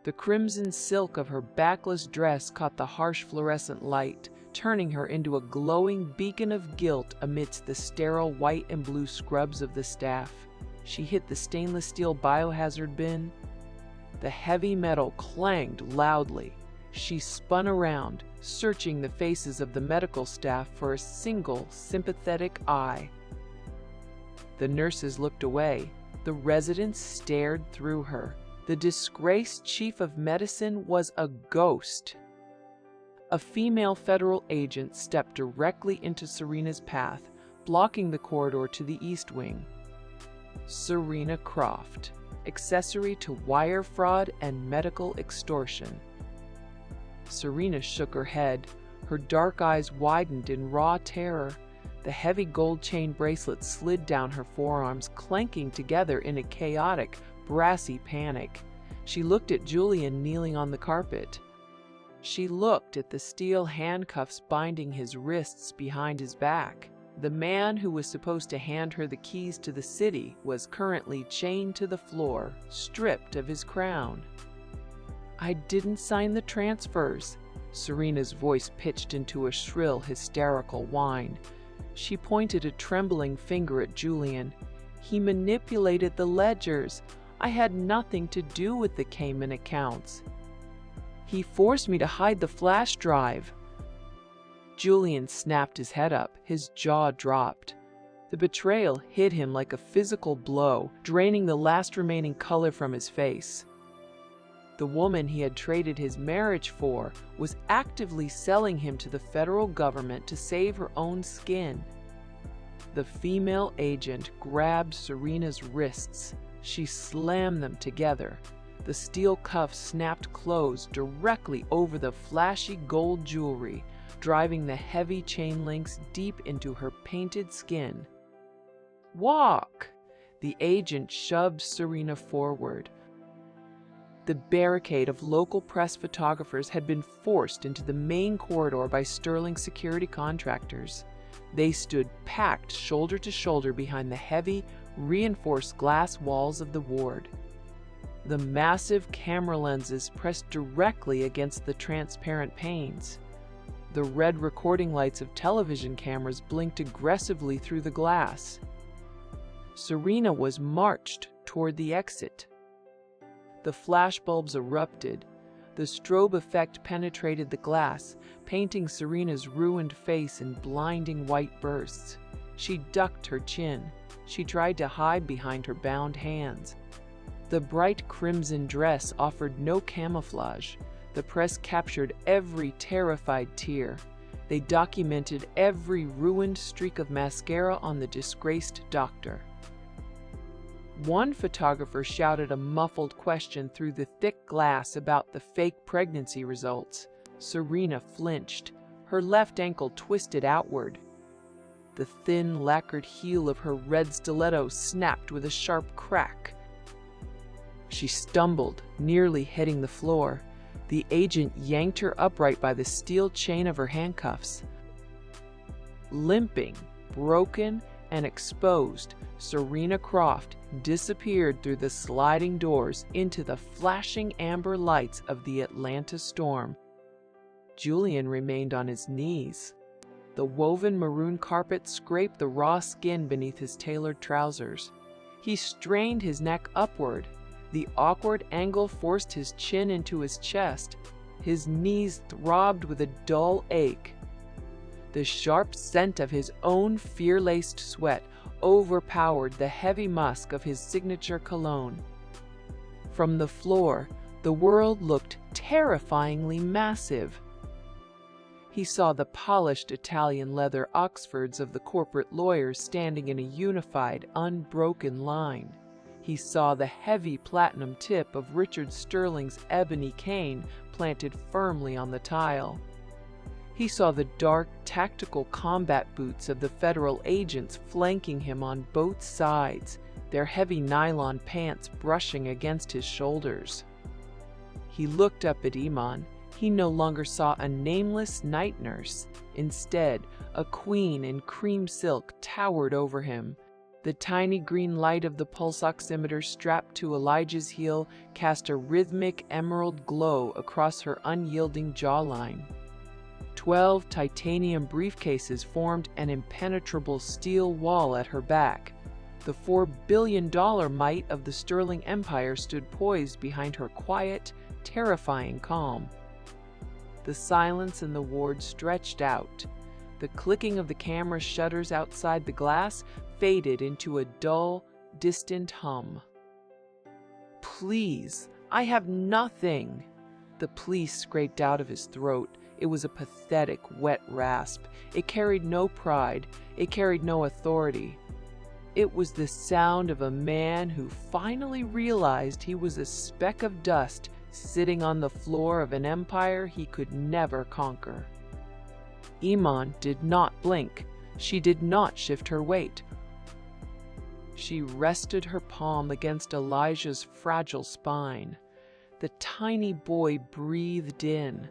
The crimson silk of her backless dress caught the harsh fluorescent light, turning her into a glowing beacon of guilt amidst the sterile white and blue scrubs of the staff. She hit the stainless steel biohazard bin. The heavy metal clanged loudly. She spun around, searching the faces of the medical staff for a single sympathetic eye. The nurses looked away. The residents stared through her. The disgraced chief of medicine was a ghost. A female federal agent stepped directly into Serena's path, blocking the corridor to the East Wing. Serena Croft, accessory to wire fraud and medical extortion. Serena shook her head. Her dark eyes widened in raw terror. The heavy gold chain bracelet slid down her forearms, clanking together in a chaotic, brassy panic. She looked at Julian kneeling on the carpet. She looked at the steel handcuffs binding his wrists behind his back. The man who was supposed to hand her the keys to the city was currently chained to the floor, stripped of his crown. "I didn't sign the transfers." Serena's voice pitched into a shrill, hysterical whine. She pointed a trembling finger at Julian. "He manipulated the ledgers. I had nothing to do with the Cayman accounts. He forced me to hide the flash drive." Julian snapped his head up. His jaw dropped. The betrayal hit him like a physical blow, draining the last remaining color from his face. The woman he had traded his marriage for was actively selling him to the federal government to save her own skin. The female agent grabbed Serena's wrists. She slammed them together. The steel cuffs snapped closed directly over the flashy gold jewelry, driving the heavy chain links deep into her painted skin. "Walk!" The agent shoved Serena forward. The barricade of local press photographers had been forced into the main corridor by Sterling security contractors. They stood packed shoulder to shoulder behind the heavy, reinforced glass walls of the ward. The massive camera lenses pressed directly against the transparent panes. The red recording lights of television cameras blinked aggressively through the glass. Serena was marched toward the exit. The flashbulbs erupted. The strobe effect penetrated the glass, painting Serena's ruined face in blinding white bursts. She ducked her chin. She tried to hide behind her bound hands. The bright crimson dress offered no camouflage. The press captured every terrified tear. They documented every ruined streak of mascara on the disgraced doctor. One photographer shouted a muffled question through the thick glass about the fake pregnancy results. Serena flinched. Her left ankle twisted outward. The thin, lacquered heel of her red stiletto snapped with a sharp crack. She stumbled, nearly hitting the floor. The agent yanked her upright by the steel chain of her handcuffs. Limping, broken, and exposed, Serena Croft disappeared through the sliding doors into the flashing amber lights of the Atlanta storm. Julian remained on his knees. The woven maroon carpet scraped the raw skin beneath his tailored trousers. He strained his neck upward. The awkward angle forced his chin into his chest. His knees throbbed with a dull ache. The sharp scent of his own fear-laced sweat overpowered the heavy musk of his signature cologne. From the floor, the world looked terrifyingly massive. He saw the polished Italian leather Oxfords of the corporate lawyers standing in a unified, unbroken line. He saw the heavy platinum tip of Richard Sterling's ebony cane planted firmly on the tile. He saw the dark, tactical combat boots of the federal agents flanking him on both sides, their heavy nylon pants brushing against his shoulders. He looked up at Iman. He no longer saw a nameless night nurse. Instead, a queen in cream silk towered over him. The tiny green light of the pulse oximeter strapped to Elijah's heel cast a rhythmic emerald glow across her unyielding jawline. 12 titanium briefcases formed an impenetrable steel wall at her back. The $4 billion might of the Sterling Empire stood poised behind her quiet, terrifying calm. The silence in the ward stretched out. The clicking of the camera shutters outside the glass faded into a dull, distant hum. "Please, I have nothing." The plea scraped out of his throat. It was a pathetic, wet rasp. It carried no pride. It carried no authority. It was the sound of a man who finally realized he was a speck of dust sitting on the floor of an empire he could never conquer. Iman did not blink. She did not shift her weight. She rested her palm against Elijah's fragile spine. The tiny boy breathed in.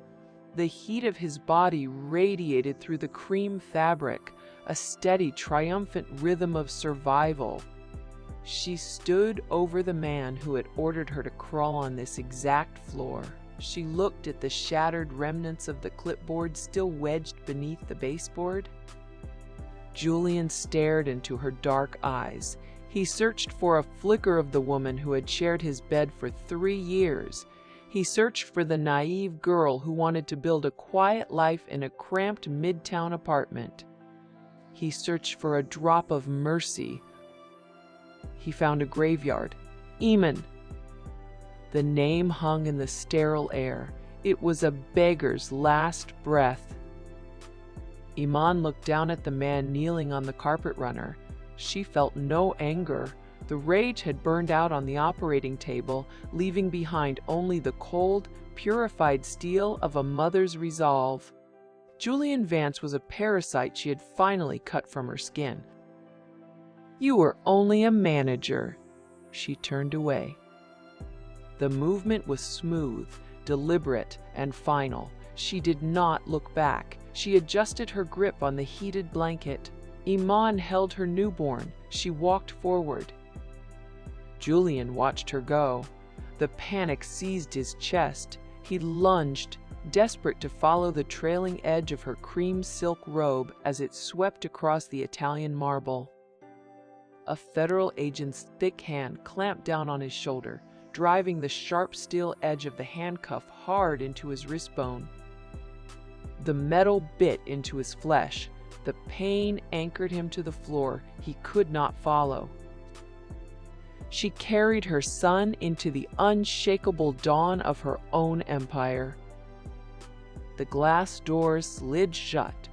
The heat of his body radiated through the cream fabric, a steady, triumphant rhythm of survival. She stood over the man who had ordered her to crawl on this exact floor. She looked at the shattered remnants of the clipboard still wedged beneath the baseboard. Julian stared into her dark eyes. He searched for a flicker of the woman who had shared his bed for 3 years. He searched for the naive girl who wanted to build a quiet life in a cramped midtown apartment. He searched for a drop of mercy. He found a graveyard. Iman. The name hung in the sterile air. It was a beggar's last breath. Iman looked down at the man kneeling on the carpet runner. She felt no anger. The rage had burned out on the operating table, leaving behind only the cold, purified steel of a mother's resolve. Julian Vance was a parasite she had finally cut from her skin. "You were only a manager." She turned away. The movement was smooth, deliberate, and final. She did not look back. She adjusted her grip on the heated blanket. Iman held her newborn. She walked forward. Julian watched her go. The panic seized his chest. He lunged, desperate to follow the trailing edge of her cream silk robe as it swept across the Italian marble. A federal agent's thick hand clamped down on his shoulder, driving the sharp steel edge of the handcuff hard into his wrist bone. The metal bit into his flesh. The pain anchored him to the floor. He could not follow. She carried her son into the unshakable dawn of her own empire. The glass doors slid shut.